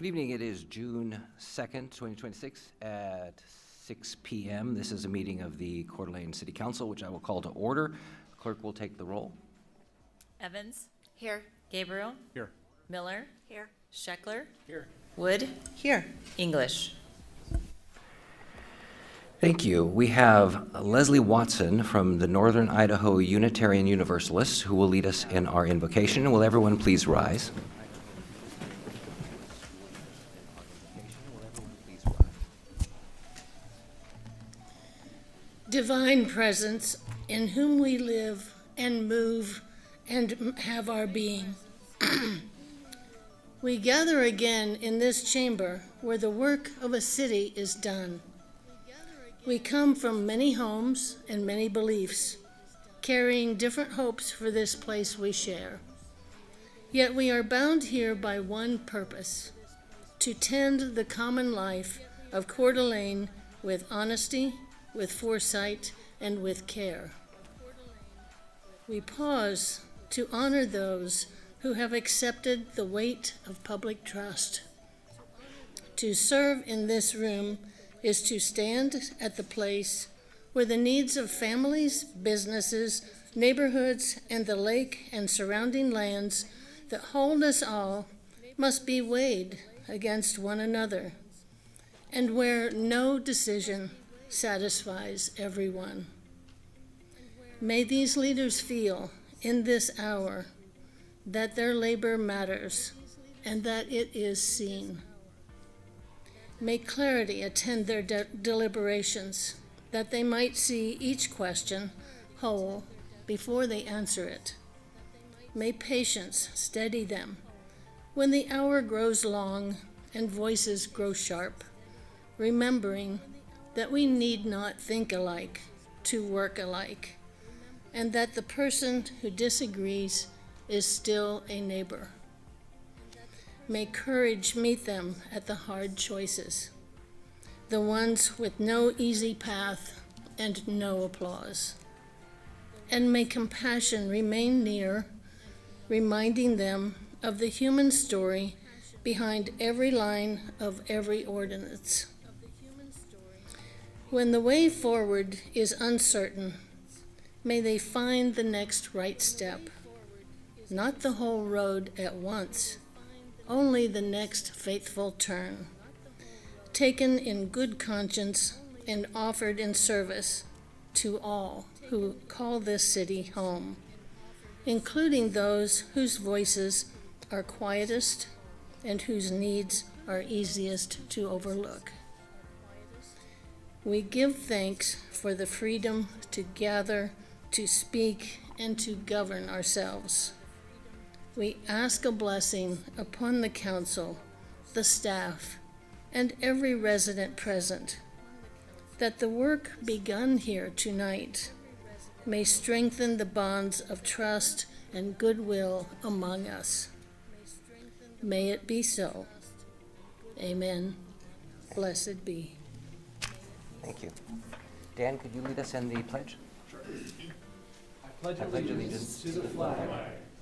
Good evening. It is June 2nd, 2026 at 6 p.m. This is a meeting of the Coeur d'Alene City Council, which I will call to order. The clerk will take the roll. Evans? Here. Gabriel? Here. Miller? Here. Scheckler? Here. Wood? Here. English? Thank you. We have Leslie Watson from the Northern Idaho Unitarian Universalists who will lead us in our invocation. Will everyone please rise? Divine presence, in whom we live and move and have our being. We gather again in this chamber where the work of a city is done. We come from many homes and many beliefs, carrying different hopes for this place we share. Yet we are bound here by one purpose, to tend the common life of Coeur d'Alene with honesty, with foresight, and with care. We pause to honor those who have accepted the weight of public trust. To serve in this room is to stand at the place where the needs of families, businesses, neighborhoods, and the lake and surrounding lands that hold us all must be weighed against one another, and where no decision satisfies everyone. May these leaders feel in this hour that their labor matters and that it is seen. May clarity attend their deliberations, that they might see each question whole before they answer it. May patience steady them when the hour grows long and voices grow sharp, remembering that we need not think alike to work alike, and that the person who disagrees is still a neighbor. May courage meet them at the hard choices, the ones with no easy path and no applause. And may compassion remain near, reminding them of the human story behind every line of every ordinance. When the way forward is uncertain, may they find the next right step, not the whole road at once, only the next faithful turn, taken in good conscience and offered in service to all who call this city home, including those whose voices are quietest and whose needs are easiest to overlook. We give thanks for the freedom to gather, to speak, and to govern ourselves. We ask a blessing upon the council, the staff, and every resident present, that the work begun here tonight may strengthen the bonds of trust and goodwill among us. May it be so. Amen. Blessed be. Thank you. Dan, could you lead us in the pledge? Sure. I pledge allegiance to the flag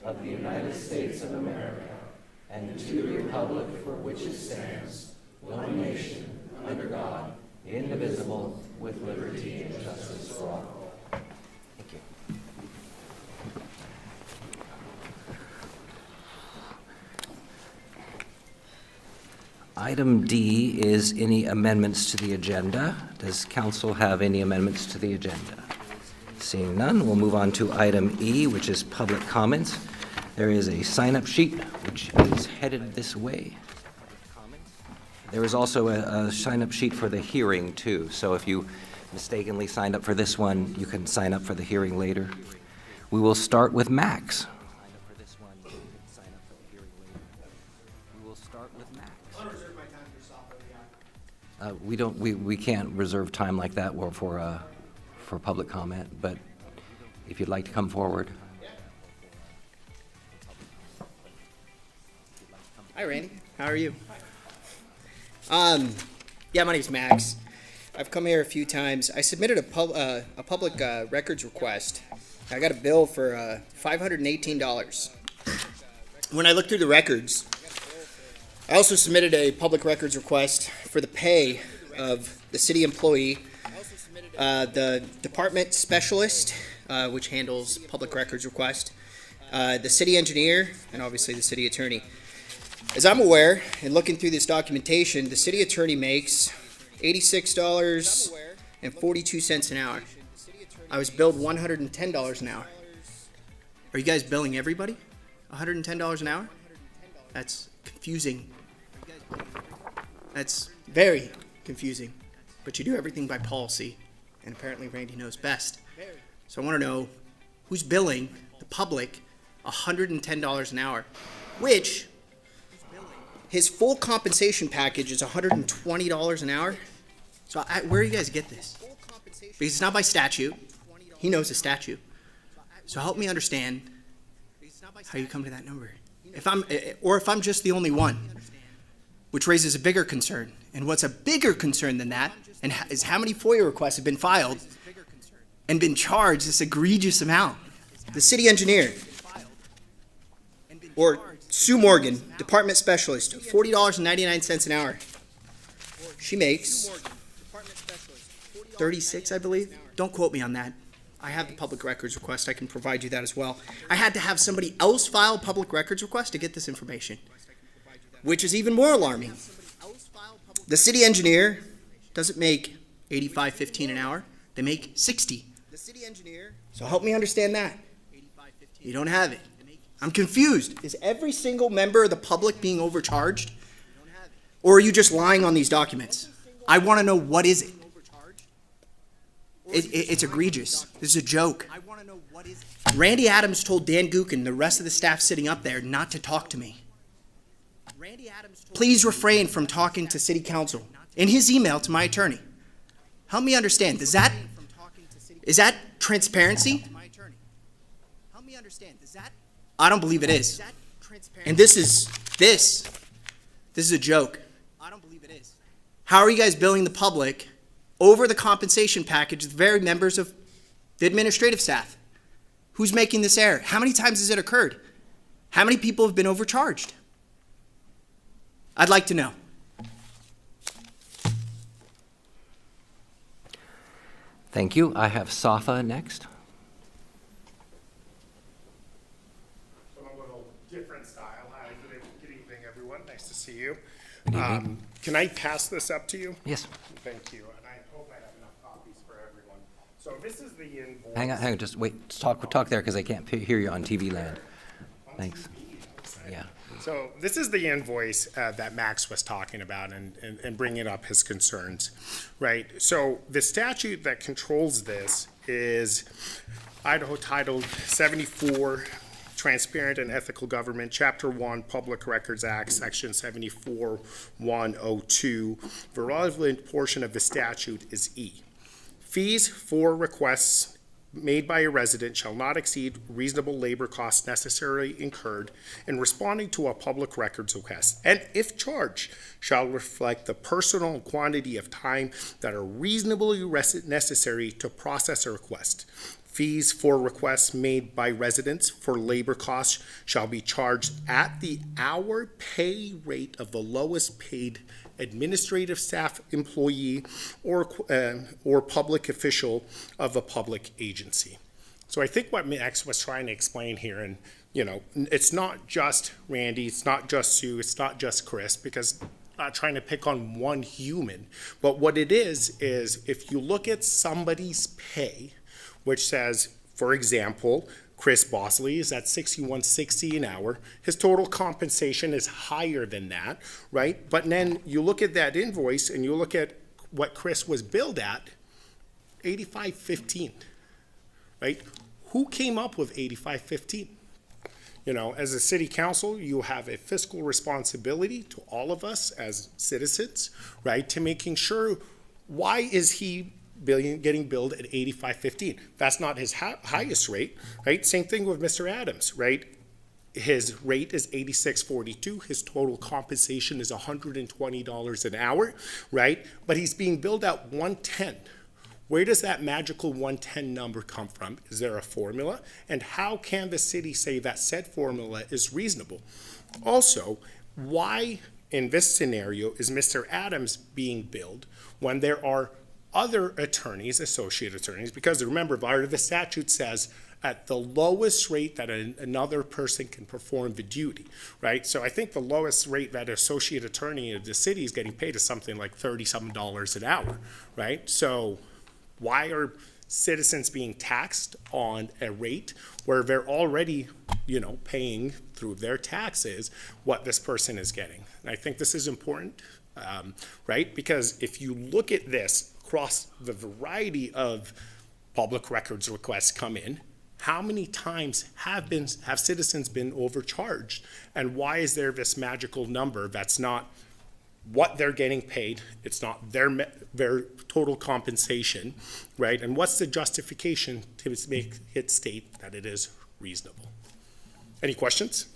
of the United States of America and to the republic for which it stands, one nation, under God, indivisible, with liberty and justice for all. Thank you. Item D is any amendments to the agenda. Does council have any amendments to the agenda? Seeing none, we'll move on to item E, which is public comments. There is a sign-up sheet which is headed this way. There is also a sign-up sheet for the hearing too, so if you mistakenly signed up for this one, you can sign up for the hearing later. We will start with Max. We can't reserve time like that for public comment, but if you'd like to come forward. Hi, Randy. How are you? Yeah, my name's Max. I've come here a few times. I submitted a public records request. I got a bill for $518. When I looked through the records, I also submitted a public records request for the pay of the city employee, the department specialist, which handles public records request, the city engineer, and obviously the city attorney. As I'm aware, in looking through this documentation, the city attorney makes $86.42 an hour. I was billed $110 an hour. Are you guys billing everybody $110 an hour? That's confusing. That's very confusing. But you do everything by policy, and apparently Randy knows best. So I want to know who's billing the public $110 an hour, which his full compensation package is $120 an hour. So where do you guys get this? Because it's not by statute. He knows the statute. So help me understand how you come to that number. If I'm just the only one, which raises a bigger concern. And what's a bigger concern than that is how many FOIA requests have been filed and been charged this egregious amount. The city engineer, or Sue Morgan, department specialist, $40.99 an hour. She makes 36, I believe. Don't quote me on that. I have the public records request. I can provide you that as well. I had to have somebody else file a public records request to get this information, which is even more alarming. The city engineer doesn't make $85.15 an hour. They make $60. So help me understand that. You don't have it. I'm confused. Is every single member of the public being overcharged? Or are you just lying on these documents? I want to know, what is it? It's egregious. This is a joke. Randy Adams told Dan Gookin and the rest of the staff sitting up there not to talk to me. Please refrain from talking to city council. In his email to my attorney, help me understand. Is that transparency? I don't believe it is. And this is a joke. How are you guys billing the public over the compensation package of the very members of the administrative staff? Who's making this error? How many times has it occurred? How many people have been overcharged? I'd like to know. Thank you. I have Safa next. A little different style. Hi, good evening, everyone. Nice to see you. Good evening. Can I pass this up to you? Yes. Thank you. And I hope I have enough copies for everyone. So this is the invoice. Hang on, just wait. Talk there because I can't hear you on TV land. Thanks. Yeah. So this is the invoice that Max was talking about and bringing up his concerns, right? So the statute that controls this is Idaho Title 74, Transparent and Ethical Government, Chapter 1, Public Records Act, Section 74-102. The relevant portion of the statute is E. Fees for requests made by a resident shall not exceed reasonable labor costs necessarily incurred in responding to a public records request, and if charged, shall reflect the personal and quantity of time that are reasonably necessary to process a request. Fees for requests made by residents for labor costs shall be charged at the hour pay rate of the lowest paid administrative staff employee or public official of a public agency. So I think what Max was trying to explain here, and it's not just Randy, it's not just Sue, it's not just Chris, because I'm not trying to pick on one human, but what it is if you look at somebody's pay, which says, for example, Chris Bosley is at $61.60 an hour. His total compensation is higher than that, right? But then you look at that invoice and you look at what Chris was billed at, $85.15, right? Who came up with $85.15? As a city council, you have a fiscal responsibility to all of us as citizens, right? To making sure, why is he getting billed at $85.15? That's not his highest rate, right? Same thing with Mr. Adams, right? His rate is $86.42. His total compensation is $120 an hour, right? But he's being billed at $110. Where does that magical 110 number come from? Is there a formula? And how can the city say that said formula is reasonable? Also, why in this scenario is Mr. Adams being billed when there are other attorneys, associate attorneys, because remember, part of the statute says at the lowest rate that another person can perform the duty, right? So I think the lowest rate that associate attorney of the city is getting paid is something like $30-some an hour, right? So why are citizens being taxed on a rate where they're already, paying through their taxes what this person is getting? And I think this is important, right? Because if you look at this across the variety of public records requests come in, how many times have citizens been overcharged? And why is there this magical number that's not what they're getting paid? It's not their total compensation, right? And what's the justification to make it state that it is reasonable? Any questions?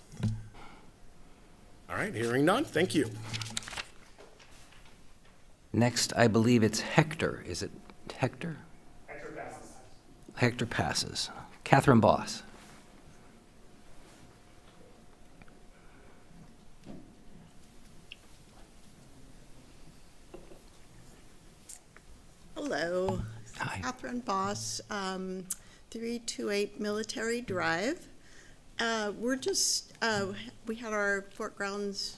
All right, hearing none, thank you. Next, I believe it's Hector. Is it Hector? Hector passes. Hector passes. Catherine Boss. Hello. Hi. Catherine Boss, 328 Military Drive. We had our Fort Grounds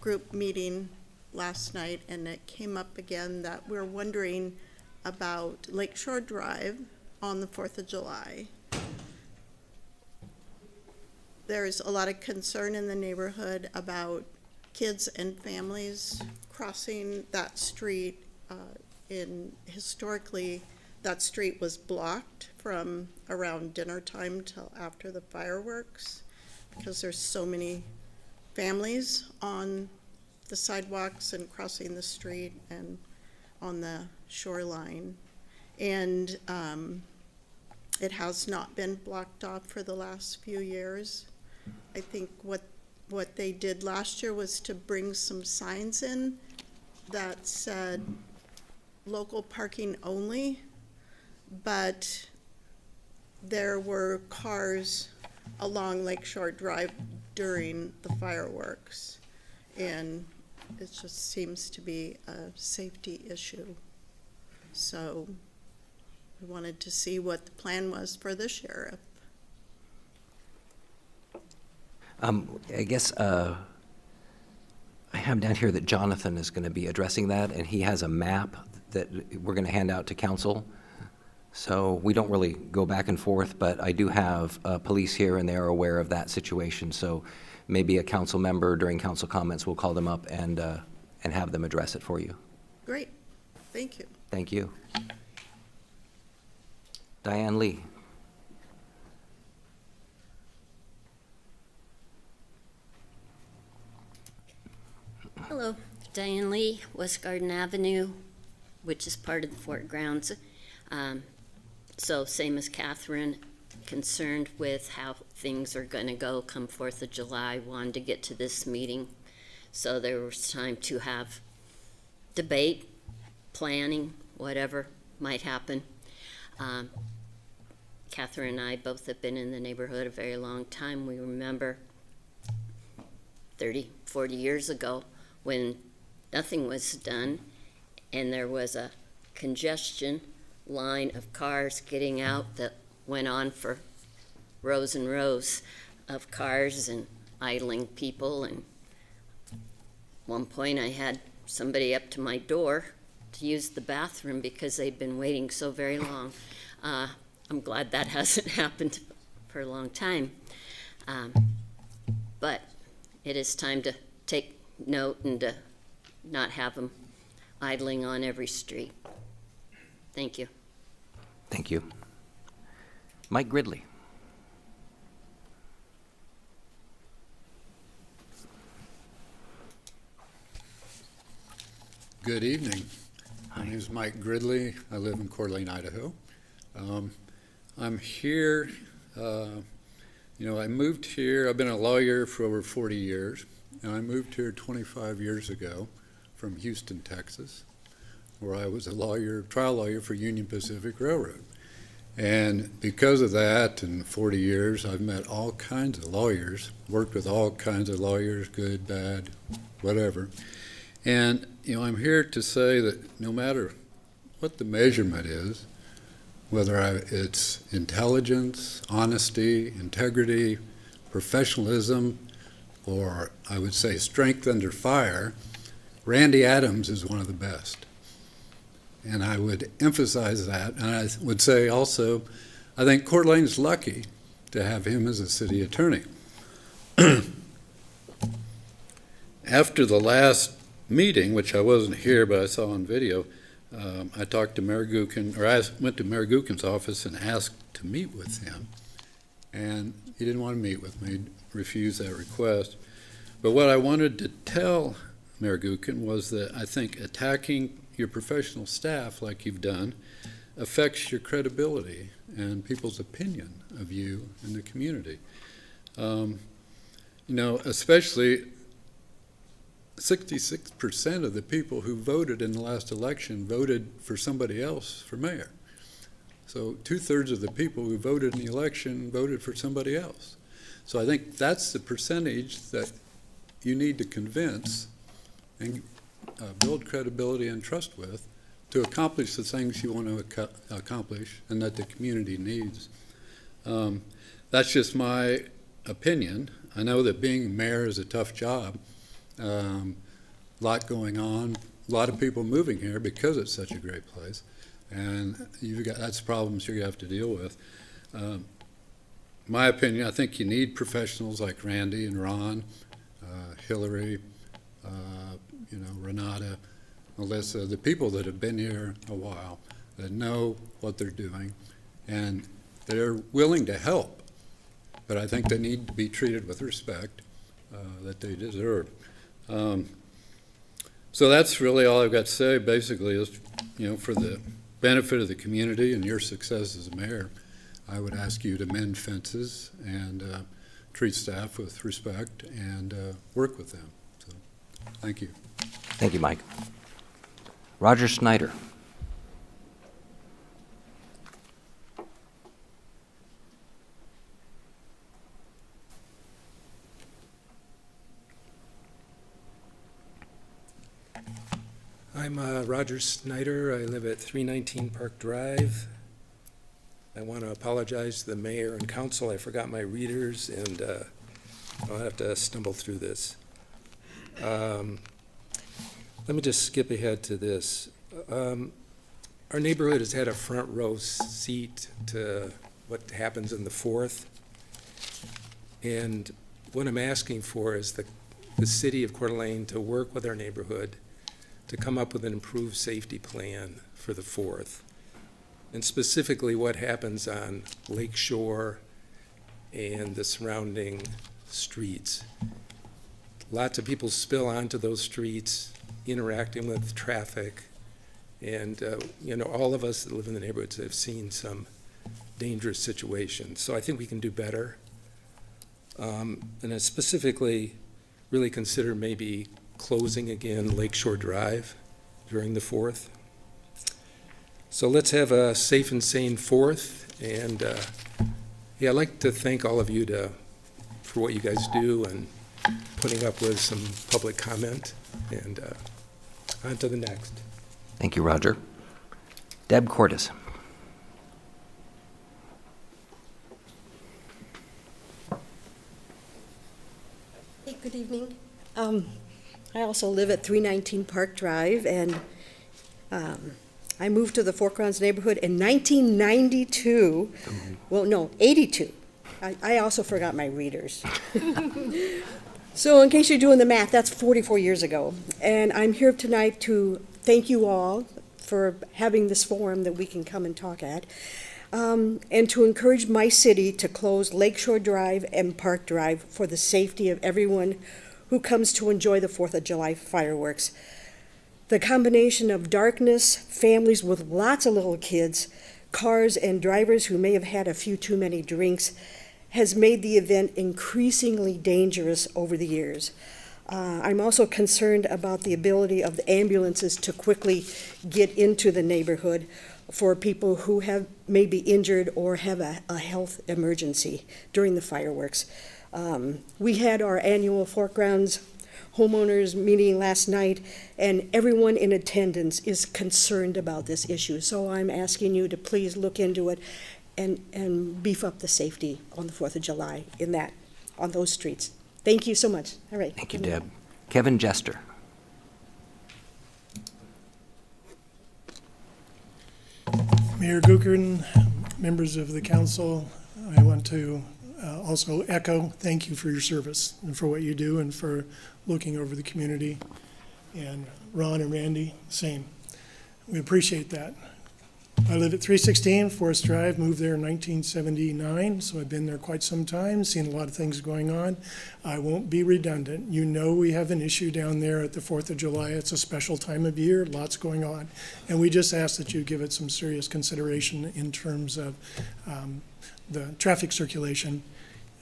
group meeting last night, and it came up again that we're wondering about Lakeshore Drive on the 4th of July. There's a lot of concern in the neighborhood about kids and families crossing that street. Historically, that street was blocked from around dinner time till after the fireworks because there's so many families on the sidewalks and crossing the street and on the shoreline. And it has not been blocked off for the last few years. I think what they did last year was to bring some signs in that said local parking only, but there were cars along Lakeshore Drive during the fireworks, and it just seems to be a safety issue. So we wanted to see what the plan was for the sheriff. I guess I have down here that Jonathan is going to be addressing that, and he has a map that we're going to hand out to council. So we don't really go back and forth, but I do have police here, and they are aware of that situation. So maybe a council member during council comments will call them up and have them address it for you. Great, thank you. Thank you. Diane Lee. Hello, Diane Lee, West Garden Avenue, which is part of the Fort Grounds. So same as Catherine, concerned with how things are going to go come 4th of July, wanted to get to this meeting. So there was time to have debate, planning, whatever might happen. Catherine and I both have been in the neighborhood a very long time. We remember 30, 40 years ago when nothing was done and there was a congestion line of cars getting out that went on for rows and rows of cars and idling people. And at one point I had somebody up to my door to use the bathroom because they'd been waiting so very long. I'm glad that hasn't happened for a long time. But it is time to take note and to not have them idling on every street. Thank you. Thank you. Mike Gridley. Good evening. My name is Mike Gridley. I live in Coeur d'Alene, Idaho. I'm here, I moved here. I've been a lawyer for over 40 years, and I moved here 25 years ago from Houston, Texas, where I was a trial lawyer for Union Pacific Railroad. And because of that, in 40 years, I've met all kinds of lawyers, worked with all kinds of lawyers, good, bad, whatever. And, I'm here to say that no matter what the measurement is, whether it's intelligence, honesty, integrity, professionalism, or I would say strength under fire, Randy Adams is one of the best. And I would emphasize that. And I would say also, I think Coeur d'Alene's lucky to have him as a city attorney. After the last meeting, which I wasn't here, but I saw on video, I talked to Mayor Gookin, or I went to Mayor Gookin's office and asked to meet with him. And he didn't want to meet with me, refused that request. But what I wanted to tell Mayor Gookin was that I think attacking your professional staff like you've done affects your credibility and people's opinion of you in the community. Especially 66% of the people who voted in the last election voted for somebody else for mayor. So 2/3 of the people who voted in the election voted for somebody else. So I think that's the percentage that you need to convince and build credibility and trust with to accomplish the things you want to accomplish and that the community needs. That's just my opinion. I know that being mayor is a tough job. A lot going on, a lot of people moving here because it's such a great place. And that's problems you're going to have to deal with. My opinion, I think you need professionals like Randy and Ron, Hillary, Renata, Melissa, the people that have been here a while, that know what they're doing, and they're willing to help. But I think they need to be treated with respect that they deserve. So that's really all I've got to say, basically, is, for the benefit of the community and your success as a mayor, I would ask you to mend fences and treat staff with respect and work with them. So, thank you. Thank you, Mike. Roger Snyder. I'm Roger Snyder. I live at 319 Park Drive. I want to apologize to the mayor and council. I forgot my readers, and I'll have to stumble through this. Let me just skip ahead to this. Our neighborhood has had a front row seat to what happens in the 4th. And what I'm asking for is the city of Coeur d'Alene to work with our neighborhood to come up with an improved safety plan for the 4th. And specifically what happens on Lake Shore and the surrounding streets. Lots of people spill onto those streets, interacting with traffic. And, all of us that live in the neighborhoods have seen some dangerous situations. So I think we can do better. And I specifically really consider maybe closing again Lakeshore Drive during the 4th. So let's have a safe and sane 4th. And I'd like to thank all of you for what you guys do and putting up with some public comment. And on to the next. Thank you, Roger. Deb Cordes. Hey, good evening. I also live at 319 Park Drive, and I moved to the Fort Crowns neighborhood in 1992. Well, no, 82. I also forgot my readers. So in case you're doing the math, that's 44 years ago. And I'm here tonight to thank you all for having this forum that we can come and talk at, and to encourage my city to close Lakeshore Drive and Park Drive for the safety of everyone who comes to enjoy the 4th of July fireworks. The combination of darkness, families with lots of little kids, cars, and drivers who may have had a few too many drinks has made the event increasingly dangerous over the years. I'm also concerned about the ability of the ambulances to quickly get into the neighborhood for people who have may be injured or have a health emergency during the fireworks. We had our annual Fort Grounds homeowners meeting last night, and everyone in attendance is concerned about this issue. So I'm asking you to please look into it and beef up the safety on the 4th of July on those streets. Thank you so much. All right. Thank you, Deb. Kevin Jester. Mayor Gookin, members of the council, I want to also echo, thank you for your service and for what you do and for looking over the community. And Ron and Randy, same. We appreciate that. I live at 316 Forest Drive, moved there in 1979, so I've been there quite some time, seen a lot of things going on. I won't be redundant. You know we have an issue down there at the 4th of July. It's a special time of year, lots going on. And we just ask that you give it some serious consideration in terms of the traffic circulation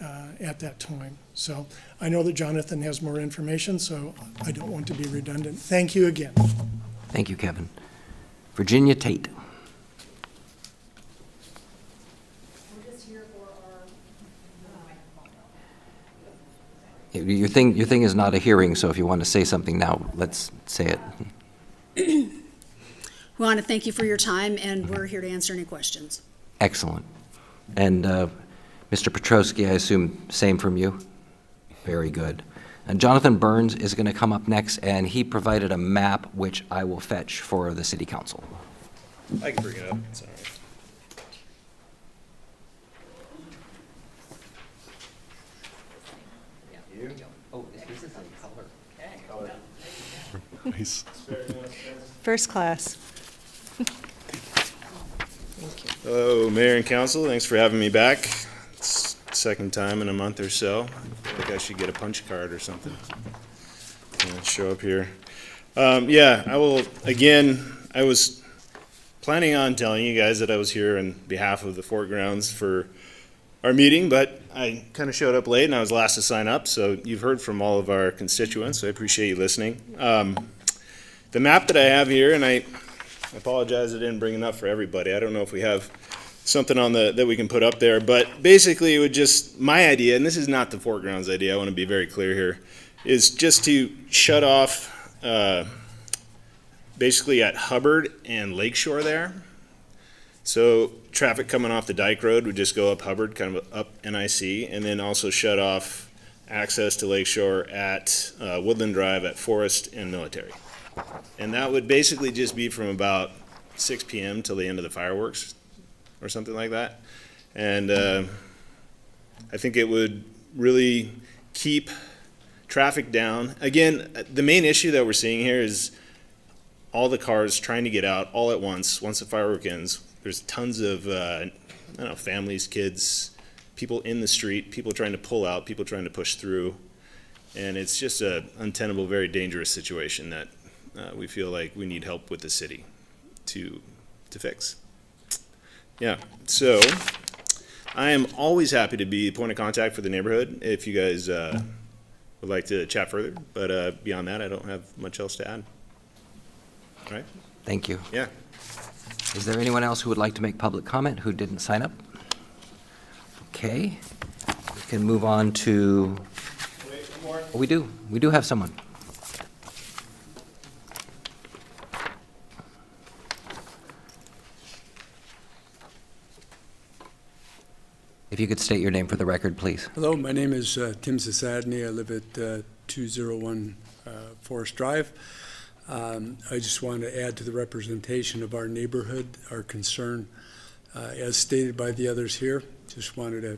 at that time. So I know that Jonathan has more information, so I don't want to be redundant. Thank you again. Thank you, Kevin. Virginia Tate. Your thing is not a hearing, so if you want to say something now, let's say it. We want to thank you for your time, and we're here to answer any questions. Excellent. And Mr. Petrosky, I assume same from you? Very good. And Jonathan Burns is going to come up next, and he provided a map which I will fetch for the city council. I can bring it up. It's all right. Oh, this is in color. Nice. First class. Hello, Mayor and Council. Thanks for having me back. It's the second time in a month or so. I think I should get a punch card or something. Show up here. Yeah, I will, again, I was planning on telling you guys that I was here on behalf of the Fort Grounds for our meeting, but I kind of showed up late and I was last to sign up, so you've heard from all of our constituents, so I appreciate you listening. The map that I have here, and I apologize I didn't bring it up for everybody. I don't know if we have something on that we can put up there, but basically it would just, my idea, and this is not the Fort Grounds idea, I want to be very clear here, is just to shut off basically at Hubbard and Lakeshore there. So traffic coming off the Dike Road would just go up Hubbard, kind of up NIC, and then also shut off access to Lakeshore at Woodland Drive at Forest and Military. And that would basically just be from about 6 p.m. till the end of the fireworks or something like that. And I think it would really keep traffic down. Again, the main issue that we're seeing here is all the cars trying to get out all at once the firework ends. There's tons of, I don't know, families, kids, people in the street, people trying to pull out, people trying to push through. And it's just an untenable, very dangerous situation that we feel like we need help with the city to fix. Yeah, so I am always happy to be a point of contact for the neighborhood if you guys would like to chat further. But beyond that, I don't have much else to add. All right? Thank you. Yeah. Is there anyone else who would like to make public comment who didn't sign up? Okay, we can move on to, oh, we do have someone. If you could state your name for the record, please. Hello, my name is Tim Zasadny. I live at 201 Forest Drive. I just want to add to the representation of our neighborhood, our concern, as stated by the others here. Just wanted to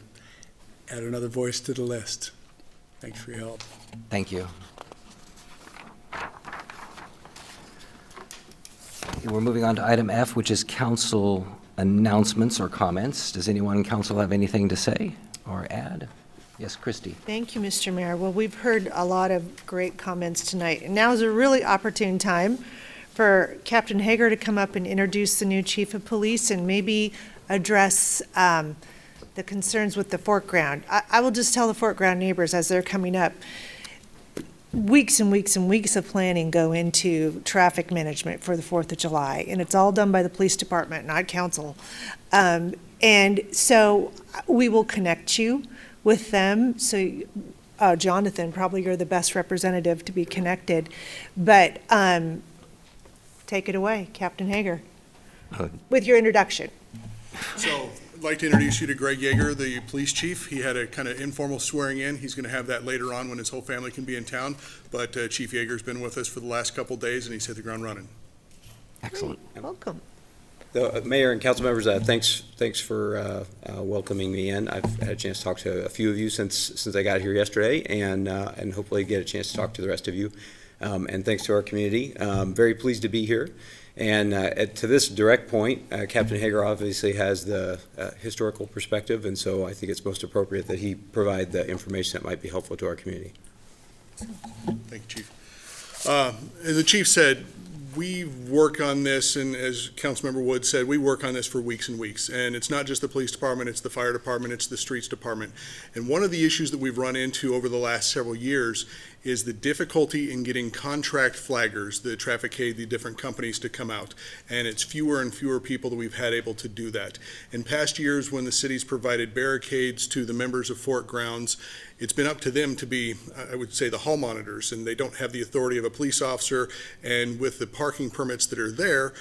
add another voice to the list. Thanks for your help. Thank you. We're moving on to item F, which is council announcements or comments. Does anyone in council have anything to say or add? Yes, Christy. Thank you, Mr. Mayor. Well, we've heard a lot of great comments tonight, and now is a really opportune time for Captain Hager to come up and introduce the new chief of police and maybe address the concerns with the Fort Ground. I will just tell the Fort Ground neighbors as they're coming up, weeks and weeks and weeks of planning go into traffic management for the 4th of July, and it's all done by the police department, not council. And so we will connect you with them. So, Jonathan, probably you're the best representative to be connected. But take it away, Captain Hager, with your introduction. So I'd like to introduce you to Greg Yeager, the police chief. He had a kind of informal swearing in. He's going to have that later on when his whole family can be in town. But Chief Yeager's been with us for the last couple days, and he's hit the ground running. Excellent. Welcome. So, Mayor and council members, thanks for welcoming me in. I've had a chance to talk to a few of you since I got here yesterday, and hopefully get a chance to talk to the rest of you. And thanks to our community. Very pleased to be here. And to this direct point, Captain Hager obviously has the historical perspective, and so I think it's most appropriate that he provide the information that might be helpful to our community. Thank you, Chief. As the chief said, we work on this, and as Councilmember Wood said, we work on this for weeks and weeks. And it's not just the police department, it's the fire department, it's the streets department. And one of the issues that we've run into over the last several years is the difficulty in getting contract flaggers, the traffic aid, the different companies to come out. And it's fewer and fewer people that we've had able to do that. In past years, when the city's provided barricades to the members of Fort Grounds, it's been up to them to be, I would say, the hall monitors, and they don't have the authority of a police officer. And with the parking permits that are there,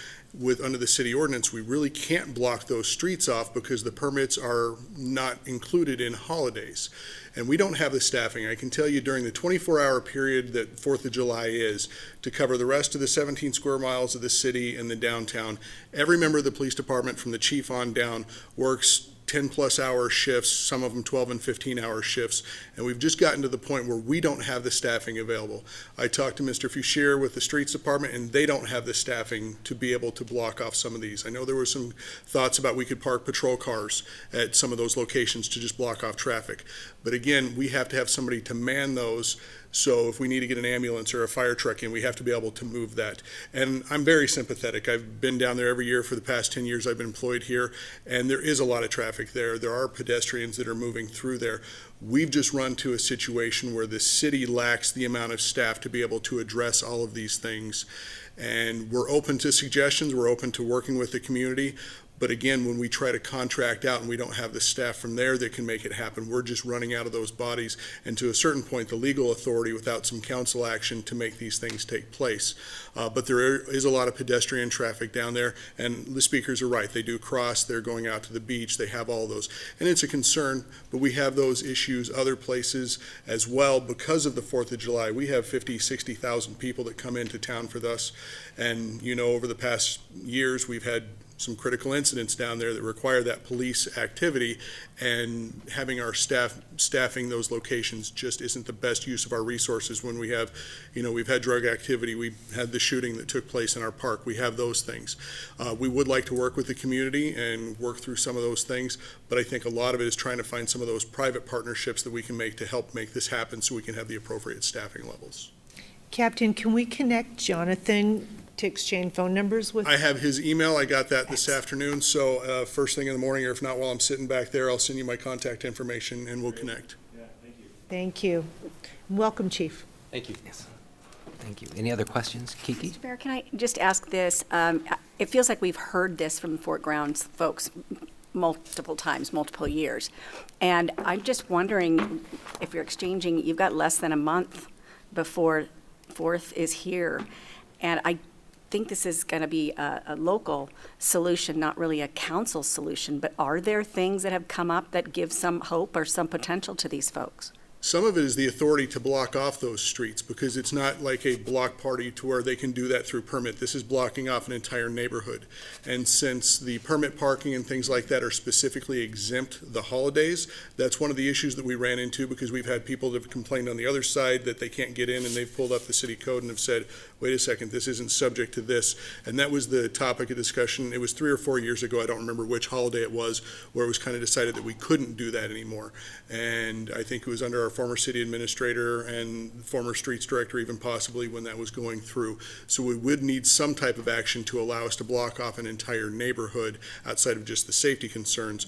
under the city ordinance, we really can't block those streets off because the permits are not included in holidays. And we don't have the staffing. I can tell you during the 24-hour period that 4th of July is, to cover the rest of the 17 square miles of the city and the downtown, every member of the police department from the chief on down works 10-plus hour shifts, some of them 12 and 15-hour shifts, and we've just gotten to the point where we don't have the staffing available. I talked to Mr. Fouchier with the streets department, and they don't have the staffing to be able to block off some of these. I know there were some thoughts about we could park patrol cars at some of those locations to just block off traffic. But again, we have to have somebody to man those. So if we need to get an ambulance or a fire truck in, we have to be able to move that. And I'm very sympathetic. I've been down there every year for the past 10 years I've been employed here, and there is a lot of traffic there. There are pedestrians that are moving through there. We've just run to a situation where the city lacks the amount of staff to be able to address all of these things. And we're open to suggestions. We're open to working with the community. But again, when we try to contract out and we don't have the staff from there that can make it happen, we're just running out of those bodies, and to a certain point, the legal authority without some council action to make these things take place. But there is a lot of pedestrian traffic down there, and the speakers are right. They do cross, they're going out to the beach, they have all those. And it's a concern, but we have those issues other places as well because of the 4th of July. We have 50, 60,000 people that come into town for this. And, you know, over the past years, we've had some critical incidents down there that require that police activity, and having our staffing those locations just isn't the best use of our resources when we have, you know, we've had drug activity, we've had the shooting that took place in our park, we have those things. We would like to work with the community and work through some of those things, but I think a lot of it is trying to find some of those private partnerships that we can make to help make this happen so we can have the appropriate staffing levels. Captain, can we connect Jonathan to exchange phone numbers with? I have his email. I got that this afternoon. So first thing in the morning, or if not while I'm sitting back there, I'll send you my contact information and we'll connect. Yeah, thank you. Thank you. Welcome, Chief. Thank you. Yes. Thank you. Any other questions? Kiki? Mr. Mayor, can I just ask this? It feels like we've heard this from Fort Grounds folks multiple times, multiple years. And I'm just wondering if you're exchanging, you've got less than a month before 4th is here. And I think this is going to be a local solution, not really a council solution. But are there things that have come up that give some hope or some potential to these folks? Some of it is the authority to block off those streets, because it's not like a block party to where they can do that through permit. This is blocking off an entire neighborhood. And since the permit parking and things like that are specifically exempt the holidays, that's one of the issues that we ran into, because we've had people that have complained on the other side that they can't get in, and they've pulled up the city code and have said, wait a second, this isn't subject to this. And that was the topic of discussion. It was 3 or 4 years ago, I don't remember which holiday it was, where it was kind of decided that we couldn't do that anymore. And I think it was under our former city administrator and former streets director, even possibly when that was going through. So we would need some type of action to allow us to block off an entire neighborhood outside of just the safety concerns.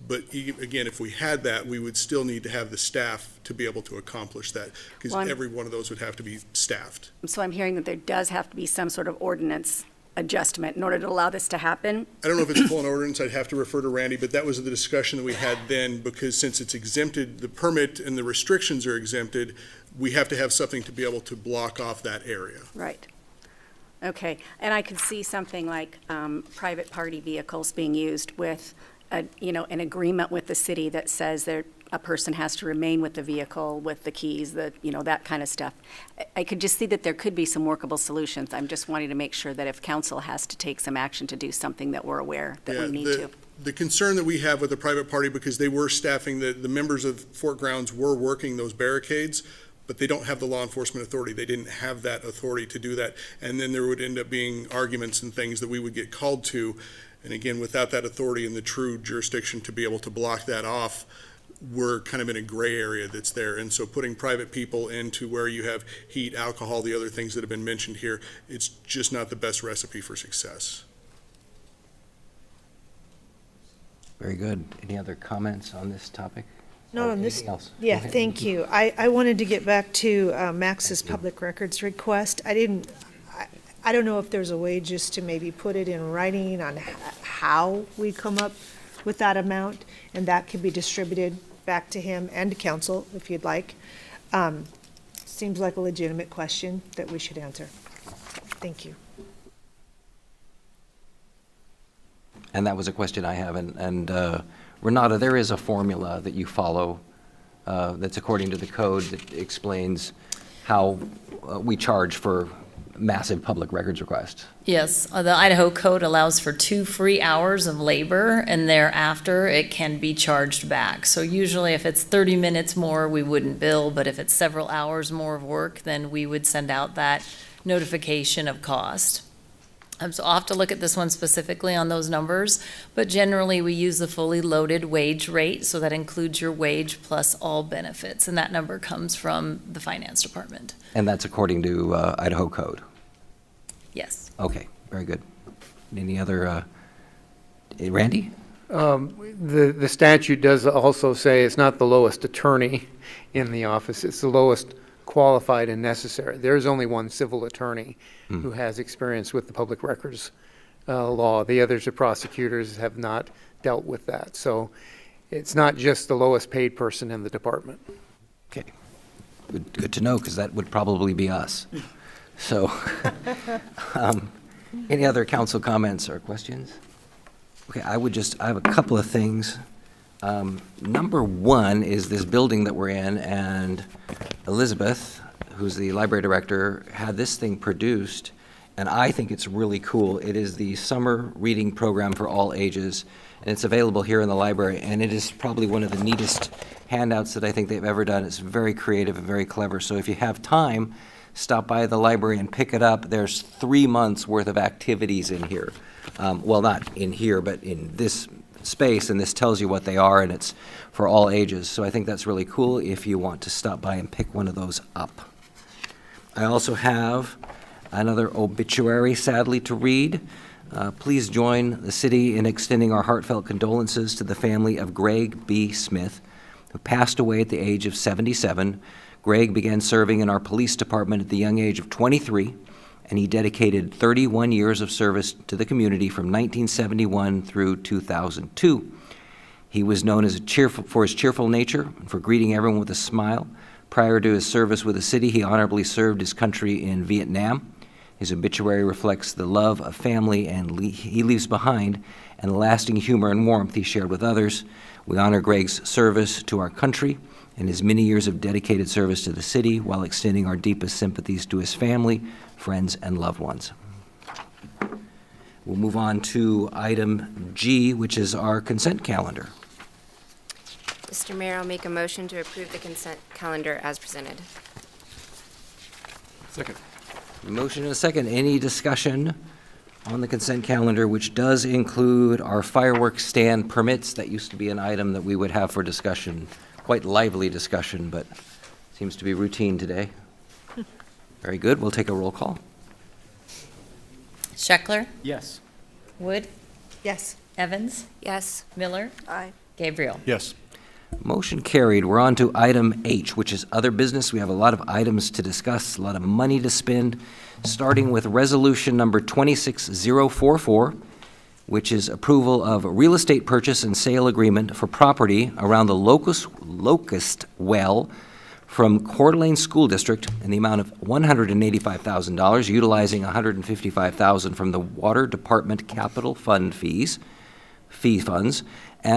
But again, if we had that, we would still need to have the staff to be able to accomplish that, because Well, every one of those would have to be staffed. So I'm hearing that there does have to be some sort of ordinance adjustment in order to allow this to happen? I don't know if it's a full ordinance, I'd have to refer to Randy, but that was the discussion that we had then, because since it's exempted, the permit and the restrictions are exempted, we have to have something to be able to block off that area. Right. Okay, and I could see something like private party vehicles being used with, an agreement with the city that says that a person has to remain with the vehicle, with the keys, that kind of stuff. I could just see that there could be some workable solutions. I'm just wanting to make sure that if council has to take some action to do something, that we're aware that we need to. The concern that we have with the private party, because they were staffing, the members of Fort Grounds were working those barricades, but they don't have the law enforcement authority. They didn't have that authority to do that. And then there would end up being arguments and things that we would get called to. And again, without that authority and the true jurisdiction to be able to block that off, we're kind of in a gray area that's there. And so putting private people into where you have heat, alcohol, the other things that have been mentioned here, it's just not the best recipe for success. Very good. Any other comments on this topic? No, Or on this, anything else? yeah, Go ahead. thank you. I wanted to get back to Max's public records request. I don't know if there's a way just to maybe put it in writing on how we come up with that amount, and that can be distributed back to him and to council, if you'd like. Seems like a legitimate question that we should answer. Thank you. And that was a question I have, and Renata, there is a formula that you follow that's according to the code that explains how we charge for massive public records requests. Yes, the Idaho code allows for 2 free hours of labor, and thereafter it can be charged back. So usually if it's 30 minutes more, we wouldn't bill, but if it's several hours more of work, then we would send out that notification of cost. So I'll have to look at this one specifically on those numbers, but generally we use the fully loaded wage rate, so that includes your wage plus all benefits, and that number comes from the finance department. And that's according to Idaho code? Yes. Okay, very good. Any other, Randy? The statute does also say it's not the lowest attorney in the office, it's the lowest qualified and necessary. There's only one civil attorney who has experience with the public records law. The others are prosecutors, have not dealt with that. So it's not just the lowest paid person in the department. Okay, good to know, because that would probably be us. So, any other council comments or questions? Okay, I have a couple of things. Number one is this building that we're in, and Elizabeth, who's the library director, had this thing produced, and I think it's really cool. It is the summer reading program for all ages, and it's available here in the library, and it is probably one of the neatest handouts that I think they've ever done. It's very creative and very clever, so if you have time, stop by the library and pick it up. There's 3 months worth of activities in here. Well, not in here, but in this space, and this tells you what they are, and it's for all ages. So I think that's really cool if you want to stop by and pick one of those up. I also have another obituary, sadly, to read. Please join the city in extending our heartfelt condolences to the family of Greg B. Smith, who passed away at the age of 77. Greg began serving in our police department at the young age of 23, and he dedicated 31 years of service to the community from 1971 through 2002. He was known for his cheerful nature and for greeting everyone with a smile. Prior to his service with the city, he honorably served his country in Vietnam. His obituary reflects the love of family he leaves behind, and the lasting humor and warmth he shared with others. We honor Greg's service to our country and his many years of dedicated service to the city, while extending our deepest sympathies to his family, friends, and loved ones. We'll move on to item G, which is our consent calendar. Mr. Mayor, I'll make a motion to approve the consent calendar as presented. Second. A motion and a second. Any discussion on the consent calendar, which does include our fireworks stand permits? That used to be an item that we would have for discussion, quite lively discussion, but Seems to be routine today. Very good. We'll take a roll call. Scheckler, Yes. Wood, Yes. Evans, Yes. Miller, Aye. Gabriel. Yes. Motion carried. We're on to item H, which is other business. We have a lot of items to discuss, a lot of money to spend, starting with resolution number 26044, which is approval of real estate purchase and sale agreement for property around the Locust Well from Coeur d'Alene School District in the amount of $185,000, utilizing $155,000 from the Water Department Capital Fund fee funds,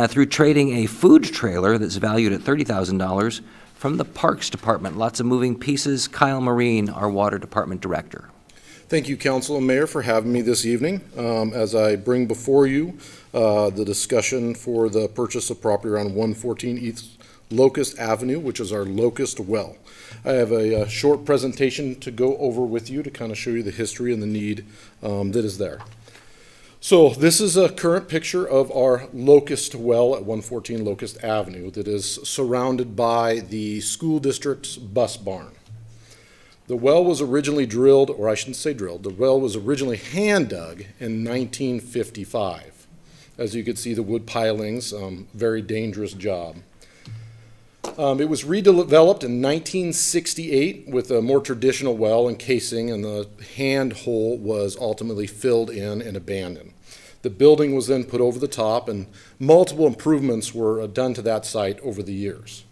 through trading a food trailer that's valued at $30,000 from the Parks Department. Lots of moving pieces. Kyle Marine, our Water Department Director. Thank you, Council and Mayor, for having me this evening as I bring before you the discussion for the purchase of property around 114 East Locust Avenue, which is our Locust Well. I have a short presentation to go over with you to kind of show you the history and the need that is there. So this is a current picture of our Locust Well at 114 Locust Avenue that is surrounded by the school district's bus barn. The well was originally drilled, or I shouldn't say drilled, the well was originally hand dug in 1955. As you can see, the wood pilings, very dangerous job. It was redeveloped in 1968 with a more traditional well and casing, and the hand hole was ultimately filled in and abandoned. The building was then put over the top, and multiple improvements were done to that site over the years.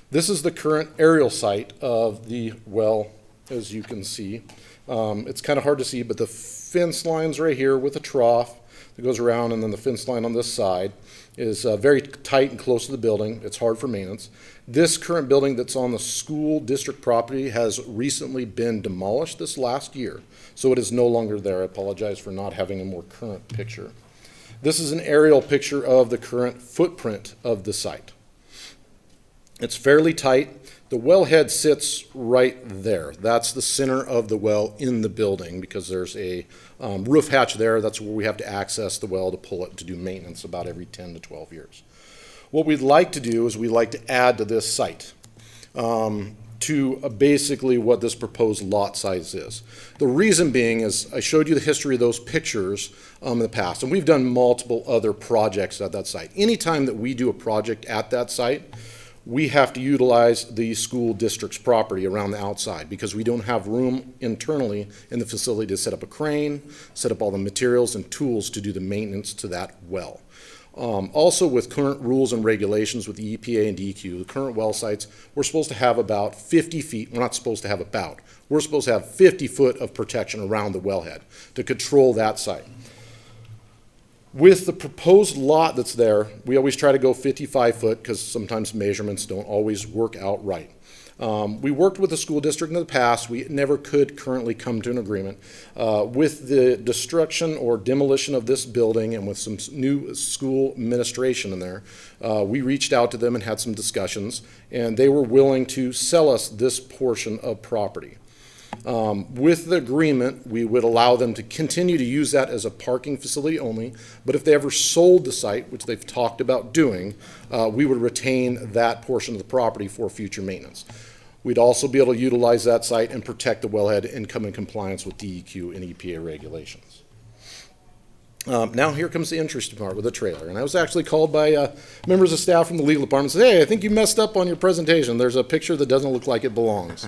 This is the current aerial site of the well, as you can see. It's kind of hard to see, but the fence line's right here with a trough that goes around, and then the fence line on this side is very tight and close to the building. It's hard for maintenance. This current building that's on the school district property has recently been demolished this last year, so it is no longer there. I apologize for not having a more current picture. This is an aerial picture of the current footprint of the site. It's fairly tight. The wellhead sits right there. That's the center of the well in the building because there's a roof hatch there. That's where we have to access the well to pull it to do maintenance about every 10 to 12 years. What we'd like to do is we'd like to add to this site to basically what this proposed lot size is. The reason being is I showed you the history of those pictures in the past, and we've done multiple other projects at that site. Anytime that we do a project at that site, we have to utilize the school district's property around the outside because we don't have room internally in the facility to set up a crane, set up all the materials and tools to do the maintenance to that well. Also, with current rules and regulations with the EPA and DEQ, the current well sites, we're supposed to have about 50 feet. We're not supposed to have about. We're supposed to have 50 foot of protection around the wellhead to control that site. With the proposed lot that's there, we always try to go 55 foot because sometimes measurements don't always work out right. We worked with the school district in the past. We never could currently come to an agreement. With the destruction or demolition of this building and with some new school administration in there, we reached out to them and had some discussions, and they were willing to sell us this portion of property. With the agreement, we would allow them to continue to use that as a parking facility only, but if they ever sold the site, which they've talked about doing, we would retain that portion of the property for future maintenance. We'd also be able to utilize that site and protect the wellhead and come in compliance with DEQ and EPA regulations. Now here comes the interesting part with the trailer. And I was actually called by members of staff from the legal department and said, hey, I think you messed up on your presentation. There's a picture that doesn't look like it belongs.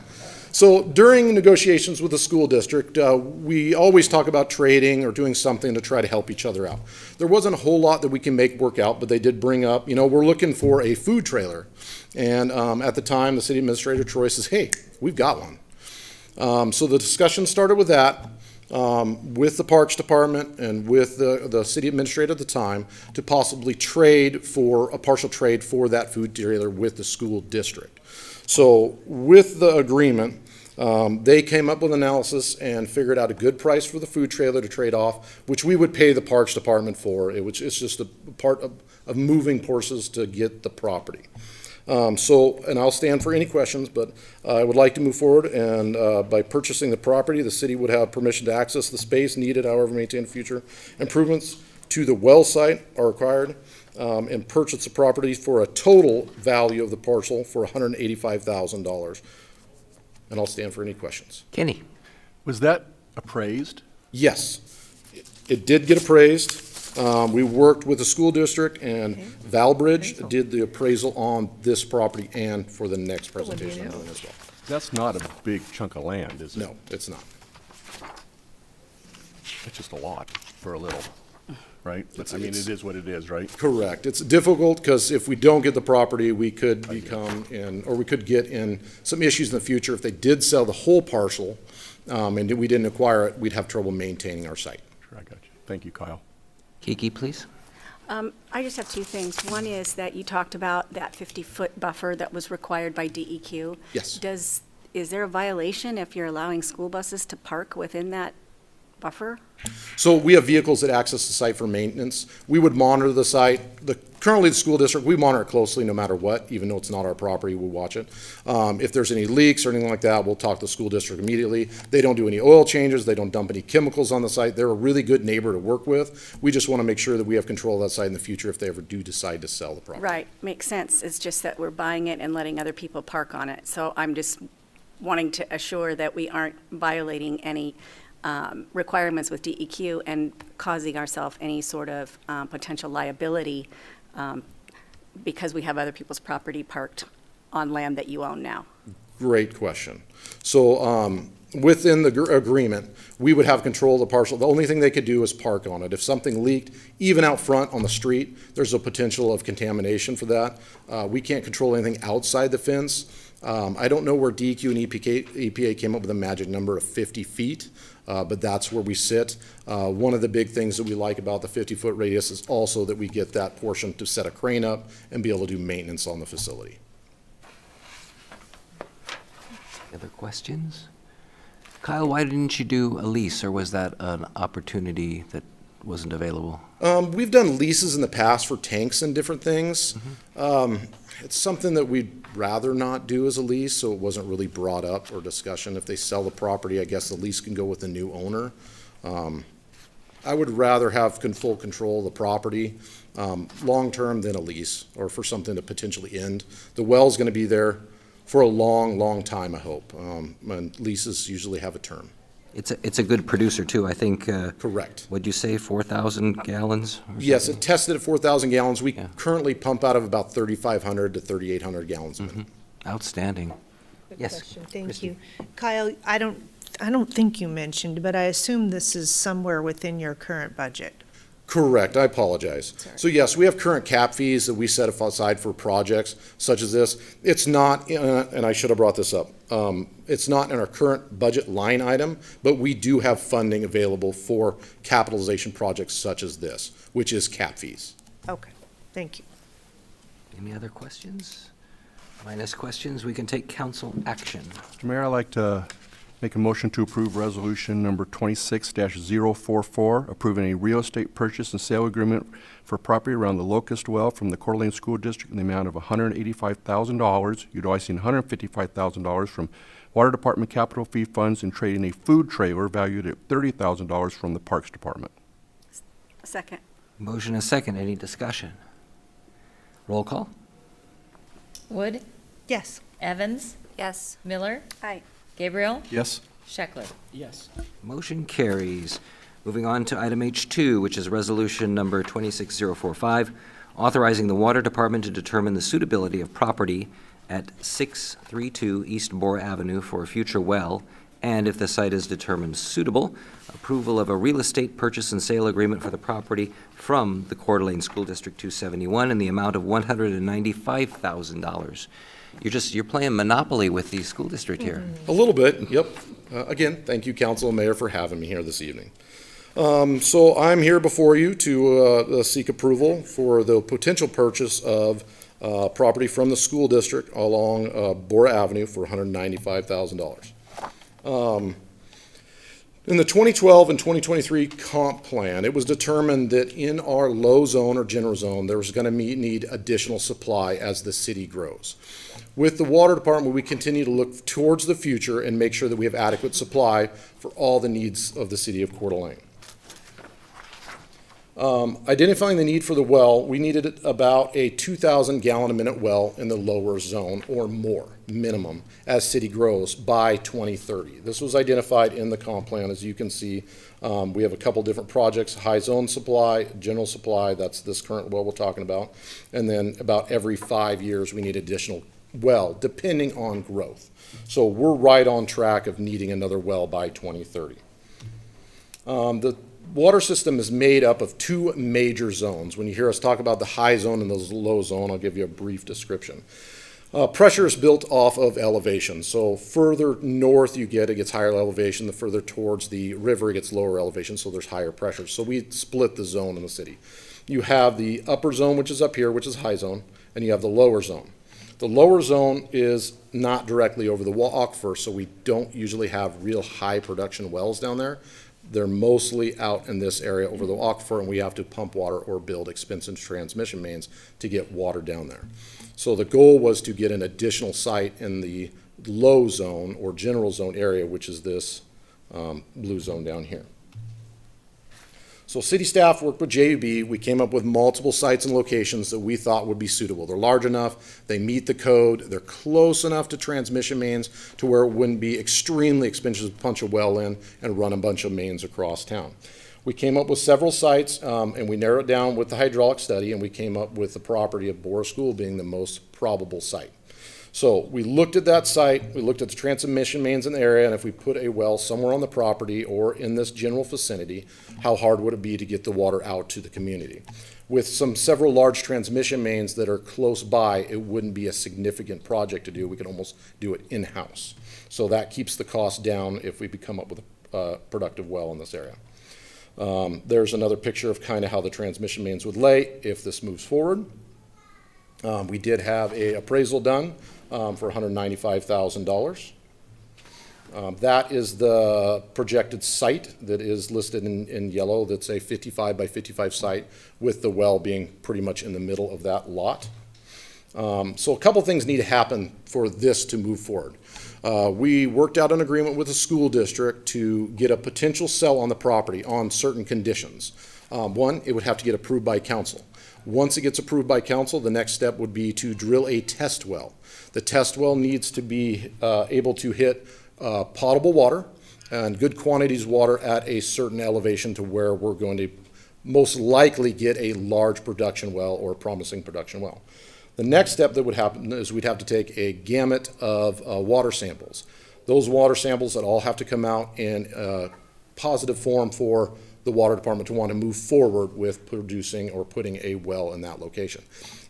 So during negotiations with the school district, we always talk about trading or doing something to try to help each other out. There wasn't a whole lot that we can make work out, but they did bring up, you know, we're looking for a food trailer. And at the time, the city administrator, Troy, says, hey, we've got one. So the discussion started with that. With the Parks Department and with the city administrator at the time to possibly trade for a partial trade for that food trailer with the school district. So with the agreement, they came up with analysis and figured out a good price for the food trailer to trade off, which we would pay the Parks Department for. It's just a part of moving horses to get the property. And I'll stand for any questions, but I would like to move forward, and by purchasing the property, the city would have permission to access the space needed, however, maintain future improvements to the well site are required. and purchase the property for a total value of the parcel for $185,000. And I'll stand for any questions. Kenny? Was that appraised? Yes, it did get appraised. We worked with the school district, and Valbridge did the appraisal on this property and for the next presentation I'm doing as well. That's not a big chunk of land, is it? No, it's not. It's just a lot for a little, right? But I mean, it is what it is, right? Correct. It's difficult because if we don't get the property, we could we could get in some issues in the future. If they did sell the whole parcel, and we didn't acquire it, we'd have trouble maintaining our site. Sure, I got you. Thank you, Kyle. Kiki, please. I just have two things. One is that you talked about that 50-foot buffer that was required by DEQ. Yes. Is there a violation if you're allowing school buses to park within that buffer? So we have vehicles that access the site for maintenance. We would monitor the site. Currently, the school district, we monitor it closely no matter what, even though it's not our property, we watch it. If there's any leaks or anything like that, we'll talk to the school district immediately. They don't do any oil changes. They don't dump any chemicals on the site. They're a really good neighbor to work with. We just want to make sure that we have control of that site in the future if they ever do decide to sell the property. Right, makes sense. It's just that we're buying it and letting other people park on it. So I'm just wanting to assure that we aren't violating any requirements with DEQ and causing ourselves any sort of potential liability because we have other people's property parked on land that you own now. Great question. So within the agreement, we would have control of the parcel. The only thing they could do is park on it. If something leaked, even out front on the street, there's a potential of contamination for that. We can't control anything outside the fence. I don't know where DEQ and EPA came up with a magic number of 50 feet, but that's where we sit. One of the big things that we like about the 50-foot radius is also that we get that portion to set a crane up and be able to do maintenance on the facility. Other questions? Kyle, why didn't you do a lease, or was that an opportunity that wasn't available? We've done leases in the past for tanks and different things. It's something that we'd rather not do as a lease, so it wasn't really brought up or discussion. If they sell the property, I guess the lease can go with the new owner. I would rather have full control of the property long-term than a lease, or for something to potentially end. The well's going to be there for a long, long time, I hope. And leases usually have a term. It's a good producer, too, I think. Correct. What'd you say, 4,000 gallons? Yes, it tested at 4,000 gallons. We currently pump out of about 3,500 to 3,800 gallons a minute. Outstanding. Good Yes, question. Thank Christie. you. Kyle, I don't think you mentioned, but I assume this is somewhere within your current budget. Correct, I apologize. So yes, we have current cap fees that we set aside for projects such as this. It's not, and I should have brought this up, it's not in our current budget line item, but we do have funding available for capitalization projects such as this, which is cap fees. Okay, thank you. Any other questions? Minus questions, we can take council action. Mr. Mayor, I'd like to make a motion to approve resolution number 26-044, approving a real estate purchase and sale agreement for property around the Locust Well from the Coeur d'Alene School District in the amount of $185,000, utilizing $155,000 from Water Department capital fee funds and trading a food trailer valued at $30,000 from the Parks Department. Second. Motion and second, any discussion? Roll call? Wood? Yes. Evans? Yes. Miller? Aye. Gabriel? Yes. Scheckler? Yes. Motion carries. Moving on to item H2, which is resolution number 26045, authorizing the Water Department to determine the suitability of property at 632 East Boar Avenue for a future well, and if the site is determined suitable, approval of a real estate purchase and sale agreement for the property from the Coeur d'Alene School District 271 in the amount of $195,000. You're playing Monopoly with the school district here. A little bit, yep. Again, thank you, Council and Mayor, for having me here this evening. So I'm here before you to seek approval for the potential purchase of property from the school district along Bora Avenue for $195,000. In the 2012 and 2023 comp plan, it was determined that in our low zone or general zone, there was going to need additional supply as the city grows. With the water department, we continue to look towards the future and make sure that we have adequate supply for all the needs of the city of Coeur d'Alene. Identifying the need for the well, we needed about a 2,000 gallon a minute well in the lower zone or more, minimum, as city grows by 2030. This was identified in the comp plan. As you can see, we have a couple different projects: high zone supply, general supply, that's this current well we're talking about, and then about every 5 years we need additional well, depending on growth. So we're right on track of needing another well by 2030. The water system is made up of two major zones. When you hear us talk about the high zone and the low zone, I'll give you a brief description. Pressure is built off of elevation. So further north you get, it gets higher elevation. The further towards the river, it gets lower elevation, so there's higher pressure. So we split the zone in the city. You have the upper zone, which is up here, which is high zone, and you have the lower zone. The lower zone is not directly over the aquifer, so we don't usually have real high production wells down there. They're mostly out in this area over the aquifer, and we have to pump water or build expensive transmission mains to get water down there. So the goal was to get an additional site in the low zone or general zone area, which is this blue zone down here. So city staff worked with JUB. We came up with multiple sites and locations that we thought would be suitable. They're large enough, they meet the code, they're close enough to transmission mains to where it wouldn't be extremely expensive to punch a well in and run a bunch of mains across town. We came up with several sites, and we narrowed it down with the hydraulic study, and we came up with the property of Bora School being the most probable site. So we looked at that site, we looked at the transmission mains in the area, and if we put a well somewhere on the property or in this general vicinity, how hard would it be to get the water out to the community? With several large transmission mains that are close by, it wouldn't be a significant project to do. We could almost do it in-house. So that keeps the cost down if we come up with a productive well in this area. There's another picture of kind of how the transmission mains would lay if this moves forward. We did have an appraisal done for $195,000. That is the projected site that is listed in yellow. That's a 55 by 55 site with the well being pretty much in the middle of that lot. So a couple things need to happen for this to move forward. We worked out an agreement with the school district to get a potential sell on the property on certain conditions. One, it would have to get approved by council. Once it gets approved by council, the next step would be to drill a test well. The test well needs to be able to hit potable water and good quantities of water at a certain elevation to where we're going to most likely get a large production well or promising production well. The next step that would happen is we'd have to take a gamut of water samples. Those water samples that all have to come out in positive form for the water department to want to move forward with producing or putting a well in that location.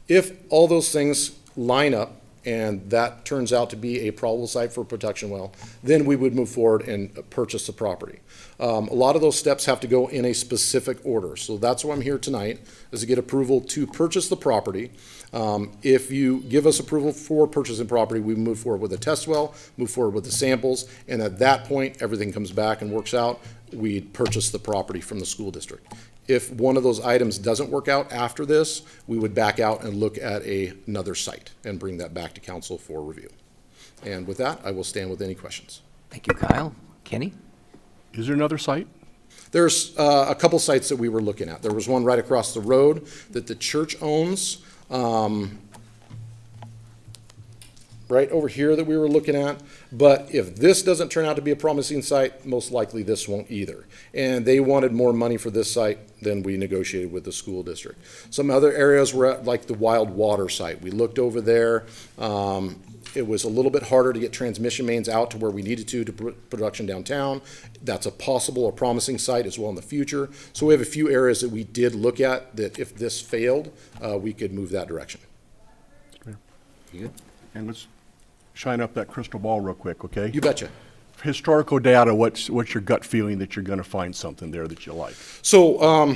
If all those things line up and that turns out to be a probable site for a production well, then we would move forward and purchase the property. A lot of those steps have to go in a specific order. So that's why I'm here tonight, is to get approval to purchase the property. If you give us approval for purchasing property, we move forward with a test well, move forward with the samples, and at that point, everything comes back and works out. We'd purchase the property from the school district. If one of those items doesn't work out after this, we would back out and look at another site and bring that back to council for review. And with that, I will stand with any questions. Thank you, Kyle. Kenny? Is there another site? There's a couple sites that we were looking at. There was one right across the road that the church owns, right over here that we were looking at. But if this doesn't turn out to be a promising site, most likely this won't either. And they wanted more money for this site than we negotiated with the school district. Some other areas were at, like the Wild Water site. We looked over there. It was a little bit harder to get transmission mains out to where we needed to put production downtown. That's a possible or promising site as well in the future. So we have a few areas that we did look at that if this failed, we could move that direction. You good? And let's shine up that crystal ball real quick, okay? You betcha. Historical data, what's your gut feeling that you're going to find something there that you like? So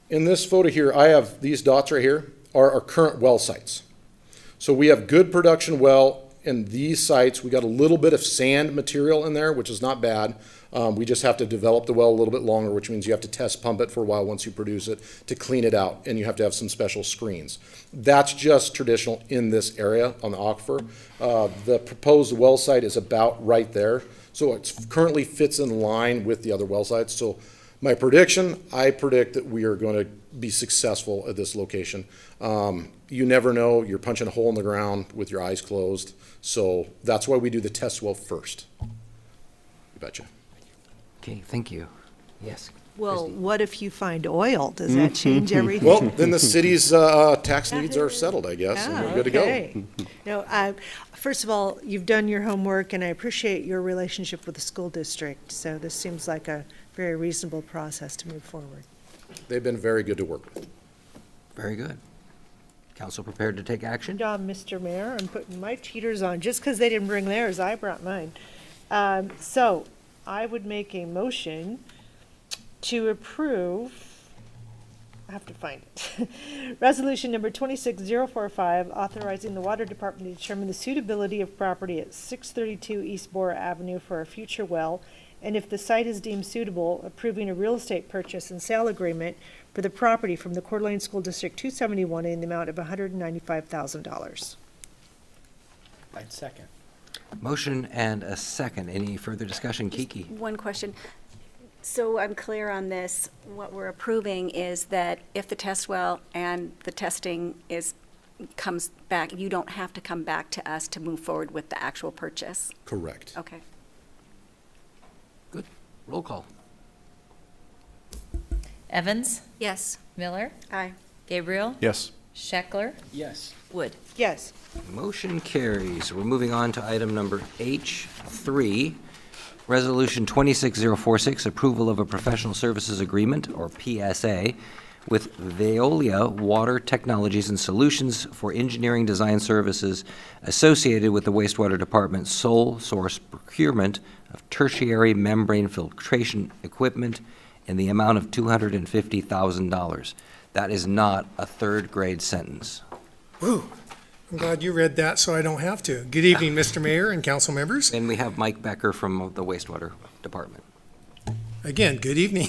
in this photo here, I have these dots right here are our current well sites. So we have good production well in these sites, we got a little bit of sand material in there, which is not bad. We just have to develop the well a little bit longer, which means you have to test pump it for a while once you produce it to clean it out, and you have to have some special screens. That's just traditional in this area on the aquifer. The proposed well site is about right there, so it currently fits in line with the other well sites. So my prediction, I predict that we are going to be successful at this location. You never know. You're punching a hole in the ground with your eyes closed. So that's why we do the test well first. You betcha. Okay, thank you. Yes. Well, what if you find oil? Does that change everything? Well, then the city's tax needs are settled, I guess, and we're good to go. Okay. No, first of all, you've done your homework, and I appreciate your relationship with the school district. So this seems like a very reasonable process to move forward. They've been very good to work with. Very good. Council prepared to take action? Mr. Mayor, I'm putting my cheaters on. Just because they didn't bring theirs, I brought mine. So I would make a motion to approve, I have to find it, resolution number 26045, authorizing the Water Department to determine the suitability of property at 632 East Bora Avenue for a future well, and if the site is deemed suitable, approving a real estate purchase and sale agreement for the property from the Coeur d'Alene School District 271 in the amount of $195,000. I'd second. Motion and a second. Any further discussion? Kiki? One question. So I'm clear on this. What we're approving is that if the test well and the testing comes back, you don't have to come back to us to move forward with the actual purchase? Correct. Okay. Good. Roll call. Evans? Yes. Miller? Aye. Gabriel? Yes. Scheckler? Yes. Wood? Yes. Motion carries. We're moving on to item number H3, Resolution 26046, approval of a professional services agreement, or PSA, with Veolia Water Technologies and Solutions for engineering design services associated with the wastewater department's sole source procurement of tertiary membrane filtration equipment in the amount of $250,000. That is not a third grade sentence. Woo, I'm glad you read that so I don't have to. Good evening, Mr. Mayor and council members. And we have Mike Becker from the wastewater department. Again, good evening.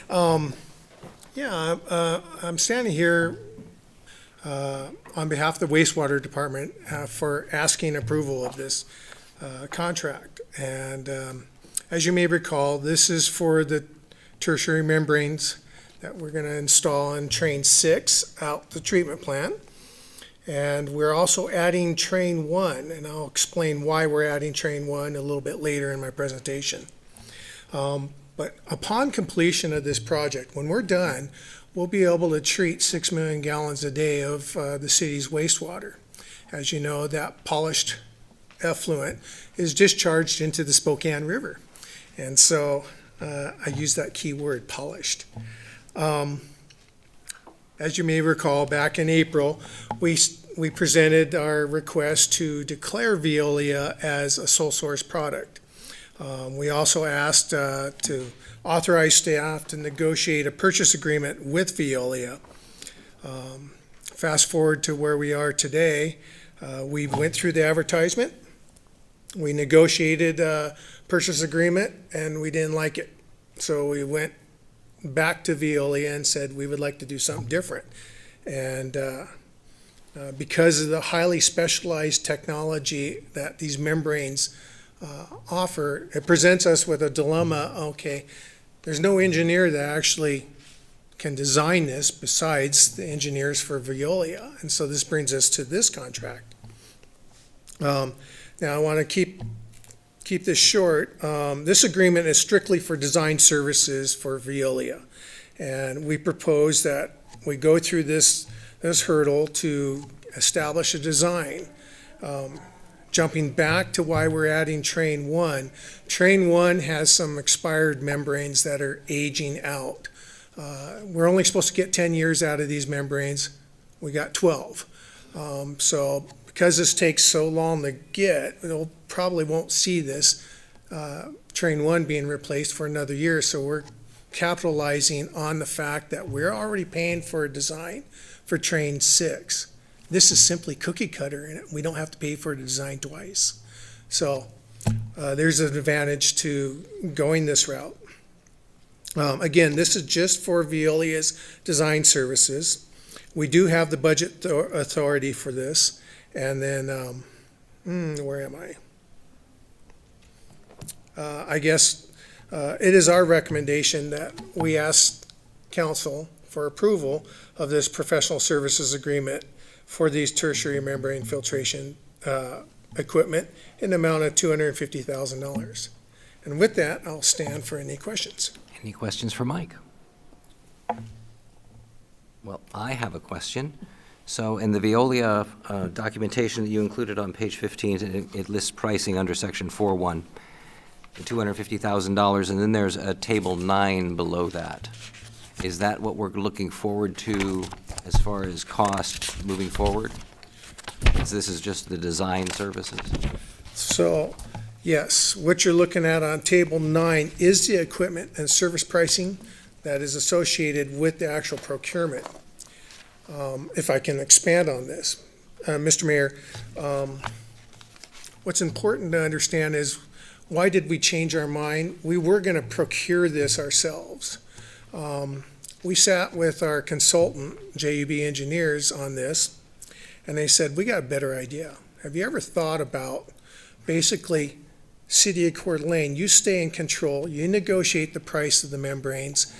I'm standing here on behalf of the wastewater department for asking approval of this contract. And as you may recall, this is for the tertiary membranes that we're going to install in Train 6 out the treatment plant. And we're also adding Train 1, and I'll explain why we're adding Train 1 a little bit later in my presentation. But upon completion of this project, when we're done, we'll be able to treat 6 million gallons a day of the city's wastewater. As you know, that polished effluent is discharged into the Spokane River. And so I use that key word, polished. As you may recall, back in April, we presented our request to declare Veolia as a sole source product. We also asked to authorize staff to negotiate a purchase agreement with Veolia. Fast forward to where we are today, we went through the advertisement, we negotiated a purchase agreement, and we didn't like it. So we went back to Veolia and said we would like to do something different. And because of the highly specialized technology that these membranes offer, it presents us with a dilemma. Okay, there's no engineer that actually can design this besides the engineers for Veolia. And so this brings us to this contract. Now I want to keep this short. This agreement is strictly for design services for Veolia. And we propose that we go through this hurdle to establish a design. Jumping back to why we're adding Train 1. Train 1 has some expired membranes that are aging out. We're only supposed to get 10 years out of these membranes. We got 12. So because this takes so long to get, we'll probably won't see this Train 1 being replaced for another year. So we're capitalizing on the fact that we're already paying for a design for Train 6. This is simply cookie cutter, and we don't have to pay for the design twice. So there's an advantage to going this route. Again, this is just for Veolia's design services. We do have the budget authority for this. And then, where am I? I guess it is our recommendation that we ask council for approval of this professional services agreement for these tertiary membrane filtration equipment in the amount of $250,000. And with that, I'll stand for any questions. Any questions for Mike? Well, I have a question. So in the Veolia documentation that you included on page 15, it lists pricing under section 4.1, the $250,000, and then there's a table 9 below that. Is that what we're looking forward to as far as cost moving forward? This is just the design services? So, yes, what you're looking at on table 9 is the equipment and service pricing that is associated with the actual procurement. If I can expand on this, Mr. Mayor, what's important to understand is why did we change our mind? We were going to procure this ourselves. We sat with our consultant, JUB Engineers, on this, and they said, we got a better idea. Have you ever thought about basically City of Coeur Lane? You stay in control, you negotiate the price of the membranes,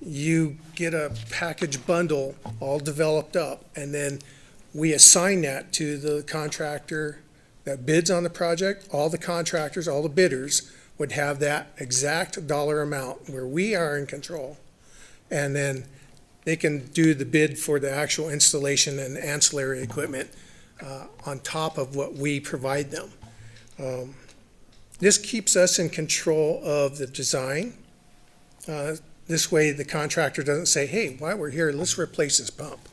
you get a package bundle all developed up, and then we assign that to the contractor that bids on the project. All the contractors, all the bidders would have that exact dollar amount where we are in control. And then they can do the bid for the actual installation and ancillary equipment on top of what we provide them. This keeps us in control of the design. This way the contractor doesn't say, hey, while we're here, let's replace this pump.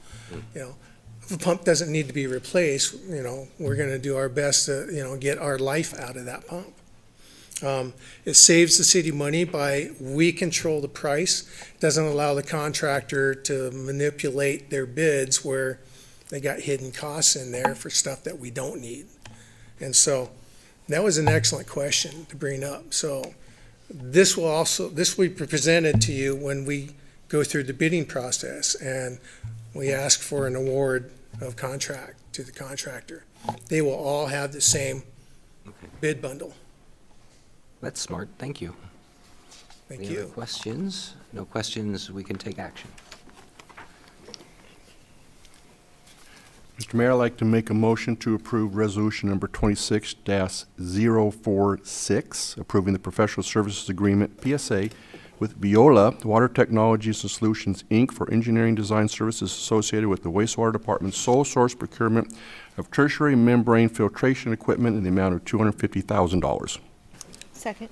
You know, if the pump doesn't need to be replaced, you know, we're going to do our best to, you know, get our life out of that pump. It saves the city money by we control the price. It doesn't allow the contractor to manipulate their bids where they got hidden costs in there for stuff that we don't need. And so that was an excellent question to bring up. So this will be presented to you when we go through the bidding process and we ask for an award of contract to the contractor. They will all have the same bid bundle. That's smart, thank you. Thank Any you. other questions? No questions, we can take action. Mr. Mayor, I'd like to make a motion to approve resolution number 26-046, approving the professional services agreement, PSA, with Veolia Water Technologies and Solutions, Inc. for engineering design services associated with the wastewater department's sole source procurement of tertiary membrane filtration equipment in the amount of $250,000. Second.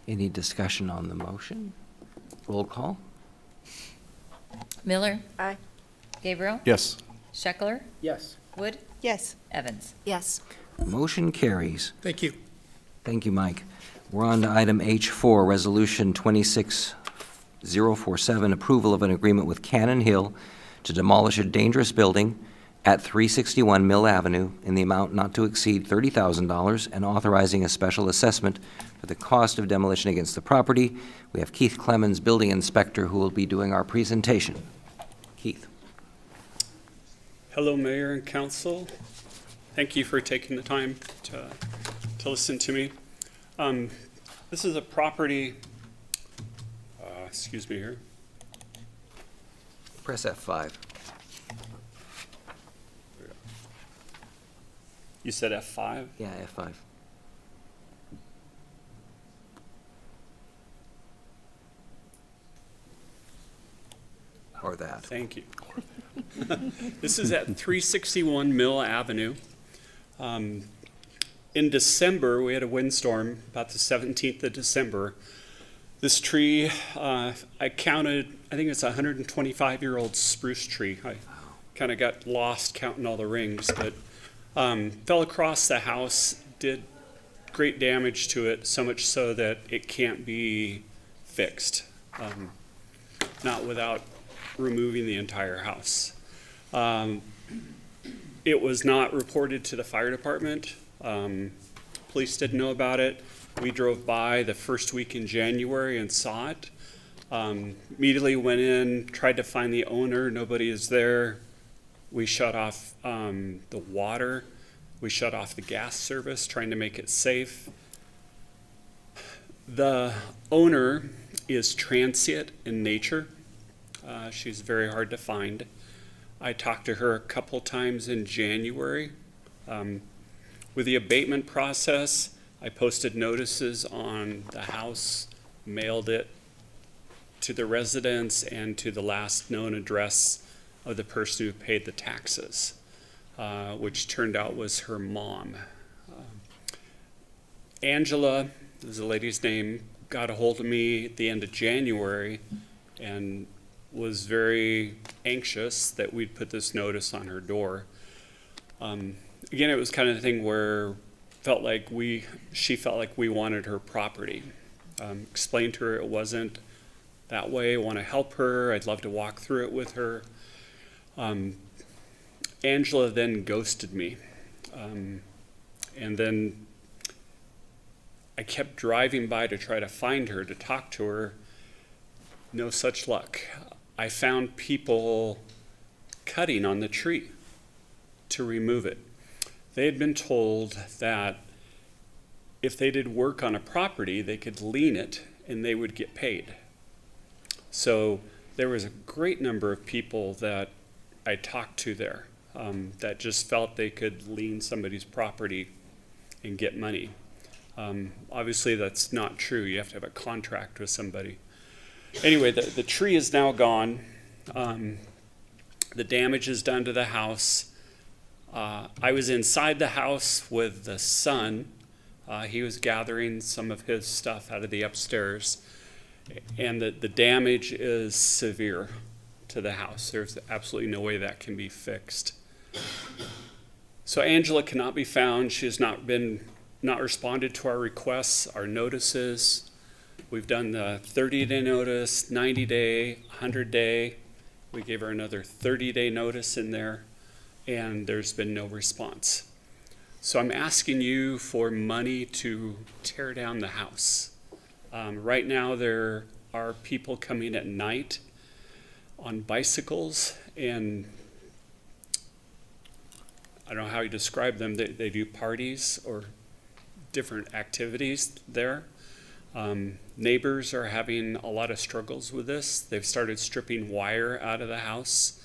Any discussion on the motion? Roll call? Miller? Aye. Gabriel? Yes. Scheckler? Yes. Wood? Yes. Evans? Yes. Motion carries. Thank you. Thank you, Mike. We're on to item H4, Resolution 26047, approval of an agreement with Cannon Hill to demolish a dangerous building at 361 Mill Avenue in the amount not to exceed $30,000 and authorizing a special assessment for the cost of demolition against the property. We have Keith Clemens, building inspector, who will be doing our presentation. Keith. Hello, Mayor and Council. Thank you for taking the time to listen to me. This is a property, excuse me here. Press F5. You said F5? Yeah, F5. Or that. Thank you. This is at 361 Mill Avenue. In December, we had a windstorm, about the 17th of December. This tree, I counted, I think it's a 125-year-old spruce tree. I kind of got lost counting all the rings, but fell across the house, did great damage to it, so much so that it can't be fixed, not without removing the entire house. It was not reported to the fire department. Police didn't know about it. We drove by the first week in January and saw it. Immediately went in, tried to find the owner. Nobody is there. We shut off the water. We shut off the gas service, trying to make it safe. The owner is transient in nature. She's very hard to find. I talked to her a couple times in January. With the abatement process, I posted notices on the house, mailed it to the residents and to the last known address of the person who paid the taxes, which turned out was her mom. Angela is the lady's name, got a hold of me at the end of January and was very anxious that we'd put this notice on her door. Again, it was kind of the thing where she felt like we wanted her property. Explained to her it wasn't that way. I want to help her. I'd love to walk through it with her. Angela then ghosted me. And then I kept driving by to try to find her, to talk to her. No such luck. I found people cutting on the tree to remove it. They had been told that if they did work on a property, they could lien it and they would get paid. So there was a great number of people that I talked to there that just felt they could lien somebody's property and get money. Obviously, that's not true. You have to have a contract with somebody. Anyway, the tree is now gone. The damage is done to the house. I was inside the house with the son. He was gathering some of his stuff out of the upstairs. And the damage is severe to the house. There's absolutely no way that can be fixed. So Angela cannot be found. She has not responded to our requests, our notices. We've done the 30-day notice, 90-day, 100-day. We gave her another 30-day notice in there, and there's been no response. So I'm asking you for money to tear down the house. Right now there are people coming at night on bicycles, and I don't know how you describe them. They do parties or different activities there. Neighbors are having a lot of struggles with this. They've started stripping wire out of the house.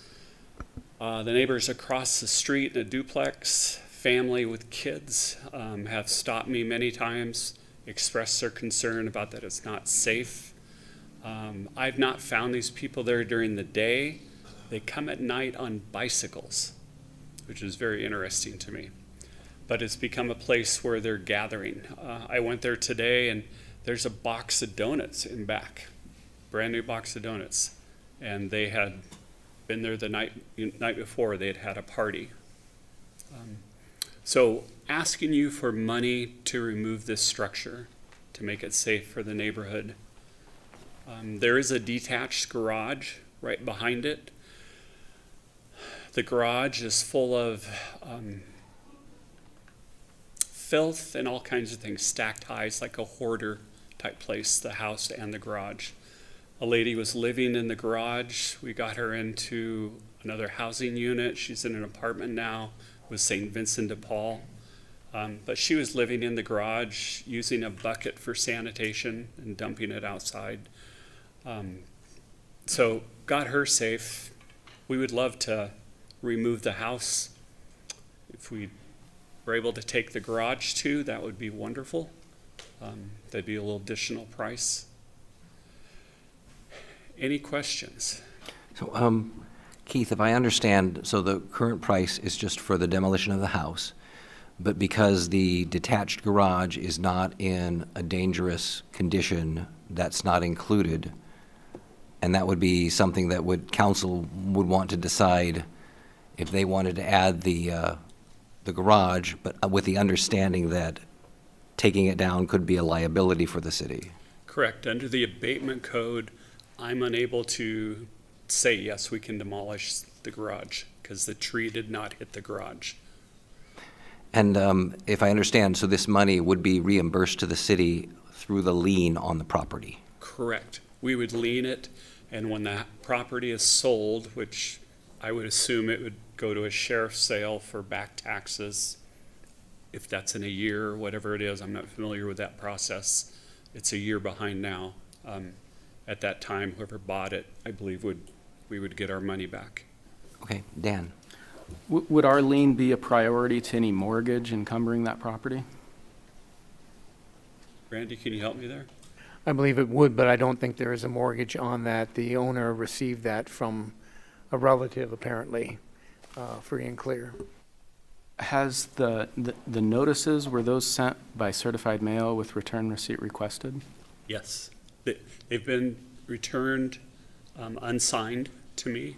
The neighbors across the street in a duplex, family with kids, have stopped me many times, expressed their concern about that it's not safe. I've not found these people there during the day. They come at night on bicycles, which is very interesting to me. But it's become a place where they're gathering. I went there today, and there's a box of donuts in back, brand new box of donuts. And they had been there the night before. They had had a party. So asking you for money to remove this structure, to make it safe for the neighborhood. There is a detached garage right behind it. The garage is full of filth and all kinds of things stacked high. It's like a hoarder type place, the house and the garage. A lady was living in the garage. We got her into another housing unit. She's in an apartment now with St. Vincent de Paul. But she was living in the garage using a bucket for sanitation and dumping it outside. So got her safe. We would love to remove the house. If we were able to take the garage too, that would be wonderful. That'd be a little additional price. Any questions? So, Keith, if I understand, so the current price is just for the demolition of the house, but because the detached garage is not in a dangerous condition, that's not included, and that would be something that council would want to decide if they wanted to add the garage, but with the understanding that taking it down could be a liability for the city. Correct. Under the abatement code, I'm unable to say, yes, we can demolish the garage, because the tree did not hit the garage. And if I understand, so this money would be reimbursed to the city through the lien on the property? Correct. We would lien it, and when that property is sold, which I would assume it would go to a sheriff's sale for back taxes, if that's in a year or whatever it is, I'm not familiar with that process. It's a year behind now. At that time, whoever bought it, I believe we would get our money back. Okay, Dan. Would our lien be a priority to any mortgage encumbering that property? Randy, can you help me there? I believe it would, but I don't think there is a mortgage on that. The owner received that from a relative, apparently, free and clear. Has the notices, were those sent by certified mail with return receipt requested? Yes. They've been returned unsigned to me.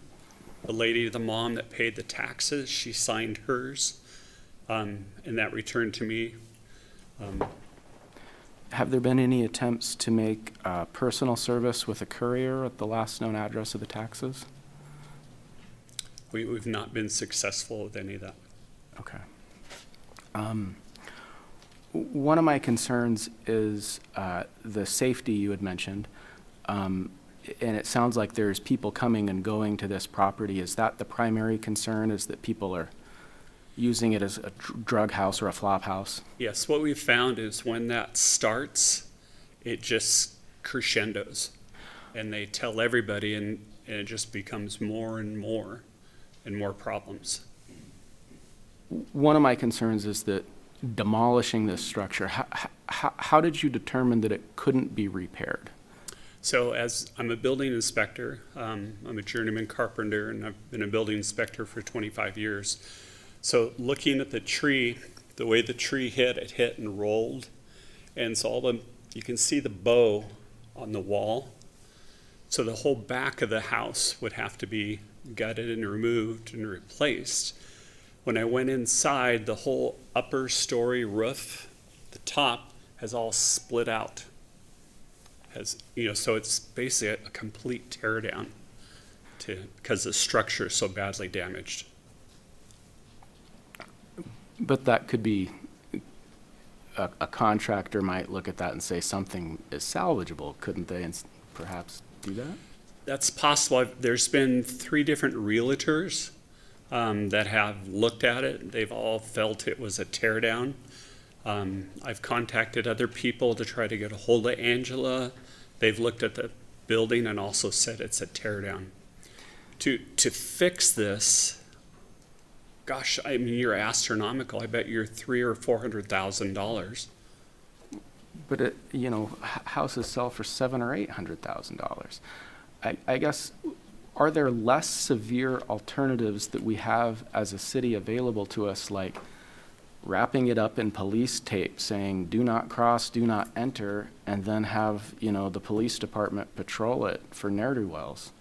The lady, the mom that paid the taxes, she signed hers, and that returned to me. Have there been any attempts to make personal service with a courier at the last known address of the taxes? We've not been successful with any of that. Okay. One of my concerns is the safety you had mentioned. And it sounds like there's people coming and going to this property. Is that the primary concern, is that people are using it as a drug house or a flop house? Yes, what we've found is when that starts, it just crescendos. And they tell everybody, and it just becomes more and more problems. One of my concerns is that demolishing this structure, how did you determine that it couldn't be repaired? So as I'm a building inspector, I'm a journeyman carpenter, and I've been a building inspector for 25 years. So looking at the tree, the way the tree hit, it hit and rolled. And so you can see the bow on the wall. So the whole back of the house would have to be gutted and removed and replaced. When I went inside, the whole upper story roof, the top, has all split out. So it's basically a complete tear down because the structure is so badly damaged. But that could be, a contractor might look at that and say something is salvageable. Couldn't they perhaps do that? That's possible. There's been 3 different realtors that have looked at it. They've all felt it was a tear down. I've contacted other people to try to get a hold of Angela. They've looked at the building and also said it's a tear down. To fix this, gosh, I mean, you're astronomical. I bet you're $300,000 or $400,000. But houses sell for $700,000 or $800,000. I guess, are there less severe alternatives that we have as a city available to us, like wrapping it up in police tape saying do not cross, do not enter, and then have the police department patrol it for ne'er-do-wells?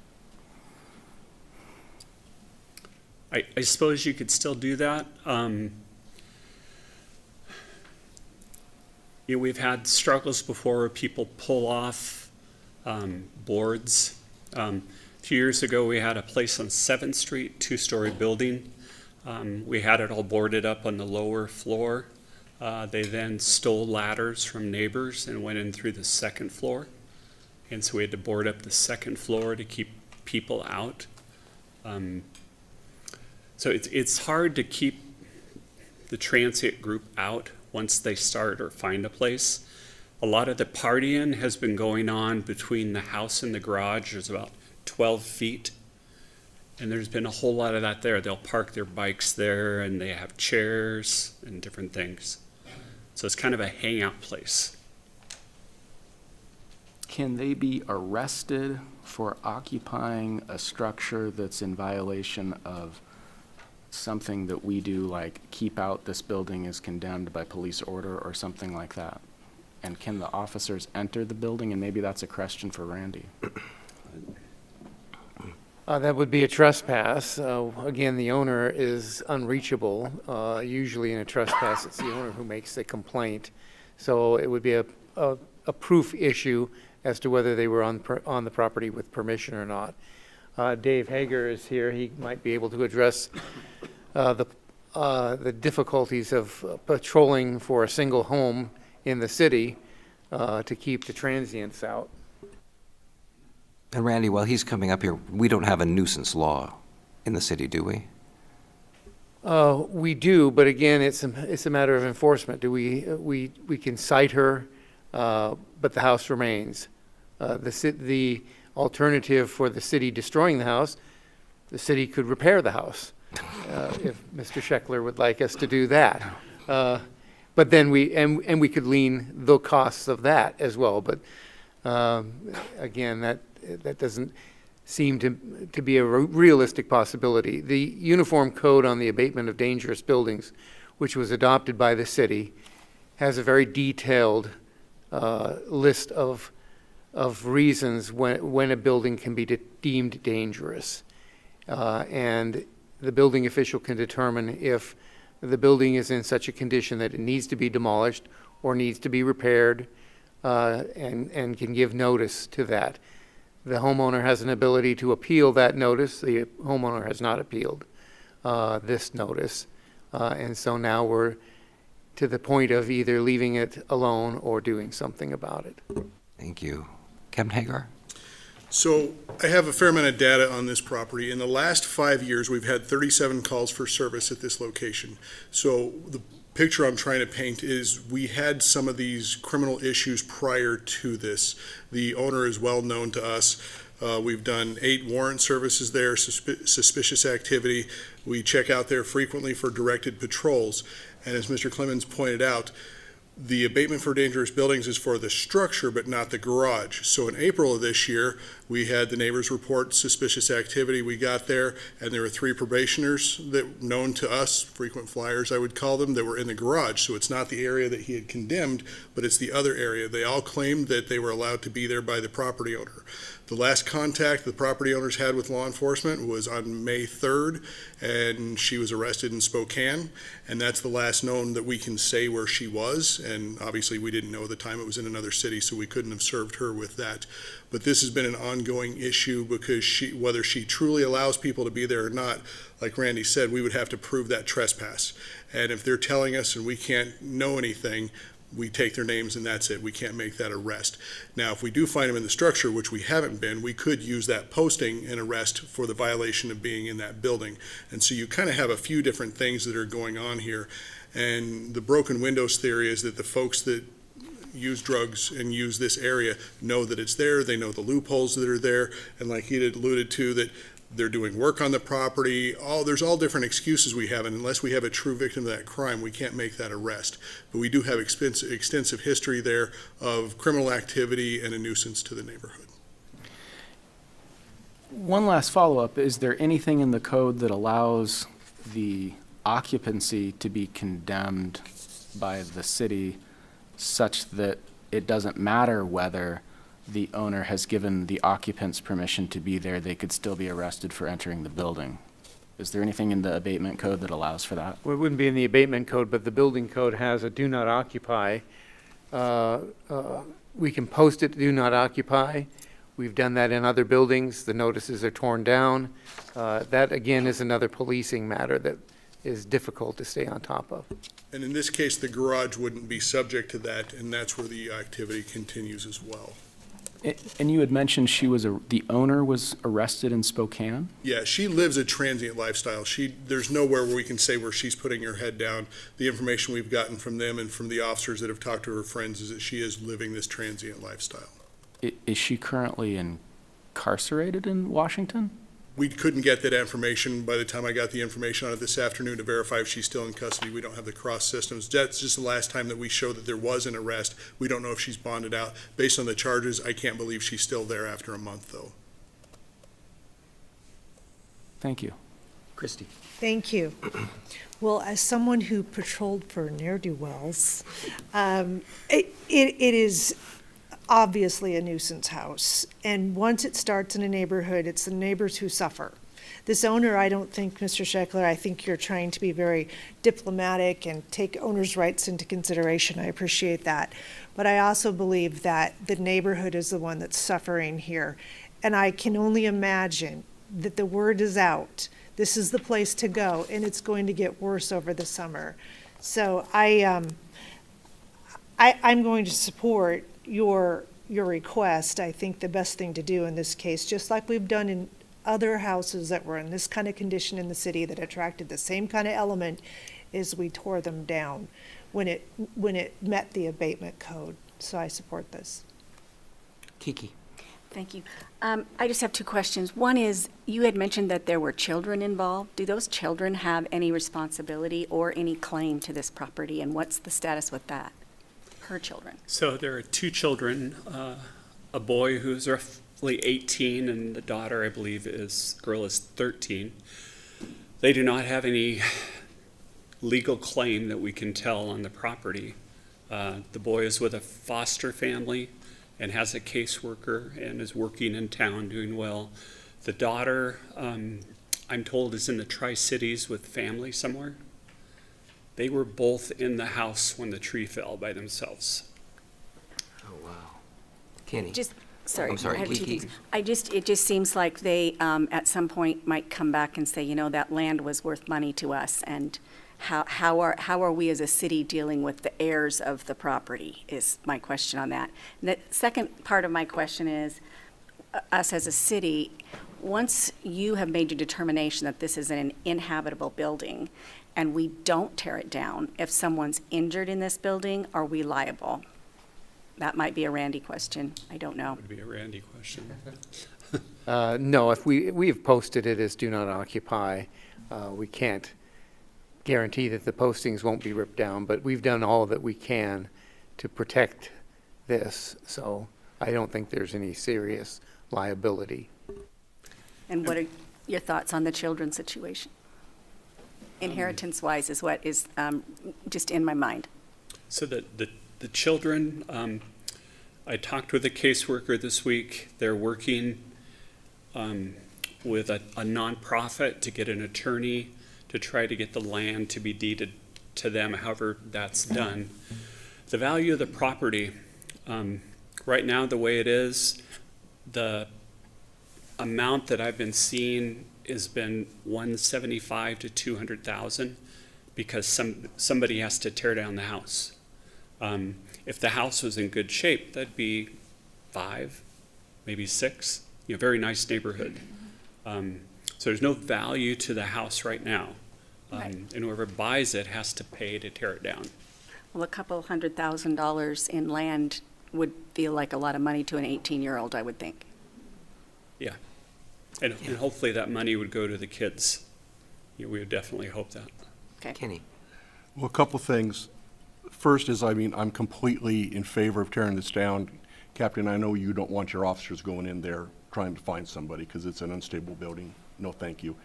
I suppose you could still do that. We've had struggles before where people pull off boards. A few years ago, we had a place on 7th Street, 2-story building. We had it all boarded up on the lower floor. They then stole ladders from neighbors and went in through the 2nd floor. And so we had to board up the 2nd floor to keep people out. So it's hard to keep the transient group out once they start or find a place. A lot of the partying has been going on between the house and the garage. There's about 12 feet. And there's been a whole lot of that there. They'll park their bikes there, and they have chairs and different things. So it's kind of a hangout place. Can they be arrested for occupying a structure that's in violation of something that we do, like keep out, this building is condemned by police order or something like that? And can the officers enter the building? And maybe that's a question for Randy. That would be a trespass. Again, the owner is unreachable. Usually in a trespass, it's the owner who makes the complaint. So it would be a proof issue as to whether they were on the property with permission or not. Dave Hager is here. He might be able to address the difficulties of patrolling for a single home in the city to keep the transients out. And Randy, while he's coming up here, we don't have a nuisance law in the city, do we? We do, but again, it's a matter of enforcement. We can cite her, but the house remains. The alternative for the city destroying the house, the city could repair the house, if Mr. Scheckler would like us to do that. But then we could lien the costs of that as well. But again, that doesn't seem to be a realistic possibility. The Uniform Code on the Abatement of Dangerous Buildings, which was adopted by the city, has a very detailed list of reasons when a building can be deemed dangerous. And the building official can determine if the building is in such a condition that it needs to be demolished or needs to be repaired, and can give notice to that. The homeowner has an ability to appeal that notice. The homeowner has not appealed this notice. And so now we're to the point of either leaving it alone or doing something about it. Thank you. Captain Hagar? So I have a fair amount of data on this property. In the last 5 years, we've had 37 calls for service at this location. So the picture I'm trying to paint is we had some of these criminal issues prior to this. The owner is well known to us. We've done 8 warrant services there, suspicious activity. We check out there frequently for directed patrols. And as Mr. Clemens pointed out, the abatement for dangerous buildings is for the structure, but not the garage. So in April of this year, we had the neighbors report suspicious activity. We got there, and there were 3 probationers that known to us, frequent flyers I would call them, that were in the garage. So it's not the area that he had condemned, but it's the other area. They all claimed that they were allowed to be there by the property owner. The last contact the property owners had with law enforcement was on May 3rd, and she was arrested in Spokane, and that's the last known that we can say where she was, and obviously we didn't know at the time it was in another city, so we couldn't have served her with that. But this has been an ongoing issue because whether she truly allows people to be there or not, like Randy said, we would have to prove that trespass. And if they're telling us and we can't know anything, we take their names and that's it. We can't make that arrest. Now, if we do find them in the structure, which we haven't been, we could use that posting and arrest for the violation of being in that building. And so you kind of have a few different things that are going on here. And the broken windows theory is that the folks that use drugs and use this area know that it's there. They know the loopholes that are there. And like he had alluded to, that they're doing work on the property. There's all different excuses we have, and unless we have a true victim of that crime, we can't make that arrest. But we do have extensive history there of criminal activity and a nuisance to the neighborhood. One last follow-up. Is there anything in the code that allows the occupancy to be condemned by the city such that it doesn't matter whether the owner has given the occupants permission to be there, they could still be arrested for entering the building? Is there anything in the abatement code that allows for that? Well, it wouldn't be in the abatement code, but the building code has a do not occupy. We can post it do not occupy. We've done that in other buildings. The notices are torn down. That, again, is another policing matter that is difficult to stay on top of. And in this case, the garage wouldn't be subject to that, and that's where the activity continues as well. And you had mentioned the owner was arrested in Spokane? Yeah, she lives a transient lifestyle. There's nowhere where we can say where she's putting her head down. The information we've gotten from them and from the officers that have talked to her friends is that she is living this transient lifestyle. Is she currently incarcerated in Washington? We couldn't get that information by the time I got the information on it this afternoon to verify if she's still in custody. We don't have the cross systems. That's just the last time that we showed that there was an arrest. We don't know if she's bonded out. Based on the charges, I can't believe she's still there after a month, though. Thank you. Christy. Thank you. Well, as someone who patrolled for ne'er-do-wells, it is obviously a nuisance house. And once it starts in a neighborhood, it's the neighbors who suffer. This owner, I don't think, Mr. Scheckler, I think you're trying to be very diplomatic and take owners' rights into consideration. I appreciate that. But I also believe that the neighborhood is the one that's suffering here. And I can only imagine that the word is out. This is the place to go, and it's going to get worse over the summer. So I'm going to support your request. I think the best thing to do in this case, just like we've done in other houses that were in this kind of condition in the city that attracted the same kind of element, is we tore them down when it met the abatement code. So I support this. Kiki. Thank you. I just have two questions. One is, you had mentioned that there were children involved. Do those children have any responsibility or any claim to this property, and what's the status with that? Her children. So there are two children, a boy who's roughly 18 and the daughter, I believe, girl is 13. They do not have any legal claim that we can tell on the property. The boy is with a foster family and has a caseworker and is working in town, doing well. The daughter, I'm told, is in the Tri-Cities with family somewhere. They were both in the house when the tree fell by themselves. Oh, wow. Kenny. Sorry, I'm sorry, I have two Kiki. things. It just seems like they, at some point, might come back and say, you know, that land was worth money to us, and how are we as a city dealing with the heirs of the property, is my question on that. And the second part of my question is, us as a city, once you have made your determination that this is an inhabitable building, and we don't tear it down, if someone's injured in this building, are we liable? That might be a Randy question. I don't know. Would be a Randy question. No, if we have posted it as do not occupy, we can't guarantee that the postings won't be ripped down, but we've done all that we can to protect this, so I don't think there's any serious liability. And what are your thoughts on the children's situation? Inheritance-wise is what is just in my mind. So the children, I talked with a caseworker this week. They're working with a nonprofit to get an attorney to try to get the land to be deeded to them, however that's done. The value of the property, right now the way it is, the amount that I've been seeing has been 175 to 200,000 because somebody has to tear down the house. If the house was in good shape, that'd be 5, maybe 6. Very nice neighborhood. So there's no value to the house right now. Right. And whoever buys it has to pay to tear it down. Well, a couple $100,000 in land would feel like a lot of money to an 18-year-old, I would think. Yeah. And hopefully that money would go to the kids. We would definitely hope that. Okay. Kenny. Well, a couple things. First is, I'm completely in favor of tearing this down. Captain, I know you don't want your officers going in there trying to find somebody because it's an unstable building. No, thank you.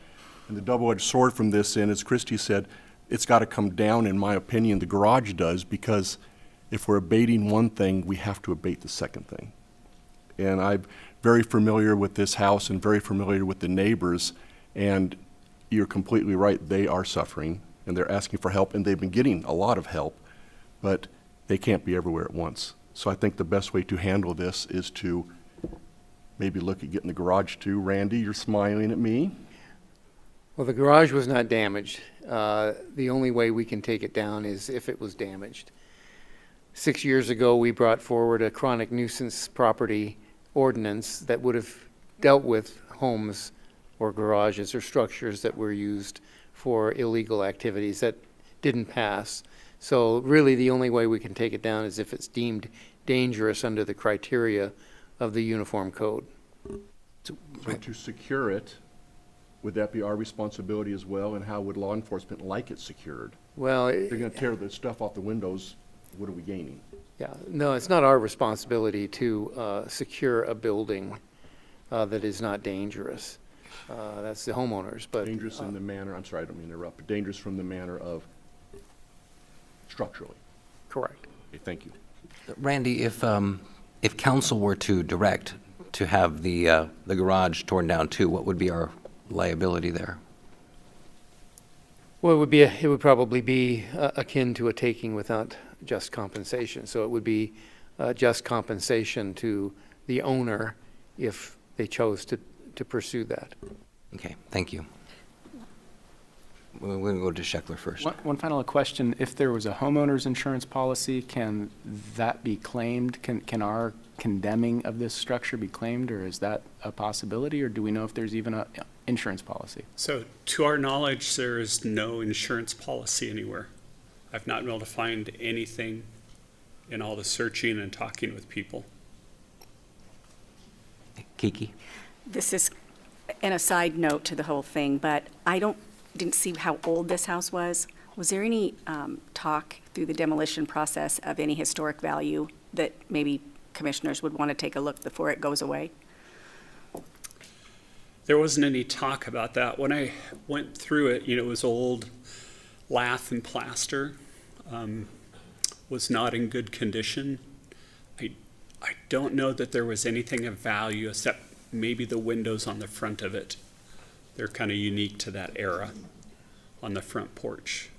And the double-edged sword from this, and as Christie said, it's got to come down, in my opinion, the garage does, because if we're abating one thing, we have to abate the second thing. And I'm very familiar with this house and very familiar with the neighbors, and you're completely right, they are suffering, and they're asking for help, and they've been getting a lot of help, but they can't be everywhere at once. So I think the best way to handle this is to maybe look at getting the garage too. Randy, you're smiling at me. Well, the garage was not damaged. The only way we can take it down is if it was damaged. 6 years ago, we brought forward a chronic nuisance property ordinance that would have dealt with homes or garages or structures that were used for illegal activities. That didn't pass. So really, the only way we can take it down is if it's deemed dangerous under the criteria of the Uniform Code. So to secure it, would that be our responsibility as well? And how would law enforcement like it secured? Well, If they're going to tear the stuff off the windows, what are we gaining? yeah, no, it's not our responsibility to secure a building that is not dangerous. That's the homeowners, but. Dangerous in the manner, I'm sorry, I don't mean to interrupt, but dangerous from the manner of structurally. Correct. Okay, thank you. Randy, if council were to direct to have the garage torn down too, what would be our liability there? Well, it would probably be akin to a taking without just compensation. So it would be just compensation to the owner if they chose to pursue that. Okay, thank you. We're going to go to Scheckler first. One final question. If there was a homeowner's insurance policy, can that be claimed? Can our condemning of this structure be claimed, or is that a possibility, or do we know if there's even a insurance policy? So to our knowledge, there is no insurance policy anywhere. I've not been able to find anything in all the searching and talking with people. Kiki? This is an aside note to the whole thing, but didn't see how old this house was. Was there any talk through the demolition process of any historic value that maybe commissioners would want to take a look before it goes away? There wasn't any talk about that. When I went through it, it was old lath and plaster, was not in good condition. I don't know that there was anything of value except maybe the windows on the front of it. They're kind of unique to that era on the front porch.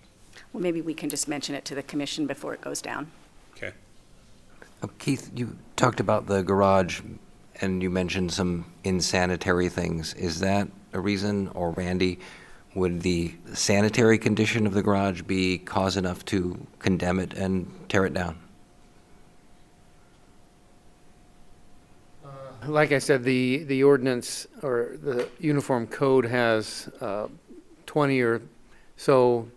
Well, maybe we can just mention it to the commission before it goes down. Okay. Keith, you talked about the garage and you mentioned some insanitary things. Is that a reason, or Randy, would the sanitary condition of the garage be cause enough to condemn it and tear it down? Like I said, the ordinance or the uniform code has 20 or so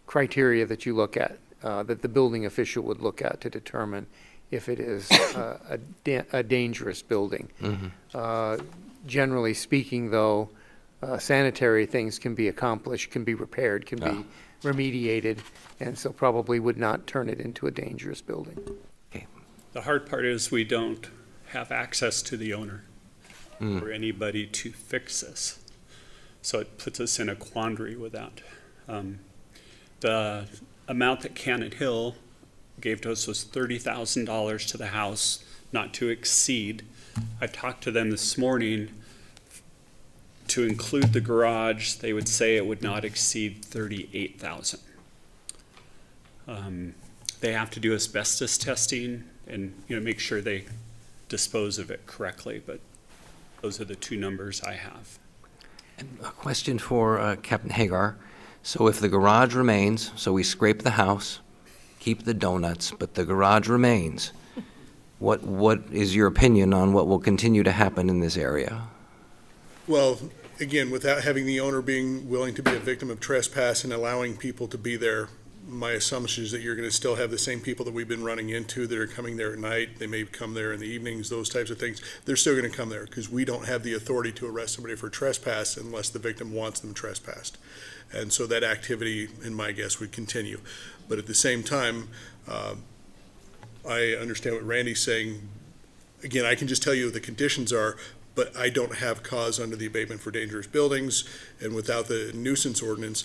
criteria that you look at, that the building official would look at to determine if it is a dangerous building. Mm-hmm. Generally speaking, though, sanitary things can be accomplished, can be repaired, can be remediated, and so probably would not turn it into a dangerous building. Okay. The hard part is we don't have access to the owner or anybody to fix this. So it puts us in a quandary with that. The amount that Cannon Hill gave to us was $30,000 to the house, not to exceed. I talked to them this morning. To include the garage, they would say it would not exceed $38,000. They have to do asbestos testing and make sure they dispose of it correctly, but those are the two numbers I have. A question for Captain Hagar. So if the garage remains, so we scrape the house, keep the donuts, but the garage remains, what is your opinion on what will continue to happen in this area? Well, again, without having the owner being willing to be a victim of trespass and allowing people to be there, my assumption is that you're going to still have the same people that we've been running into that are coming there at night. They may come there in the evenings, those types of things. They're still going to come there because we don't have the authority to arrest somebody for trespass unless the victim wants them trespassed. And so that activity, in my guess, would continue. But at the same time, I understand what Randy's saying. Again, I can just tell you what the conditions are, but I don't have cause under the abatement for dangerous buildings. And without the nuisance ordinance,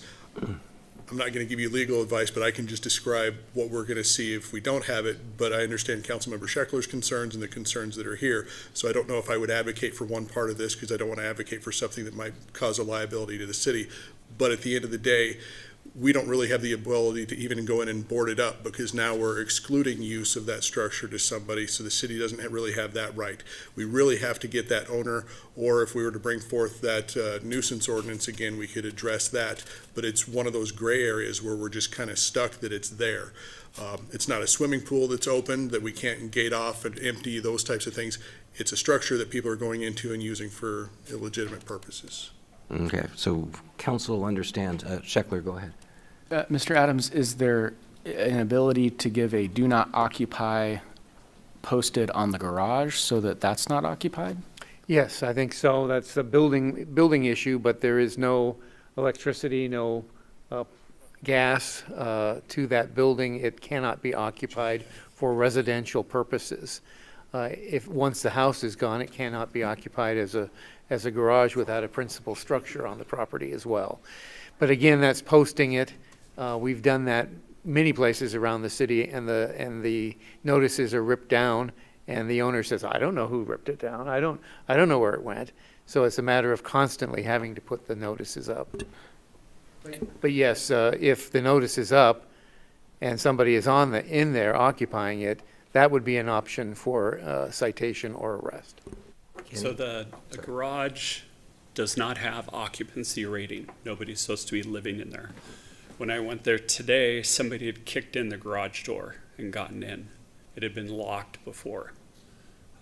I'm not going to give you legal advice, but I can just describe what we're going to see if we don't have it. But I understand Councilmember Scheckler's concerns and the concerns that are here. So I don't know if I would advocate for one part of this because I don't want to advocate for something that might cause a liability to the city. But at the end of the day, we don't really have the ability to even go in and board it up because now we're excluding use of that structure to somebody, so the city doesn't really have that right. We really have to get that owner, or if we were to bring forth that nuisance ordinance again, we could address that. But it's one of those gray areas where we're just kind of stuck that it's there. It's not a swimming pool that's open that we can't gate off and empty, those types of things. It's a structure that people are going into and using for illegitimate purposes. Okay, so council understands. Scheckler, go ahead. Mr. Adams, is there an ability to give a do not occupy posted on the garage so that that's not occupied? Yes, I think so. That's a building issue, but there is no electricity, no gas to that building. It cannot be occupied for residential purposes. If once the house is gone, it cannot be occupied as a garage without a principal structure on the property as well. But again, that's posting it. We've done that many places around the city, and the notices are ripped down, and the owner says, "I don't know who ripped it down. I don't know where it went." So it's a matter of constantly having to put the notices up. But yes, if the notice is up and somebody is in there occupying it, that would be an option for citation or arrest. So the garage does not have occupancy rating. Nobody's supposed to be living in there. When I went there today, somebody had kicked in the garage door and gotten in. It had been locked before.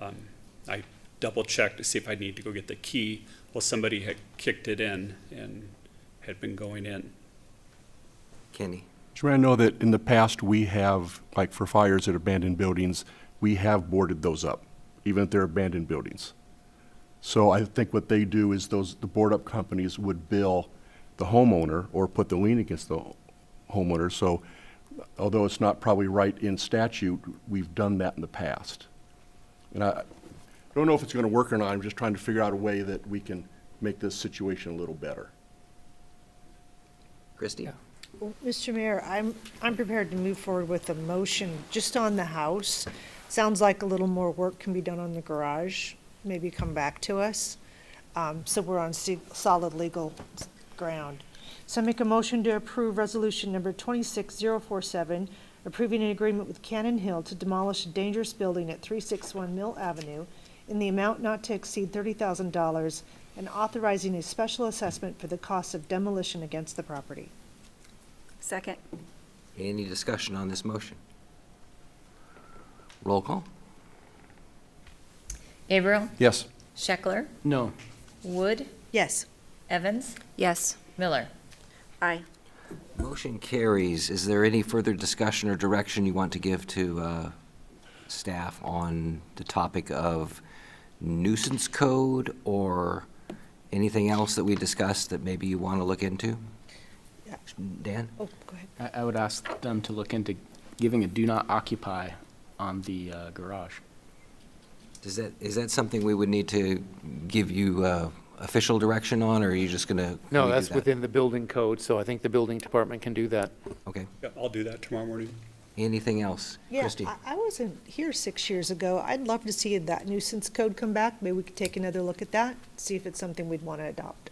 I double-checked to see if I need to go get the key. Well, somebody had kicked it in and had been going in. Kenny? Sure, I know that in the past, we have, like for fires at abandoned buildings, we have boarded those up, even if they're abandoned buildings. So I think what they do is the board-up companies would bill the homeowner or put the lien against the homeowner. So although it's not probably right in statute, we've done that in the past. And I don't know if it's going to work or not. I'm just trying to figure out a way that we can make this situation a little better. Christie? Well, Mr. Mayor, I'm prepared to move forward with a motion just on the house. Sounds like a little more work can be done on the garage. Maybe come back to us. So we're on solid legal ground. So I make a motion to approve resolution number 26047, approving an agreement with Cannon Hill to demolish a dangerous building at 361 Mill Avenue in the amount not to exceed $30,000 and authorizing a special assessment for the cost of demolition against the property. Second. Any discussion on this motion? Roll call? Averill? Yes. Scheckler? No. Wood? Yes. Evans? Yes. Miller? Aye. Motion carries. Is there any further discussion or direction you want to give to staff on the topic of nuisance code or anything else that we discussed that maybe you want to look into? Yeah. Dan? Oh, go ahead. I would ask them to look into giving a do not occupy on the garage. Is that something we would need to give you official direction on, or are you just going to? No, that's within the building code, so I think the building department can do that. Okay. Yeah, I'll do that tomorrow morning. Anything else? Yeah, Christie? I wasn't here 6 years ago. I'd love to see that nuisance code come back. Maybe we could take another look at that, see if it's something we'd want to adopt.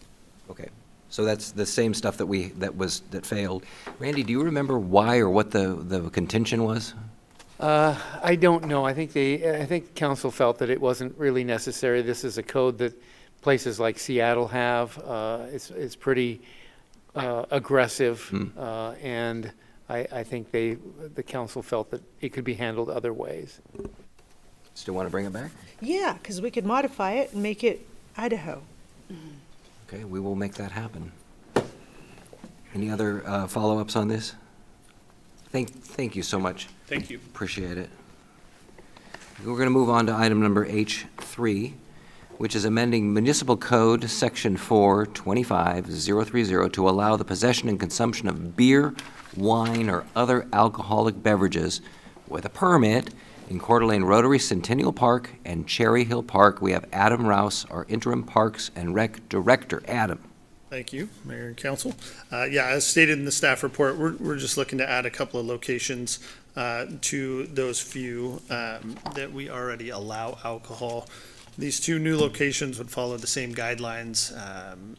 Okay. So that's the same stuff that failed. Randy, do you remember why or what the contention was? I don't know. I think council felt that it wasn't really necessary. This is a code that places like Seattle have. It's pretty aggressive, and I think the council felt that it could be handled other ways. Still want to bring it back? Yeah, because we could modify it and make it Idaho. Okay, we will make that happen. Any other follow-ups on this? Thank you so much. Thank you. Appreciate it. We're going to move on to item number H3, which is amending Municipal Code Section 425-030 to allow the possession and consumption of beer, wine, or other alcoholic beverages with a permit in Coeur d'Alene Rotary Centennial Park and Cherry Hill Park. We have Adam Rouse, our interim Parks and Rec Director. Adam. Thank you, Mayor and Council. Yeah, as stated in the staff report, we're just looking to add a couple of locations to those few that we already allow alcohol. These two new locations would follow the same guidelines.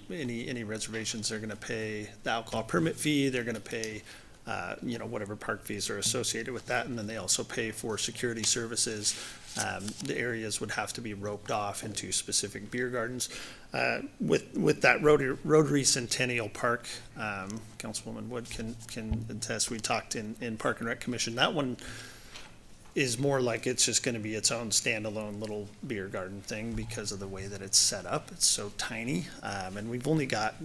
Any reservations, they're going to pay the alcohol permit fee. They're going to pay whatever park fees are associated with that, and then they also pay for security services. The areas would have to be roped off into specific beer gardens. With that Rotary Centennial Park, Councilwoman Wood can attest, we talked in Park and Rec Commission, that one is more like it's just gonna be its own standalone little beer garden thing because of the way that it's set up. It's so tiny. And we've only got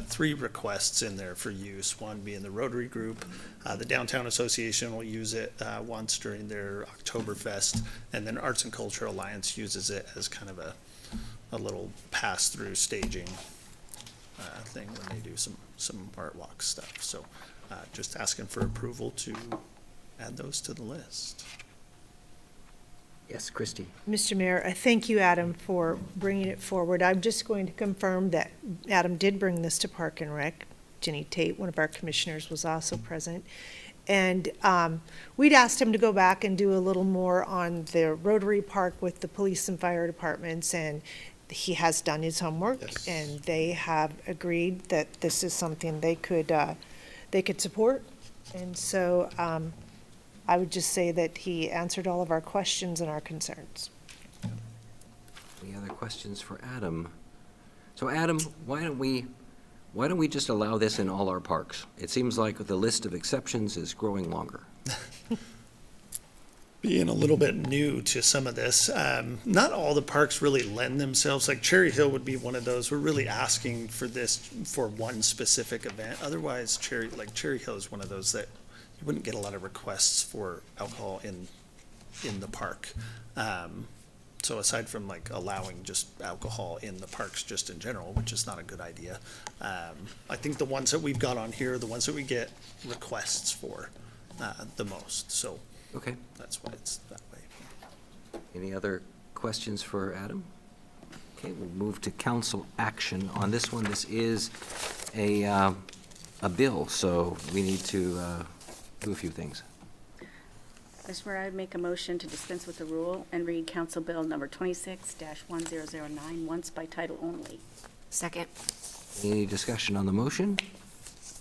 3 requests in there for use, one being the Rotary Group. The Downtown Association will use it once during their Oktoberfest, and then Arts and Culture Alliance uses it as kind of a little pass-through staging thing when they do some art walk stuff. So just asking for approval to add those to the list. Yes, Christie. Mr. Mayor, I thank you, Adam, for bringing it forward. I'm just going to confirm that Adam did bring this to Park and Rec. Jenny Tate, one of our commissioners, was also present. And we'd asked him to go back and do a little more on the Rotary Park with the police and fire departments, and he has done his homework. Yes. And they have agreed that this is something they could support. And so I would just say that he answered all of our questions and our concerns. Any other questions for Adam? So Adam, why don't we just allow this in all our parks? It seems like the list of exceptions is growing longer. Being a little bit new to some of this, not all the parks really lend themselves. Like Cherry Hill would be one of those. We're really asking for this for one specific event. Otherwise, Cherry Hill is one of those that you wouldn't get a lot of requests for alcohol in the park. So aside from like allowing just alcohol in the parks just in general, which is not a good idea, I think the ones that we've got on here are the ones that we get requests for the most. So. Okay. That's why it's that way. Any other questions for Adam? Okay, we'll move to council action on this one. This is a bill, so we need to do a few things. That's where I would make a motion to dispense with the rule and read Council Bill number 26-1009 once by title only. Second. Any discussion on the motion?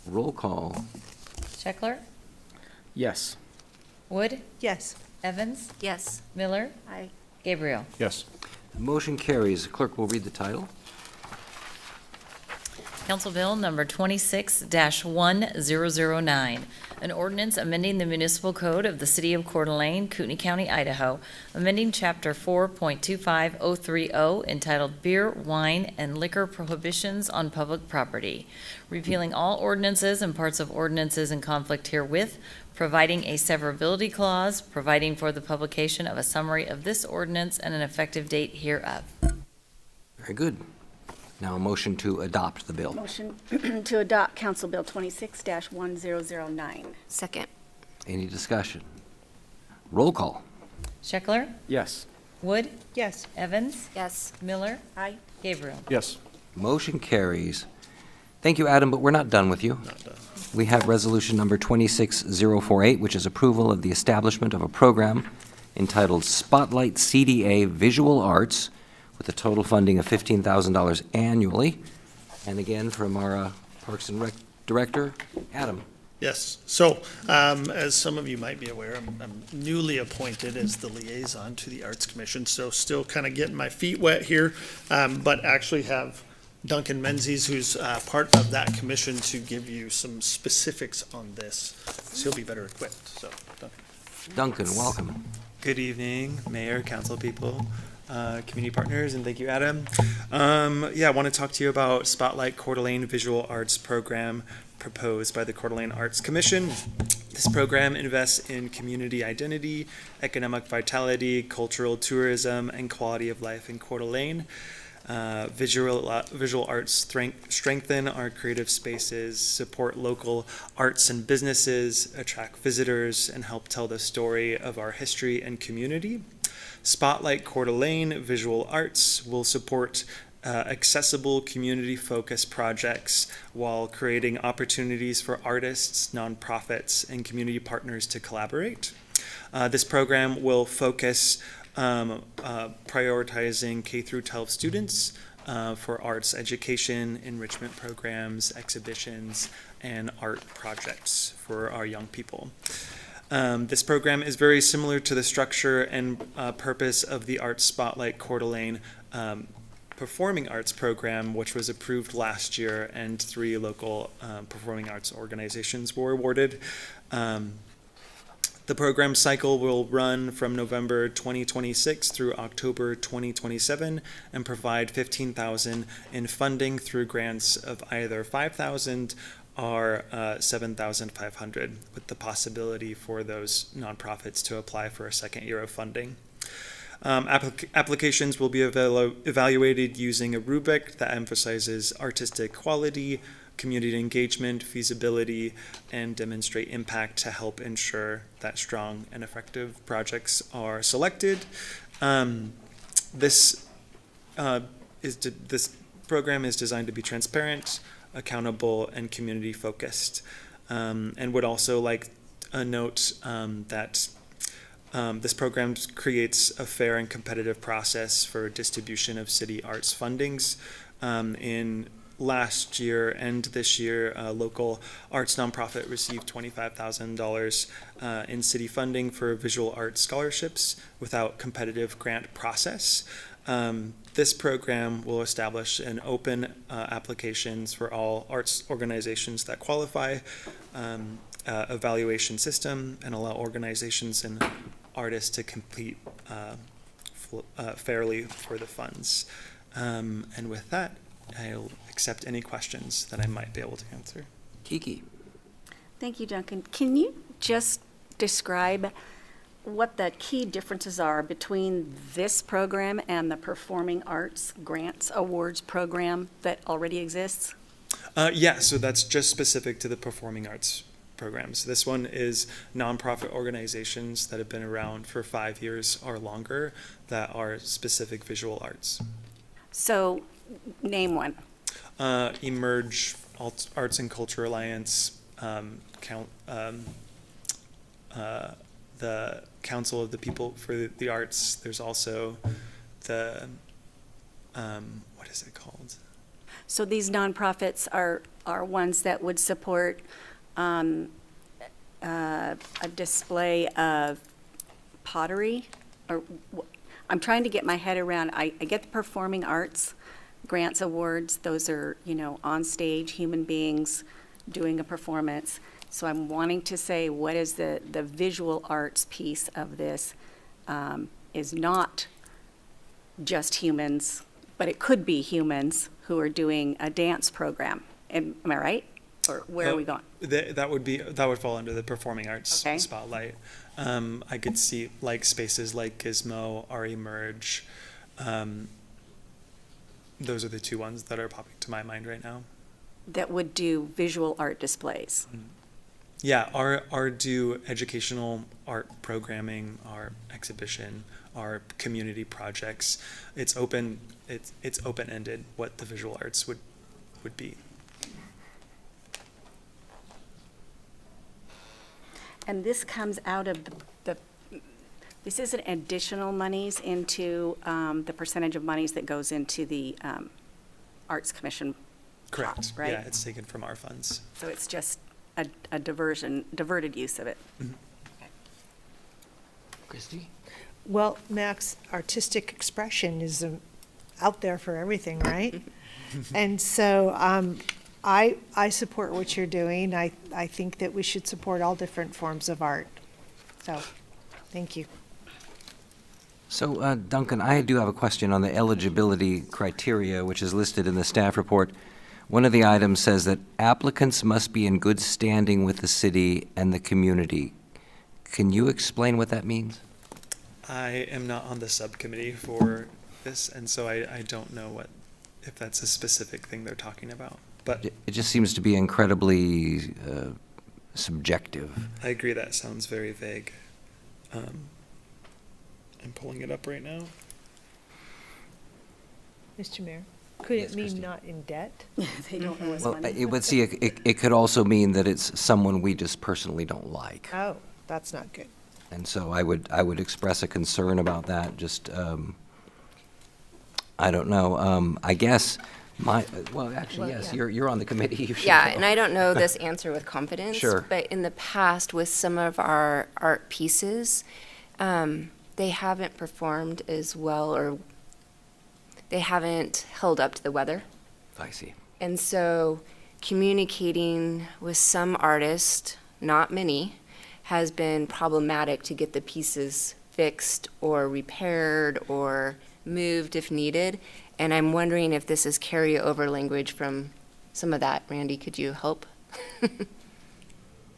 Roll call. Scheckler? Yes. Wood? Yes. Evans? Yes. Miller? Aye. Gabriel? Yes. The motion carries. Clerk will read the title. Council Bill number 26-1009, an ordinance amending the municipal code of the City of Coeur d'Alene, Kootenai County, Idaho, amending Chapter 4.25030 entitled Beer, Wine, and Liquor Prohibitions on Public Property, repealing all ordinances and parts of ordinances in conflict herewith, providing a severability clause, providing for the publication of a summary of this ordinance and an effective date hereof. Very good. Now a motion to adopt the bill. Motion to adopt Council Bill 26-1009. Second. Any discussion? Roll call. Scheckler? Yes. Wood? Yes. Evans? Yes. Miller? Aye. Gabriel? Yes. Motion carries. Thank you, Adam, but we're not done with you. Not done. We have resolution number 26048, which is approval of the establishment of a program entitled Spotlight CDA Visual Arts with a total funding of $15,000 annually. And again, from our Parks and Rec Director, Adam. Yes. So, as some of you might be aware, I'm newly appointed as the liaison to the Arts Commission, so still kind of getting my feet wet here, but actually have Duncan Menzies, who's part of that commission, to give you some specifics on this. So he'll be better equipped. So, Duncan, welcome. Good evening, Mayor, Council people, community partners, and thank you, Adam. I want to talk to you about Spotlight Coeur d'Alene Visual Arts Program proposed by the Coeur d'Alene Arts Commission. This program invests in community identity, economic vitality, cultural tourism, and quality of life in Coeur d'Alene. Visual arts strengthen our creative spaces, support local arts and businesses, attract visitors, and help tell the story of our history and community. Spotlight Coeur d'Alene Visual Arts will support accessible, community-focused projects while creating opportunities for artists, nonprofits, and community partners to collaborate. This program will focus prioritizing K-12 students for arts education, enrichment programs, exhibitions, and art projects for our young people. This program is very similar to the structure and purpose of the Arts Spotlight Coeur d'Alene Performing Arts Program, which was approved last year, and 3 local performing arts organizations were awarded. The program cycle will run from November 2026 through October 2027 and provide $15,000 in funding through grants of either $5,000 or $7,500, with the possibility for those nonprofits to apply for a second year of funding. Applications will be evaluated using a rubric that emphasizes artistic quality, community engagement, feasibility, and demonstrate impact to help ensure that strong and effective projects are selected. This program is designed to be transparent, accountable, and community focused, and would also like a note that this program creates a fair and competitive process for distribution of city arts fundings. In last year and this year, a local arts nonprofit received $25,000 in city funding for visual arts scholarships without competitive grant process. This program will establish an open applications for all arts organizations that qualify, evaluation system, and allow organizations and artists to compete fairly for the funds. And with that, I'll accept any questions that I might be able to answer. Kiki. Thank you, Duncan. Can you just describe what the key differences are between this program and the Performing Arts Grants Awards program that already exists? Yeah, so that's just specific to the performing arts programs. This one is nonprofit organizations that have been around for 5 years or longer that are specific visual arts. So, name one. Emerge, Arts and Culture Alliance, the Council of the People for the Arts. There's also the, what is it called? So these nonprofits are ones that would support a display of pottery? Or I'm trying to get my head around, I get the Performing Arts Grants Awards. Those are, on stage, human beings doing a performance. So I'm wanting to say, what is the visual arts piece of this is not just humans, but it could be humans who are doing a dance program. Am I right? Or where are we going? That would fall under the performing arts spotlight. I could see spaces like Gizmo or Emerge. Those are the two ones that are popping to my mind right now. That would do visual art displays. Yeah, our do educational art programming, our exhibition, our community projects. It's open. It's open-ended what the visual arts would be. And this comes out of this isn't additional monies into the percentage of monies that goes into the Arts Commission. Correct. Pot, right? Yeah, it's taken from our funds. So it's just a diverted use of it. Mm-hmm. Christy? Well, Max, artistic expression is out there for everything, right? And so I support what you're doing. I think that we should support all different forms of art. So, thank you. So, Duncan, I do have a question on the eligibility criteria, which is listed in the staff report. One of the items says that applicants must be in good standing with the city and the community. Can you explain what that means? I am not on the subcommittee for this, and so I don't know if that's a specific thing they're talking about. But It just seems to be incredibly subjective. I agree that sounds very vague. I'm pulling it up right now. Mr. Mayor, could Yes, it mean Christine. not in debt? They don't know what's Well, money. it could also mean that it's someone we just personally don't like. Oh, that's not good. And so I would express a concern about that, just, I don't know, I guess actually, yes, yeah. you're on the committee. You should Yeah, know. and I don't know this answer with confidence. Sure. But in the past, with some of our art pieces, they haven't performed as well, or they haven't held up to the weather. I see. And so communicating with some artists, not many, has been problematic to get the pieces fixed or repaired or moved if needed. And I'm wondering if this is carryover language from some of that. Randy, could you help?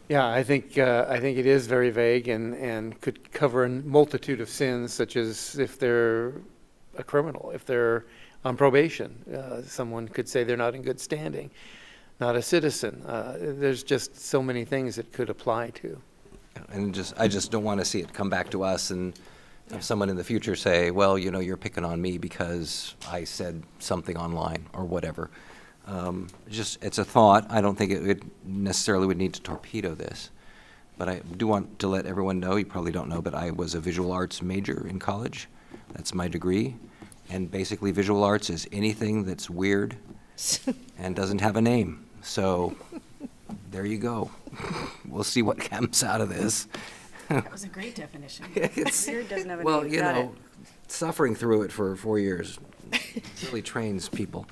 Yeah, I think it is very vague and could cover a multitude of sins, such as if they're a criminal, if they're on probation. Someone could say they're not in good standing, not a citizen. There's just so many things it could apply to. And I just don't want to see it come back to us and have someone in the future say, well, you're picking on me because I said something online or whatever. It's a thought. I don't think it necessarily would need to torpedo this. But I do want to let everyone know, you probably don't know, but I was a visual arts major in college. That's my degree. And basically visual arts is anything that's weird and doesn't have a name. So there you go. We'll see what comes out of this. That was a great definition. It's- Weird doesn't have a Well, name. Got it. suffering through it for 4 years. It really trains people.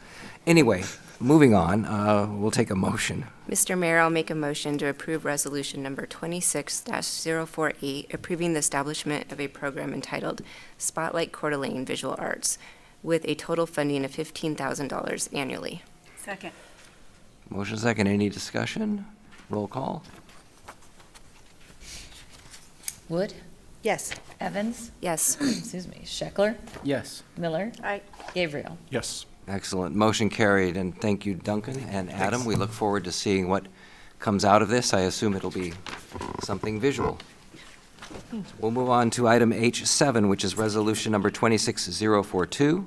Anyway, moving on, we'll take a motion. Mr. Mayor, I'll make a motion to approve resolution number 26-048, approving the establishment of a program entitled Spotlight Coeur d'Alene Visual Arts with a total funding of $15,000 annually. Second. Motion second, any discussion? Roll call. Wood? Yes. Evans? Yes. Excuse me. Scheckler? Yes. Miller? Aye. Gabriel? Yes. Excellent. Motion carried, and thank you, Duncan and Adam. We look forward to seeing what comes out of this. I assume it'll be something visual. We'll move on to item H7, which is resolution number 26042.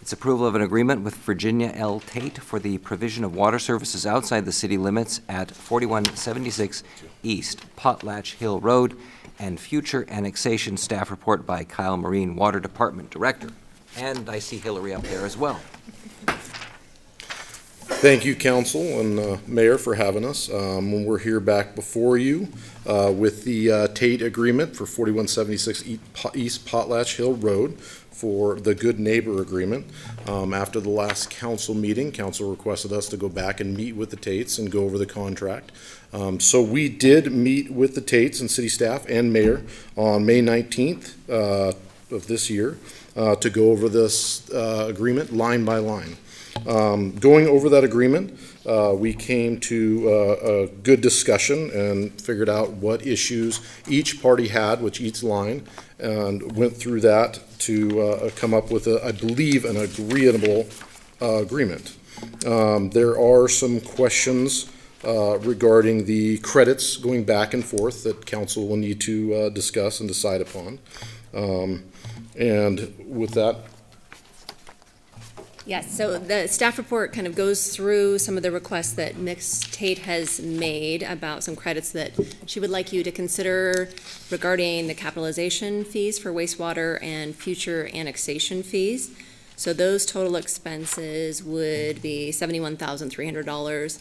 It's approval of an agreement with Virginia L. Tate for the provision of water services outside the city limits at 4176 East Potlatch Hill Road, and future annexation. Staff report by Kyle Marine, Water Department Director. And I see Hillary up there as well. Thank you, Council and Mayor, for having us. We're here back before you with the Tate Agreement for 4176 East Potlatch Hill Road for the Good Neighbor Agreement. After the last council meeting, council requested us to go back and meet with the Tates and go over the contract. So we did meet with the Tates and city staff and mayor on May 19th of this year to go over this agreement line by line. Going over that agreement, we came to a good discussion and figured out what issues each party had with each line, and went through that to come up with, I believe, an agreeable agreement. There are some questions regarding the credits going back and forth that council will need to discuss and decide upon. And with that, Yes, so the staff report kind of goes through some of the requests that Ms. Tate has made about some credits that she would like you to consider regarding the capitalization fees for wastewater and future annexation fees. So those total expenses would be $71,300.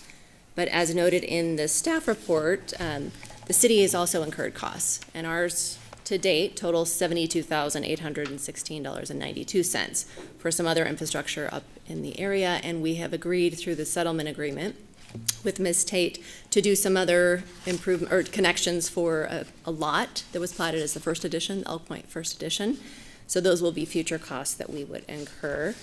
But as noted in the staff report, the city has also incurred costs, and ours to date totals $72,816.92 for some other infrastructure up in the area, and we have agreed through the settlement agreement with Ms. Tate to do some other improvement or connections for a lot that was platted as the first edition, Elk Point First Edition. So those will be future costs that we would incur.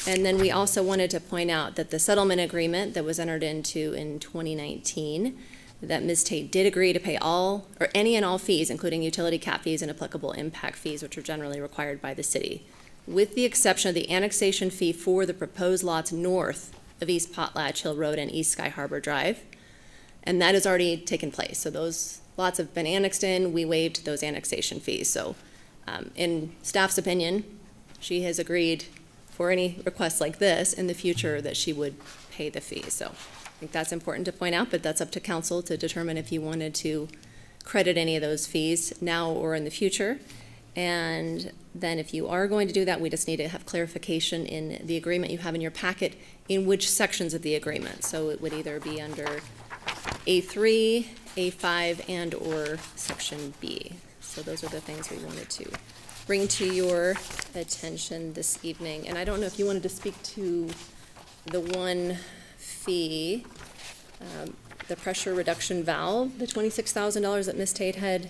And then we also wanted to point out that the settlement agreement that was entered into in 2019, that Ms. Tate did agree to pay all, or any and all fees, including utility cap fees and applicable impact fees, which are generally required by the city, with the exception of the annexation fee for the proposed lots north of East Potlatch Hill Road and East Sky Harbor Drive. And that has already taken place. So those lots have been annexed in. We waived those annexation fees. So in staff's opinion, she has agreed for any requests like this in the future that she would pay the fee. So I think that's important to point out, but that's up to council to determine if you wanted to credit any of those fees now or in the future. And then if you are going to do that, we just need to have clarification in the agreement you have in your packet in which sections of the agreement. So it would either be under A3, A5, and or Section B. So those are the things we wanted to bring to your attention this evening. And I don't know if you wanted to speak to the one fee, the pressure reduction valve, the $26,000 that Ms. Tate had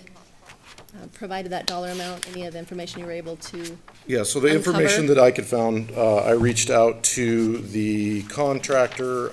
provided that dollar amount, any of the information you were able to yeah, so the information that I could found, I reached out to the contractor,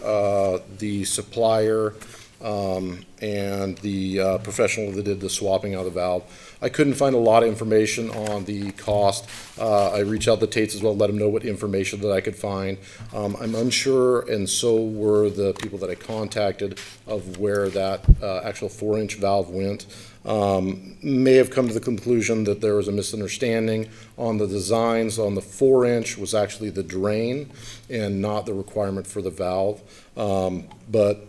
the supplier, and the professional that did the swapping out of the valve. I couldn't find a lot of information on the cost. I reached out to Tates as well, let them know what information that I could find. I'm unsure, and so were the people that I contacted, of where that actual 4-inch valve went. May have come to the conclusion that there was a misunderstanding on the designs. On the 4-inch was actually the drain and not the requirement for the valve. But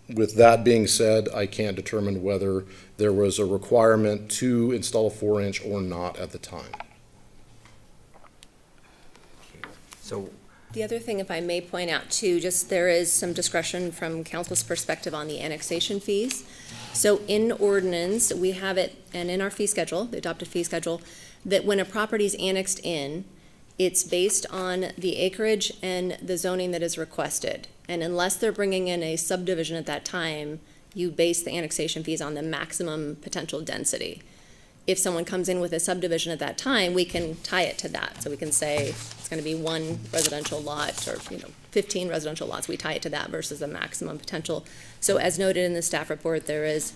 with that being said, I can't determine whether there was a requirement to install a 4-inch or not at the time. So the other thing, if I may point out too, just there is some discretion from council's perspective on the annexation fees. So in ordinance, we have it, and in our fee schedule, the adopted fee schedule, that when a property's annexed in, it's based on the acreage and the zoning that is requested. And unless they're bringing in a subdivision at that time, you base the annexation fees on the maximum potential density. If someone comes in with a subdivision at that time, we can tie it to that. So we can say it's going to be 1 residential lot or 15 residential lots. We tie it to that versus the maximum potential. So as noted in the staff report, there is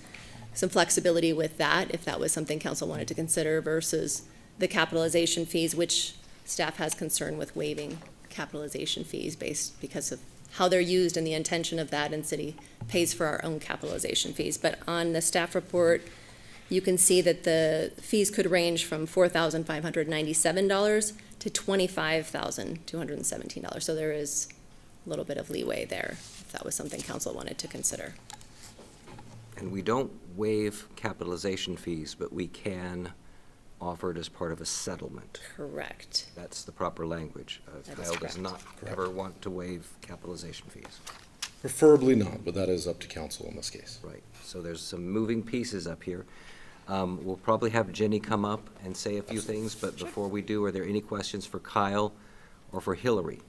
some flexibility with that if that was something council wanted to consider versus the capitalization fees, which staff has concern with waiving capitalization fees because of how they're used and the intention of that, and city pays for our own capitalization fees. But on the staff report, you can see that the fees could range from $4,597 to $25,217. So there is a little bit of leeway there if that was something council wanted to consider. And we don't waive capitalization fees, but we can offer it as part of a settlement. Correct. That's the proper language. That is Kyle does correct. not ever want to waive capitalization fees. Preferably not, but that is up to council in this case. Right. So there's some moving pieces up here. We'll probably have Jenny come up and say a few things, but before we do, are there any questions for Kyle or for Hillary?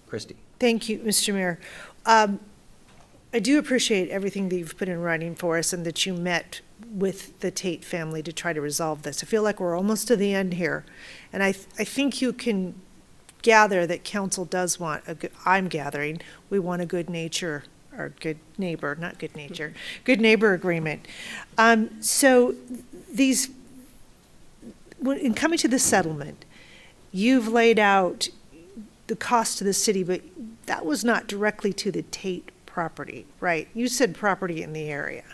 Christie. Thank you, Mr. Mayor. I do appreciate everything that you've put in writing for us and that you met with the Tate family to try to resolve this. I feel like we're almost to the end here. And I think you can gather that council does want I'm gathering, we want a good nature, or good neighbor, not good nature, good neighbor agreement. So these, in coming to the settlement, you've laid out the cost to the city, but that was not directly to the Tate property, right? You said property in the area.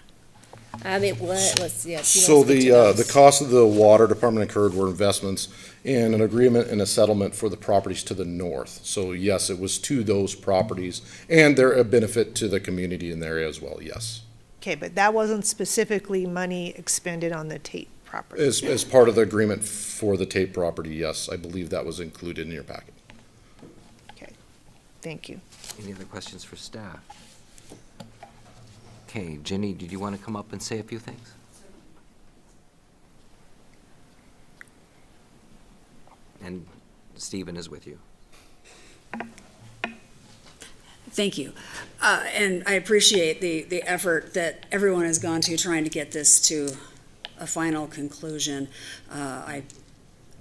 Let's see. So the cost of the water department incurred were investments in an agreement and a settlement for the properties to the north. So yes, it was to those properties, and they're a benefit to the community in the area as well, yes. Okay, but that wasn't specifically money expended on the Tate property. As part of the agreement for the Tate property, yes, I believe that was included in your packet. Okay, thank you. Any other questions for staff? Okay, Jenny, did you want to come up and say a few things? And Stephen is with you. Thank you. And I appreciate the effort that everyone has gone to trying to get this to a final conclusion.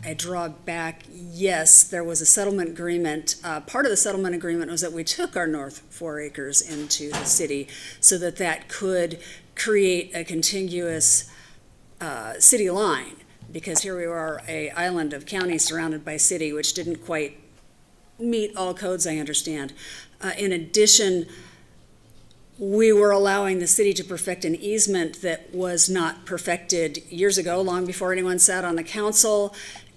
I draw back, yes, there was a settlement agreement. Part of the settlement agreement was that we took our north 4 acres into the city so that that could create a contiguous city line, because here we are, a island of county surrounded by city, which didn't quite meet all codes, I understand. In addition, we were allowing the city to perfect an easement that was not perfected years ago, long before anyone sat on the council.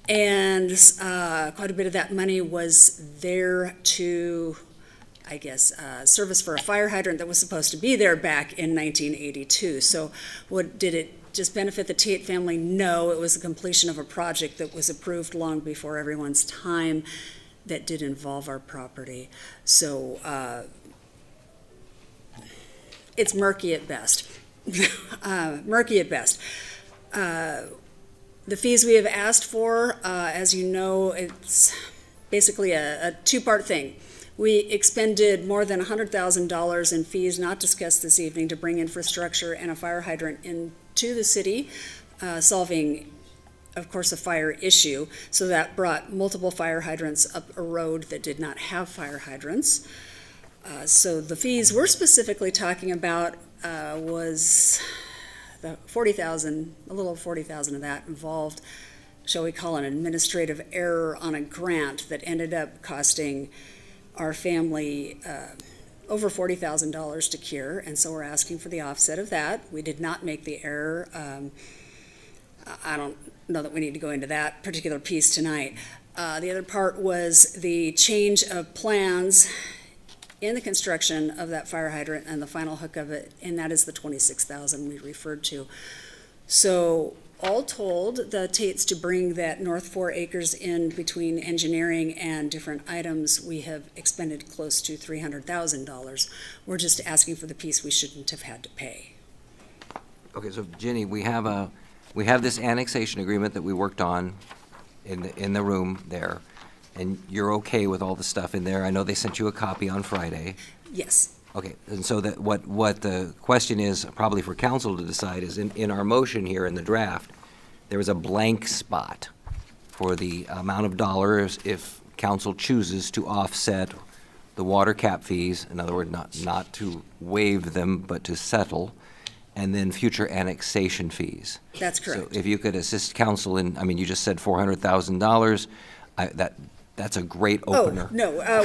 And quite a bit of that money was there to, I guess, service for a fire hydrant that was supposed to be there back in 1982. So did it just benefit the Tate family? No, it was the completion of a project that was approved long before everyone's time that did involve our property. So it's murky at best. Murky at best. The fees we have asked for, as you know, it's basically a 2-part thing. We expended more than $100,000 in fees not discussed this evening to bring infrastructure and a fire hydrant into the city, solving, of course, a fire issue. So that brought multiple fire hydrants up a road that did not have fire hydrants. So the fees we're specifically talking about was the $40,000, a little over $40,000 of that involved, shall we call an administrative error on a grant that ended up costing our family over $40,000 to cure, and so we're asking for the offset of that. We did not make the error. I don't know that we need to go into that particular piece tonight. The other part was the change of plans in the construction of that fire hydrant and the final hook of it, and that is the $26,000 we referred to. So all told, the Tates to bring that north 4 acres in between engineering and different items, we have expended close to $300,000. We're just asking for the piece we shouldn't have had to pay. Okay, so Jenny, we have a we have this annexation agreement that we worked on in the room there, and you're okay with all the stuff in there. I know they sent you a copy on Friday. Yes. Okay, and so that what the question is, probably for council to decide, is in our motion here in the draft, there is a blank spot for the amount of dollars if council chooses to offset the water cap fees, in other words, not to waive them, but to settle, and then future annexation fees. That's correct. So if you could assist council in, I mean, you just said $400,000, that's a great opener. Oh, no,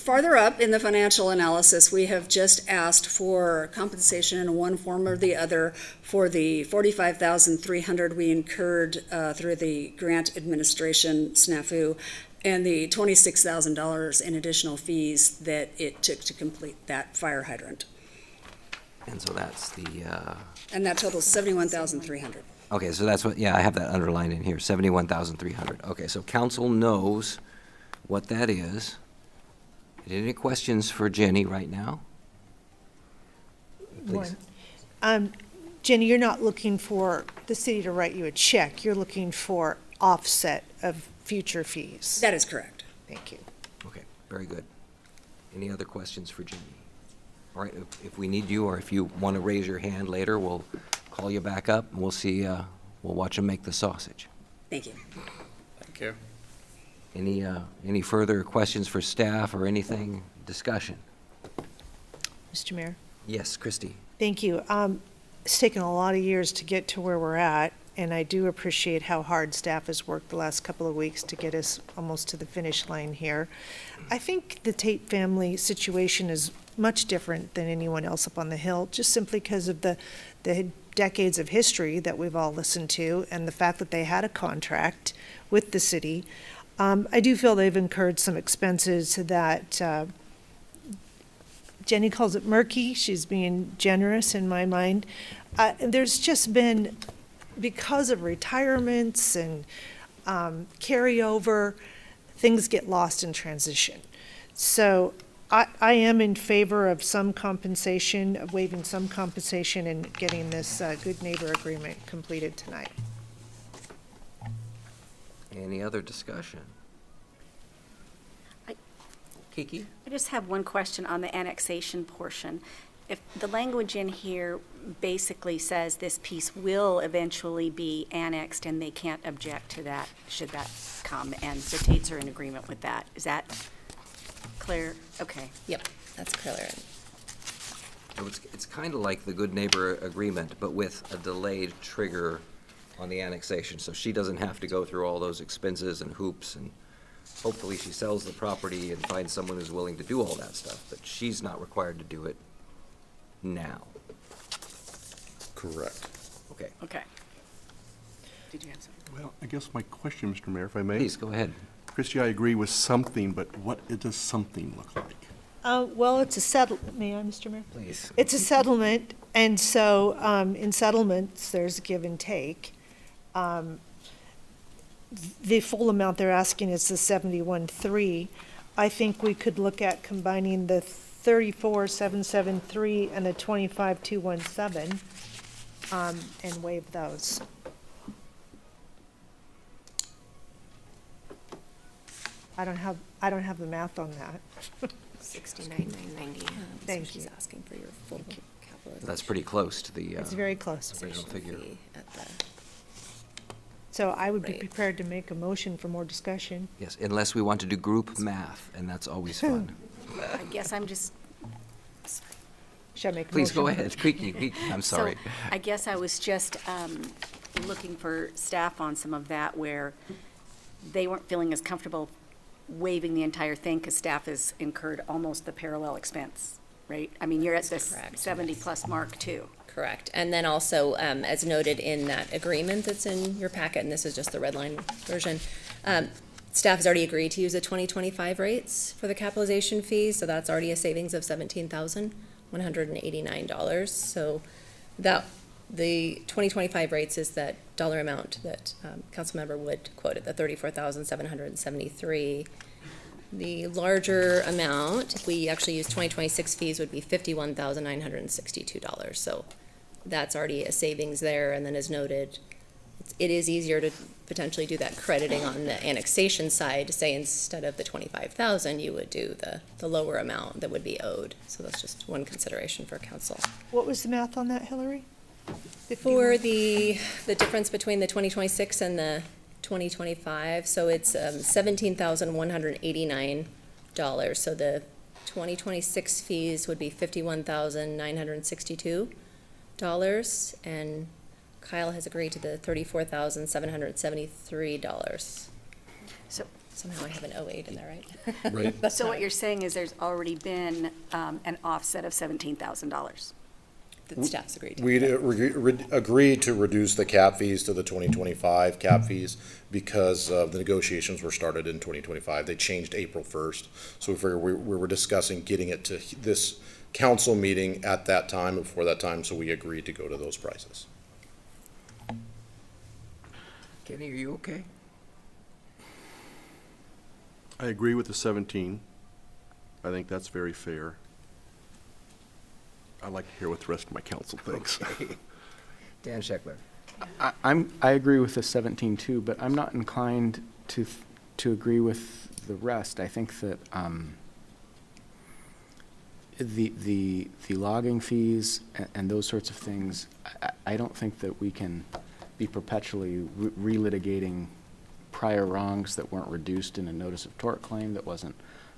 farther up in the financial analysis, we have just asked for compensation in one form or the other for the $45,300 we incurred through the grant administration snafu, and the $26,000 in additional fees that it took to complete that fire hydrant. And so that's the, And that totals $71,300. okay, so that's what, yeah, I have that underlined in here, $71,300. Okay, so council knows what that is. Any questions for Jenny right now? Please. Jenny, you're not looking for the city to write you a check. You're looking for offset of future fees. That is correct. Thank you. Okay, very good. Any other questions for Jenny? All right, if we need you, or if you want to raise your hand later, we'll call you back up, and we'll see, we'll watch them make the sausage. Thank you. Thank you. Any further questions for staff or anything, discussion? Mr. Mayor? Yes, Christie. Thank you. It's taken a lot of years to get to where we're at, and I do appreciate how hard staff has worked the last couple of weeks to get us almost to the finish line here. I think the Tate family situation is much different than anyone else up on the Hill, just simply because of the decades of history that we've all listened to and the fact that they had a contract with the city. I do feel they've incurred some expenses that Jenny calls it murky. She's being generous in my mind. There's just been, because of retirements and carryover, things get lost in transition. So I am in favor of some compensation, of waiving some compensation and getting this good neighbor agreement completed tonight. Any other discussion? Kiki? I just have one question on the annexation portion. If the language in here basically says this piece will eventually be annexed and they can't object to that, should that come, and the Tates are in agreement with that, is that clear? Okay. Yep, that's clear. So it's kind of like the good neighbor agreement, but with a delayed trigger on the annexation, so she doesn't have to go through all those expenses and hoops, and hopefully she sells the property and finds someone who's willing to do all that stuff, but she's not required to do it now. Correct. Okay. Okay. Did you have something? Well, I guess my question, Mr. Mayor, if I may. Please, go ahead. Christie, I agree with something, but what does something look like? Well, it's a settlement. May I, Mr. Mayor? Please. It's a settlement, and so in settlements, there's give and take. The full amount they're asking is the 71.3. I think we could look at combining the 34,773 and the 25,217 and waive those. I don't have the math on that. 69,990. Thank She's you. asking for your full capitalization. That's pretty close to the It's very close. original figure. So I would be Right. prepared to make a motion for more discussion. Yes, unless we want to do group math, and that's always fun. I guess I'm just, Should I make a motion? Please go ahead. Kiki, I'm sorry. so I guess I was just looking for staff on some of that where they weren't feeling as comfortable waiving the entire thing because staff has incurred almost the parallel expense, right? I mean, you're at the 70-plus mark too. Correct. And then also, as noted in that agreement that's in your packet, and this is just the red line version, staff has already agreed to use the 2025 rates for the capitalization fees, so that's already a savings of $17,189. So that, the 2025 rates is that dollar amount that Councilmember Wood quoted, the $34,773. The larger amount, if we actually use 2026 fees, would be $51,962. So that's already a savings there, and then as noted, it is easier to potentially do that crediting on the annexation side, say instead of the 25,000, you would do the lower amount that would be owed. So that's just one consideration for council. What was the math on that, Hillary? For the difference between the 2026 and the 2025, so it's $17,189. So the 2026 fees would be $51,962, and Kyle has agreed to the $34,773. So somehow I have an 08 in there, right? Right. So what you're saying is there's already been an offset of $17,000. That staff's agreed to. We'd agreed to reduce the cap fees to the 2025 cap fees because the negotiations were started in 2025. They changed April 1st. So we figured we were discussing getting it to this council meeting at that time, before that time, so we agreed to go to those prices. Kenny, are you okay? I agree with the 17. I think that's very fair. I'd like to hear what the rest of my council thinks. Okay. Dan Scheckler. I agree with the 17 too, but I'm not inclined to agree with the rest. I think that the logging fees and those sorts of things, I don't think that we can be perpetually relitigating prior wrongs that weren't reduced in a notice of tort claim, that wasn't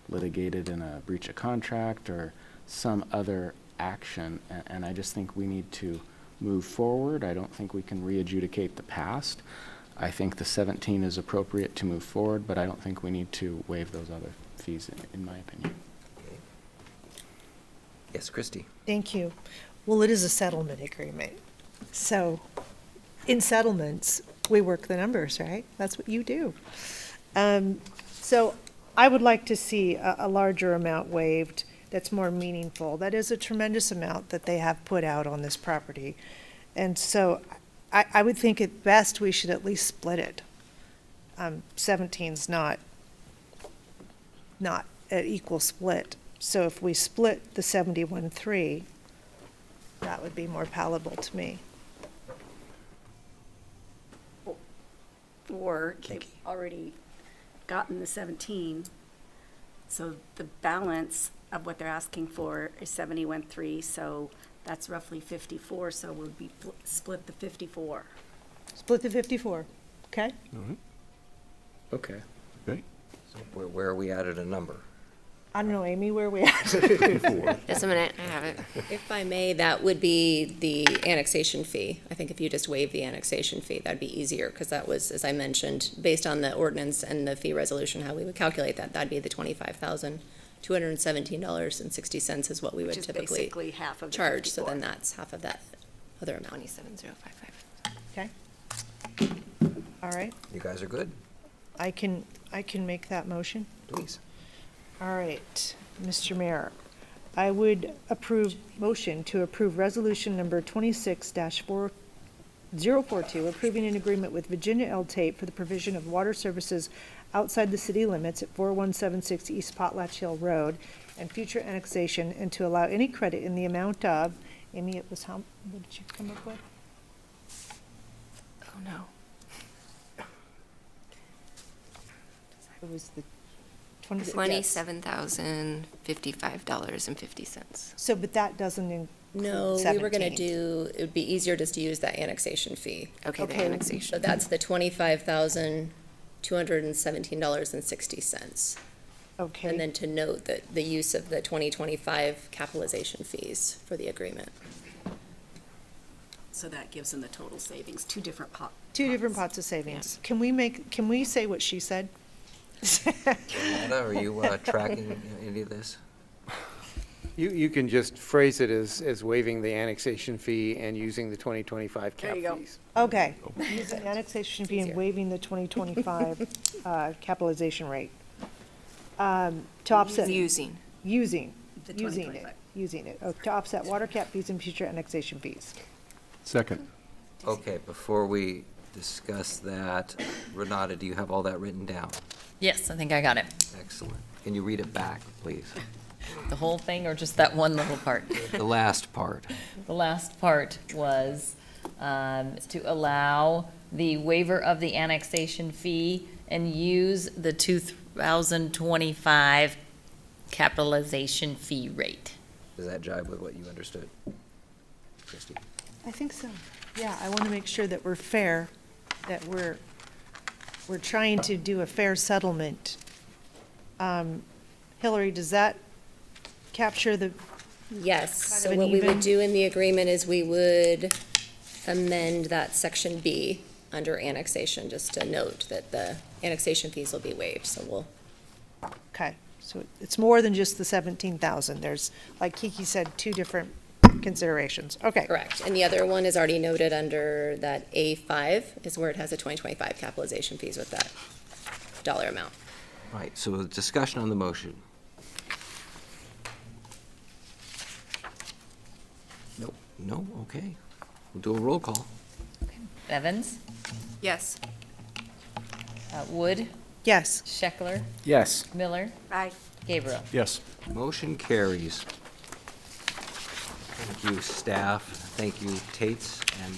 litigated in a breach of contract or some other action, and I just think we need to move forward. I don't think we can re-adjudicate the past. I think the 17 is appropriate to move forward, but I don't think we need to waive those other fees, in my opinion. Okay. Yes, Christie. Thank you. Well, it is a settlement agreement. So in settlements, we work the numbers, right? That's what you do. So I would like to see a larger amount waived that's more meaningful. That is a tremendous amount that they have put out on this property. And so I would think at best we should at least split it. 17's not an equal split. So if we split the 71.3, that would be more palatable to me. Or they've already gotten the 17, so the balance of what they're asking for is 71.3, so that's roughly 54, so we'll be split the 54. Split the 54, okay? Okay. Okay. So where are we at a number? I don't know, Amy, where are we at? Just a minute, I have it. If I may, that would be the annexation fee. I think if you just waive the annexation fee, that'd be easier, because that was, as I mentioned, based on the ordinance and the fee resolution, how we would calculate that, that'd be the $25,217.60 is what we would Which is typically basically half of the charge, so 54. then that's half of that other amount. 27,055. Okay. All right, You guys are good? I can make that motion. Please. All right, Mr. Mayor, I would motion to approve resolution number 26-4042, approving an agreement with Virginia L. Tate for the provision of water services outside the city limits at 4176 East Potlatch Hill Road and future annexation, and to allow any credit in the amount of, Amy, it was how, what did you come up with? Oh, no. It was the $27,055.50. So, but that doesn't include No, 17. we were gonna do, it would be easier just to use that annexation fee. Okay, the Okay. annexation. So that's the $25,217.60. Okay. And then to note that the use of the 2025 capitalization fees for the agreement. So that gives them the total savings, two different pots. Two different pots of savings. Can we say what she said? Amanda, are you tracking any of this? You can just phrase it as waiving the annexation fee and using the 2025 cap There you go. fees. Okay, using annexation fee and Easier. waiving the 2025 capitalization rate. To offset. Using. Using The it, 2025. to offset water cap fees and future annexation fees. Second. Okay, before we discuss that, Renata, do you have all that written down? Yes, I think I got it. Excellent. Can you read it back, please? The whole thing or just that one little part? The last part. The last part was to allow the waiver of the annexation fee and use the 2025 capitalization fee rate. Does that jive with what you understood? Christie? I think so. Yeah, I want to make sure that we're fair, that we're trying to do a fair settlement. Hillary, does that capture the? Yes, Kind so of an what we even- would do in the agreement is we would amend that section B under annexation, just to note that the annexation fees will be waived, so we'll. Okay, so it's more than just the 17,000. There's, like Kiki said, two different considerations. Okay. Correct, and the other one is already noted under that A5 is where it has the 2025 capitalization fees with that dollar amount. Right, so discussion on the motion. Nope, no, okay. We'll do a roll call. Evans? Yes. Wood? Yes. Scheckler? Yes. Miller? Aye. Gabriel? Yes. Motion carries. Thank you, staff. Thank you, Tates and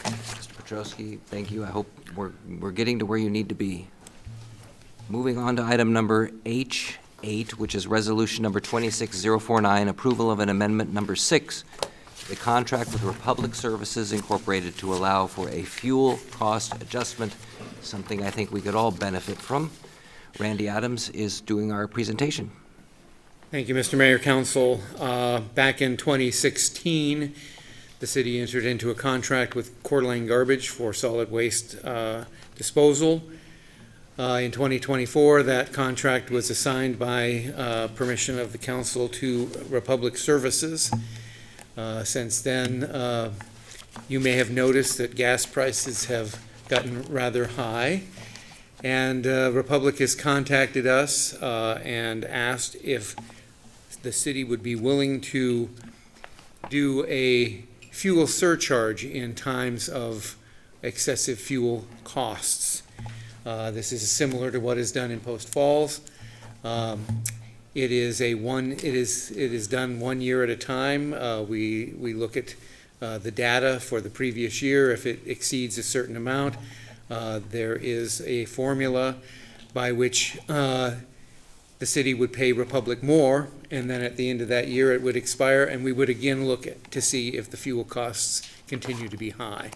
Mr. Petrosky. Thank you. I hope we're getting to where you need to be. Moving on to item number H8, which is resolution number 26049, approval of an amendment number 6 to the contract with Republic Services Incorporated to allow for a fuel cost adjustment, something I think we could all benefit from. Randy Adams is doing our presentation. Thank you, Mr. Mayor, Council. Back in 2016, the city entered into a contract with Coeur d'Alene Garbage for solid waste disposal. In 2024, that contract was assigned by permission of the council to Republic Services. Since then, you may have noticed that gas prices have gotten rather high. And Republic has contacted us and asked if the city would be willing to do a fuel surcharge in times of excessive fuel costs. This is similar to what is done in Post Falls. It is done 1 year at a time. We look at the data for the previous year. If it exceeds a certain amount, there is a formula by which the city would pay Republic more, and then at the end of that year, it would expire, and we would again look to see if the fuel costs continue to be high.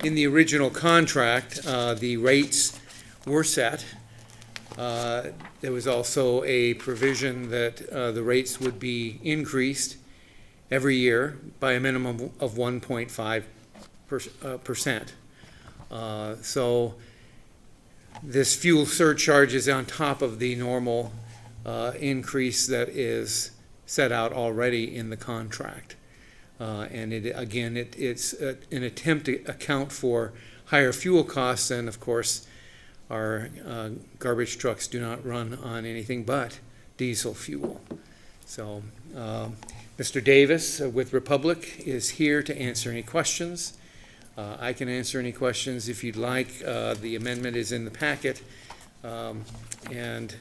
In the original contract, the rates were set. There was also a provision that the rates would be increased every year by a minimum of 1.5%. So this fuel surcharge is on top of the normal increase that is set out already in the contract. And it's an attempt to account for higher fuel costs, and of course, our garbage trucks do not run on anything but diesel fuel. So Mr. Davis with Republic is here to answer any questions. I can answer any questions if you'd like. The amendment is in the packet, and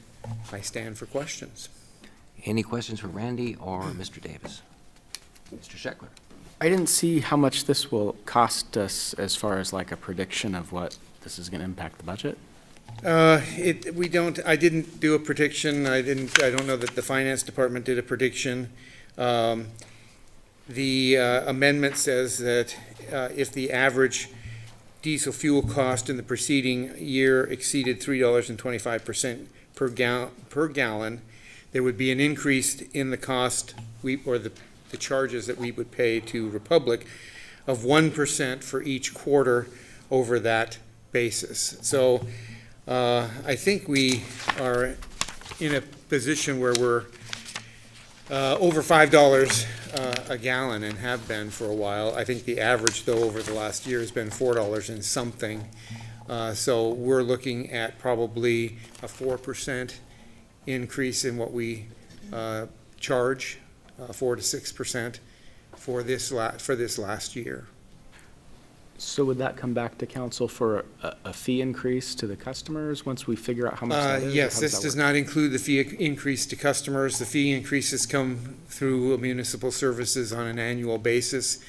I stand for questions. Any questions for Randy or Mr. Davis? Mr. Scheckler? I didn't see how much this will cost us as far as like a prediction of what this is going to impact the budget. I didn't do a prediction. I don't know that the finance department did a prediction. The amendment says that if the average diesel fuel cost in the preceding year exceeded $3.25 per gallon, there would be an increase in the cost the charges that we would pay to Republic of 1% for each quarter over that basis. So I think we are in a position where we're over $5 a gallon and have been for a while. I think the average, though, over the last year has been $4 and something. So we're looking at probably a 4% increase in what we charge, 4 to 6% for this last year. So would that come back to council for a fee increase to the customers once we figure out how much that is? Yes, this does not include the fee increase to customers. The fee increases come through municipal services on an annual basis.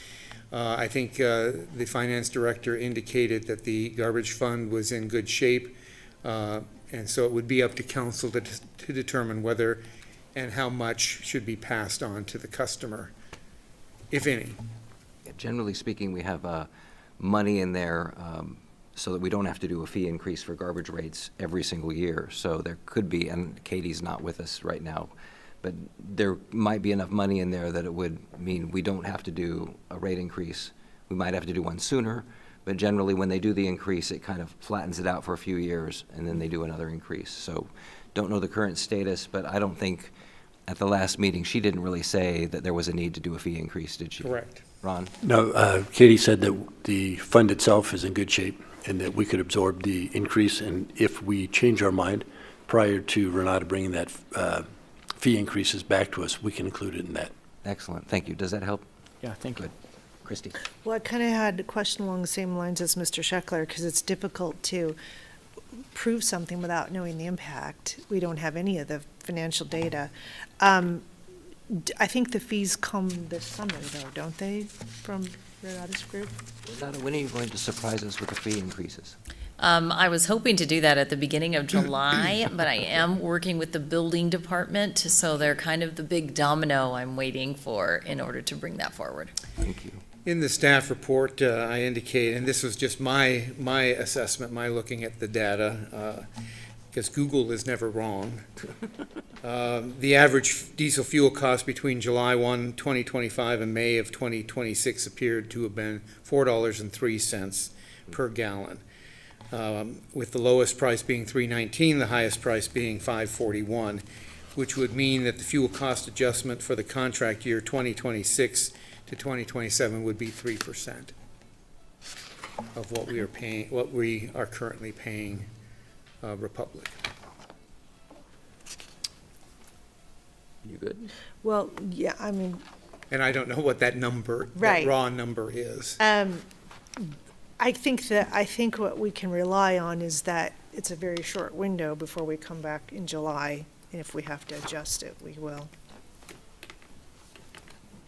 I think the finance director indicated that the garbage fund was in good shape, and so it would be up to council to determine whether and how much should be passed on to the customer, if any. Generally speaking, we have money in there so that we don't have to do a fee increase for garbage rates every single year. So there could be, and Katie's not with us right now, but there might be enough money in there that it would mean we don't have to do a rate increase. We might have to do one sooner, but generally when they do the increase, it kind of flattens it out for a few years, and then they do another increase. So don't know the current status, but I don't think at the last meeting, she didn't really say that there was a need to do a fee increase, did she? Correct. Ron? No, Katie said that the fund itself is in good shape and that we could absorb the increase, and if we change our mind prior to Renata bringing that fee increases back to us, we can include it in that. Excellent, thank you. Does that help? Yeah, thank you. Good. Christie? Well, I kind of had a question along the same lines as Mr. Scheckler, because it's difficult to prove something without knowing the impact. We don't have any of the financial data. I think the fees come this summer, though, don't they, from Renata's group? Renata, when are you going to surprise us with the fee increases? I was hoping to do that at the beginning of July, but I am working with the building department, so they're kind of the big domino I'm waiting for in order to bring that forward. Thank you. In the staff report, I indicate, and this was just my assessment, my looking at the data, because Google is never wrong. The average diesel fuel cost between July 1, 2025 and May of 2026 appeared to have been $4.03 per gallon, with the lowest price being $3.19, the highest price being $5.41, which would mean that the fuel cost adjustment for the contract year 2026 to 2027 would be 3% of what we are paying, what we are currently paying Republic. You good? Well, yeah, I mean, And I don't know what that number, Right. that raw number is. I think what we can rely on is that it's a very short window before we come back in July, and if we have to adjust it, we will.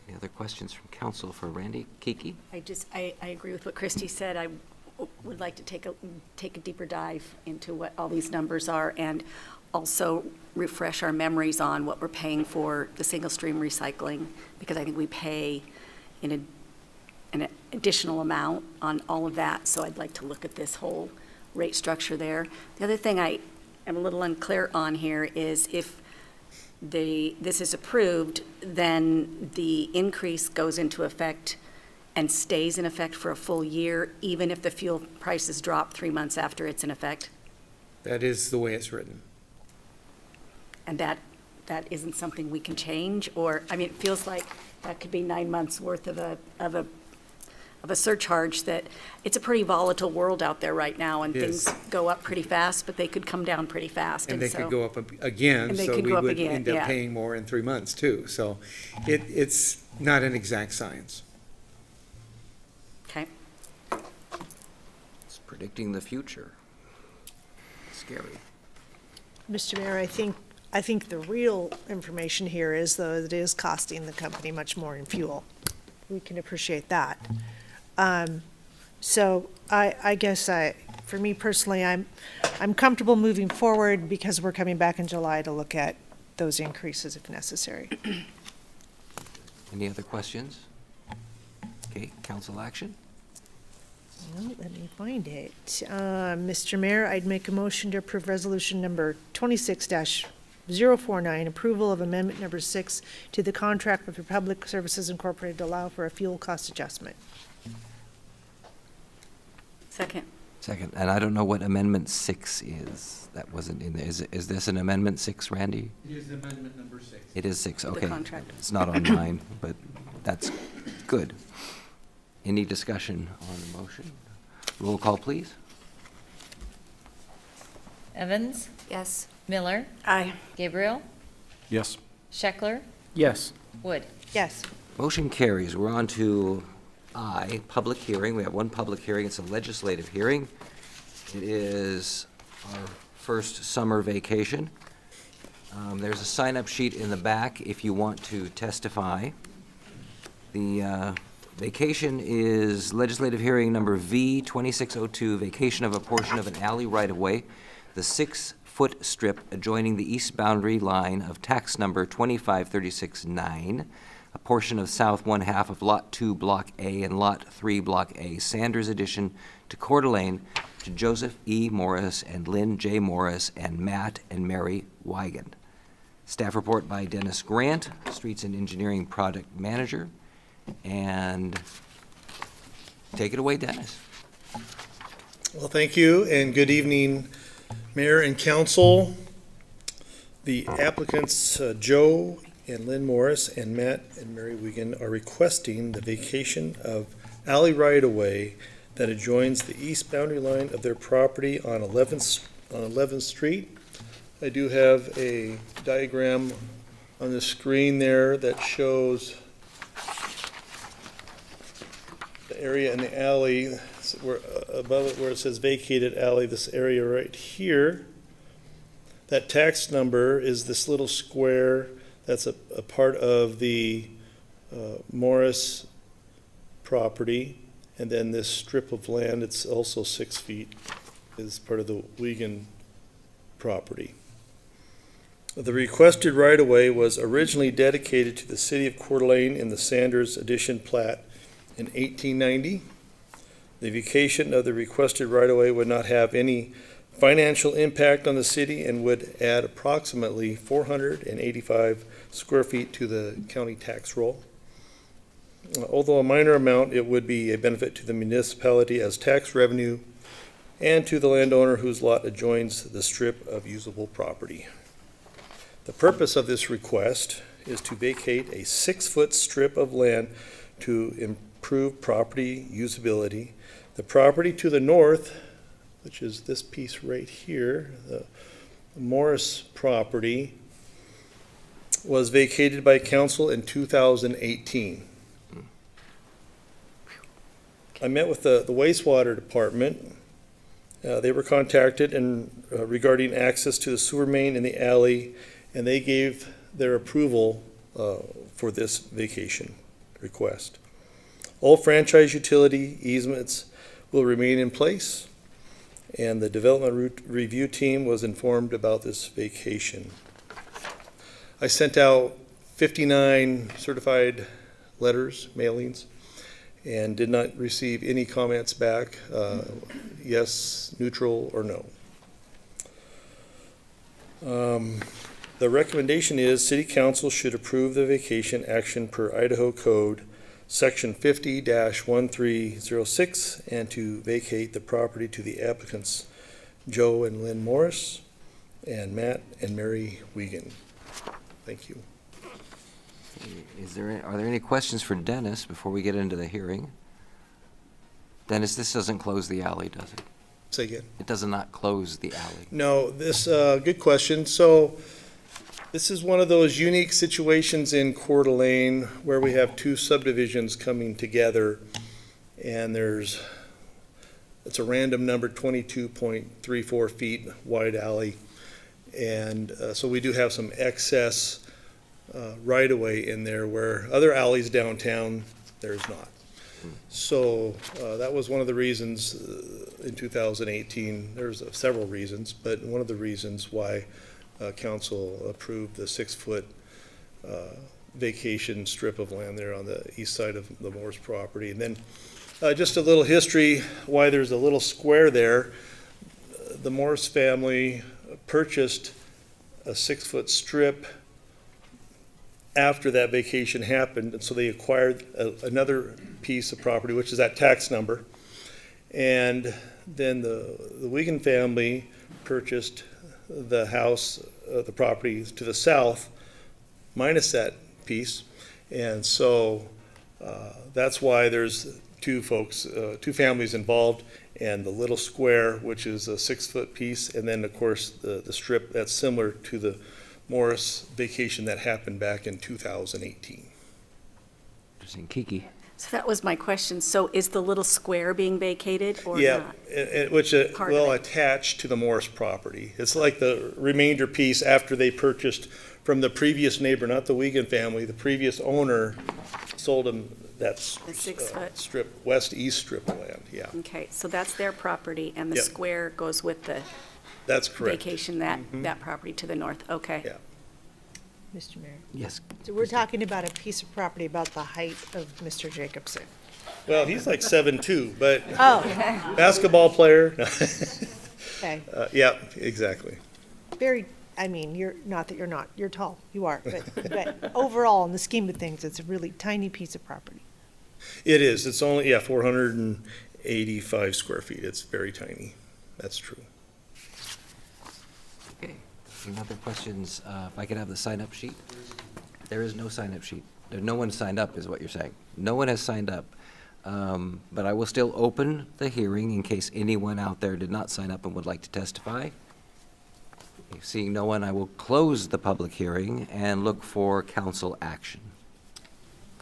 Any other questions from council for Randy? Kiki? I agree with what Christy said. I would like to take a deeper dive into what all these numbers are and also refresh our memories on what we're paying for the single stream recycling, because I think we pay an additional amount on all of that. So I'd like to look at this whole rate structure there. The other thing I am a little unclear on here is if this is approved, then the increase goes into effect and stays in effect for a full year, even if the fuel prices drop 3 months after it's in effect? That is the way it's written. And that isn't something we can change? Or, I mean, it feels like that could be 9 months worth of a surcharge. That it's a pretty volatile world out there right now, and It things is. go up pretty fast, but they could come down pretty fast. And they so- could go up again, And they so could we go up would again, end up yeah. paying more in 3 months too. So it's not an exact science. Okay. It's predicting the future. Scary. Mr. Mayor, I think the real information here is, though, that it is costing the company much more in fuel. We can appreciate that. So I guess for me personally, I'm comfortable moving forward because we're coming back in July to look at those increases if necessary. Any other questions? Okay, council action? Well, let me find it. Mr. Mayor, I'd make a motion to approve resolution number 26-049, approval of amendment number 6 to the contract with Republic Services Incorporated to allow for a fuel cost adjustment. Second. Second, and I don't know what Amendment 6 is. That wasn't in there. Is this an Amendment 6, Randy? It is amendment number 6. It is 6, The okay. contract. It's not on mine, but that's good. Any discussion on the motion? Roll call, please. Evans? Yes. Miller? Aye. Gabriel? Yes. Scheckler? Yes. Wood? Yes. Motion carries. We're on to I, public hearing. We have one public hearing. It's a legislative hearing. It is our first summer vacation. There's a sign-up sheet in the back if you want to testify. The Vacation is legislative hearing number V 2602, vacation of a portion of an alley right-of-way, the 6-foot strip adjoining the east boundary line of tax number 25369, a portion of south one half of Lot 2, Block A, and Lot 3, Block A, Sanders addition to Coeur d'Alene, to Joseph E. Morris and Lynn J. Morris and Matt and Mary Wigand. Staff report by Dennis Grant, Streets and Engineering Project Manager. And take it away, Dennis. Well, thank you, and good evening, Mayor and Council. The applicants, Joe and Lynn Morris and Matt and Mary Wiegand, are requesting the vacation of alley right-of-way that adjoins the east boundary line of their property on 11th Street. I do have a diagram on the screen there that shows the area in the alley, where, above it where it says vacated alley, this area right here. That tax number is this little square that's a part of the Morris property. And then this strip of land, it's also 6 feet, is part of the Wiegand property. The requested right-of-way was originally dedicated to the City of Coeur d'Alene in the Sanders Addition plat in 1890. The vacation of the requested right-of-way would not have any financial impact on the city and would add approximately 485 square feet to the county tax roll. Although a minor amount, it would be a benefit to the municipality as tax revenue and to the landowner whose lot adjoins the strip of usable property. The purpose of this request is to vacate a 6-foot strip of land to improve property usability. The property to the north, which is this piece right here, the Morris property, was vacated by council in 2018. I met with the wastewater department. They were contacted regarding access to the sewer main in the alley, and they gave their approval for this vacation request. All franchise utility easements will remain in place, and the development review team was informed about this vacation. I sent out 59 certified letters, mailings, and did not receive any comments back, yes, neutral, or no. The recommendation is City Council should approve the vacation action per Idaho Code Section 50-1306 and to vacate the property to the applicants Joe and Lynn Morris and Matt and Mary Wiegand. Thank you. Are there any questions for Dennis before we get into the hearing? Dennis, this doesn't close the alley, does it? Say again? It does not close the alley. No, this, good question. So this is one of those unique situations in Coeur d'Alene where we have two subdivisions coming together, and it's a random number, 22.34 feet wide alley. And so we do have some excess right-of-way in there where other alleys downtown, there's not. So that was one of the reasons in 2018, there's several reasons, but one of the reasons why council approved the 6-foot vacation strip of land there on the east side of the Morris property. And then just a little history why there's a little square there. The Morris family purchased a 6-foot strip after that vacation happened, and so they acquired another piece of property, which is that tax number. And then the Wiegand family purchased the house, the property to the south, minus that piece. And so that's why there's two families involved, and the little square, which is a 6-foot piece, and then of course the strip that's similar to the Morris vacation that happened back in 2018. Interesting. Kiki. So that was my question. So is the little square being vacated or yeah, not? Which will attach to the Morris property. It's like the remainder piece after they purchased from the previous neighbor, not the Wiegand family. The previous owner sold them That's The 6 foot? strip, west-east strip of land, yeah. Okay, so that's their property, and the Yep. square goes with the That's correct. vacation, that property to the north, okay. Yeah. Mr. Mayor. Yes. So we're talking about a piece of property about the height of Mr. Jacobson. Well, he's like 7'2", but Oh. basketball player. Okay. Yeah, exactly. Very, I mean, you're, not that you're not, you're tall, you are, but overall, in the scheme of things, it's a really tiny piece of property. It is. It's only, 485 square feet. It's very tiny. That's true. Okay. Any other questions? If I could have the sign-up sheet? There is no sign-up sheet. No one signed up, is what you're saying. No one has signed up. But I will still open the hearing in case anyone out there did not sign up and would like to testify. Seeing no one, I will close the public hearing and look for council action.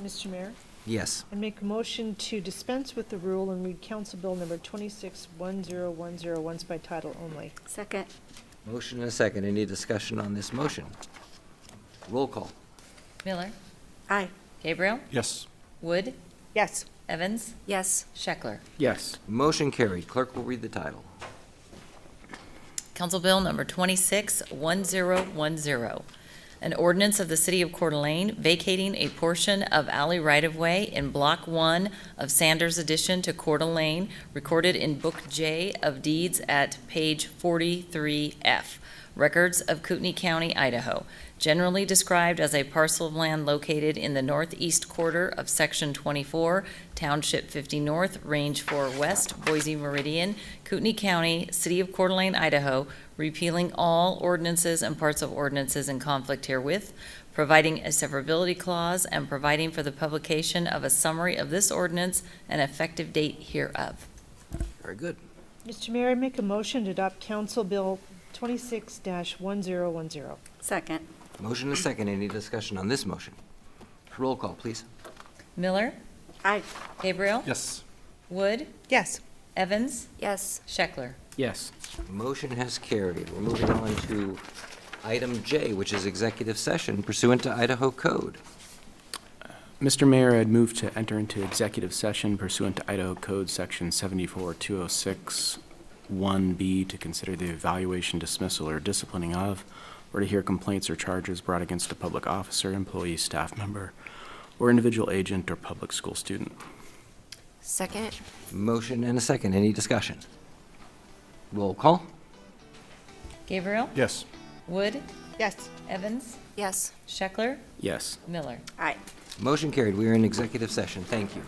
Mr. Mayor? Yes. I make a motion to dispense with the rule and read Council Bill number 261010 once by title only. Second. Motion and a second. Any discussion on this motion? Roll call. Miller, Aye. Gabriel, Yes. Wood, Yes. Evans, Yes. Scheckler. Yes. Motion carried. Clerk will read the title. Council Bill number 261010, an ordinance of the City of Coeur d'Alene vacating a portion of alley right-of-way in Block 1 of Sanders addition to Coeur d'Alene, recorded in Book J of Deeds at page 43F, Records of Kootenai County, Idaho, generally described as a parcel of land located in the northeast quarter of Section 24, Township 50 North, Range 4 West, Boise Meridian, Kootenai County, City of Coeur d'Alene, Idaho, repealing all ordinances and parts of ordinances in conflict herewith, providing a severability clause, and providing for the publication of a summary of this ordinance and effective date hereof. Very good. Mr. Mayor, I make a motion to adopt Council Bill 26-1010. Second. Motion and a second. Any discussion on this motion? Roll call, please. Miller, Aye. Gabriel, Yes. Wood, Yes. Evans, Yes. Scheckler. Yes. Motion has carried. We're moving on to item J, which is executive session pursuant to Idaho Code. Mr. Mayor, I'd move to enter into executive session pursuant to Idaho Code Section 74206 1B to consider the evaluation, dismissal, or disciplining of, or to hear complaints or charges brought against a public officer, employee, staff member, or individual agent or public school student. Second? Motion and a second. Any discussion? Roll call. Gabriel, Yes. Wood, Yes. Evans, Yes. Scheckler, Yes. Miller. Aye. Motion carried. We are in executive session. Thank you.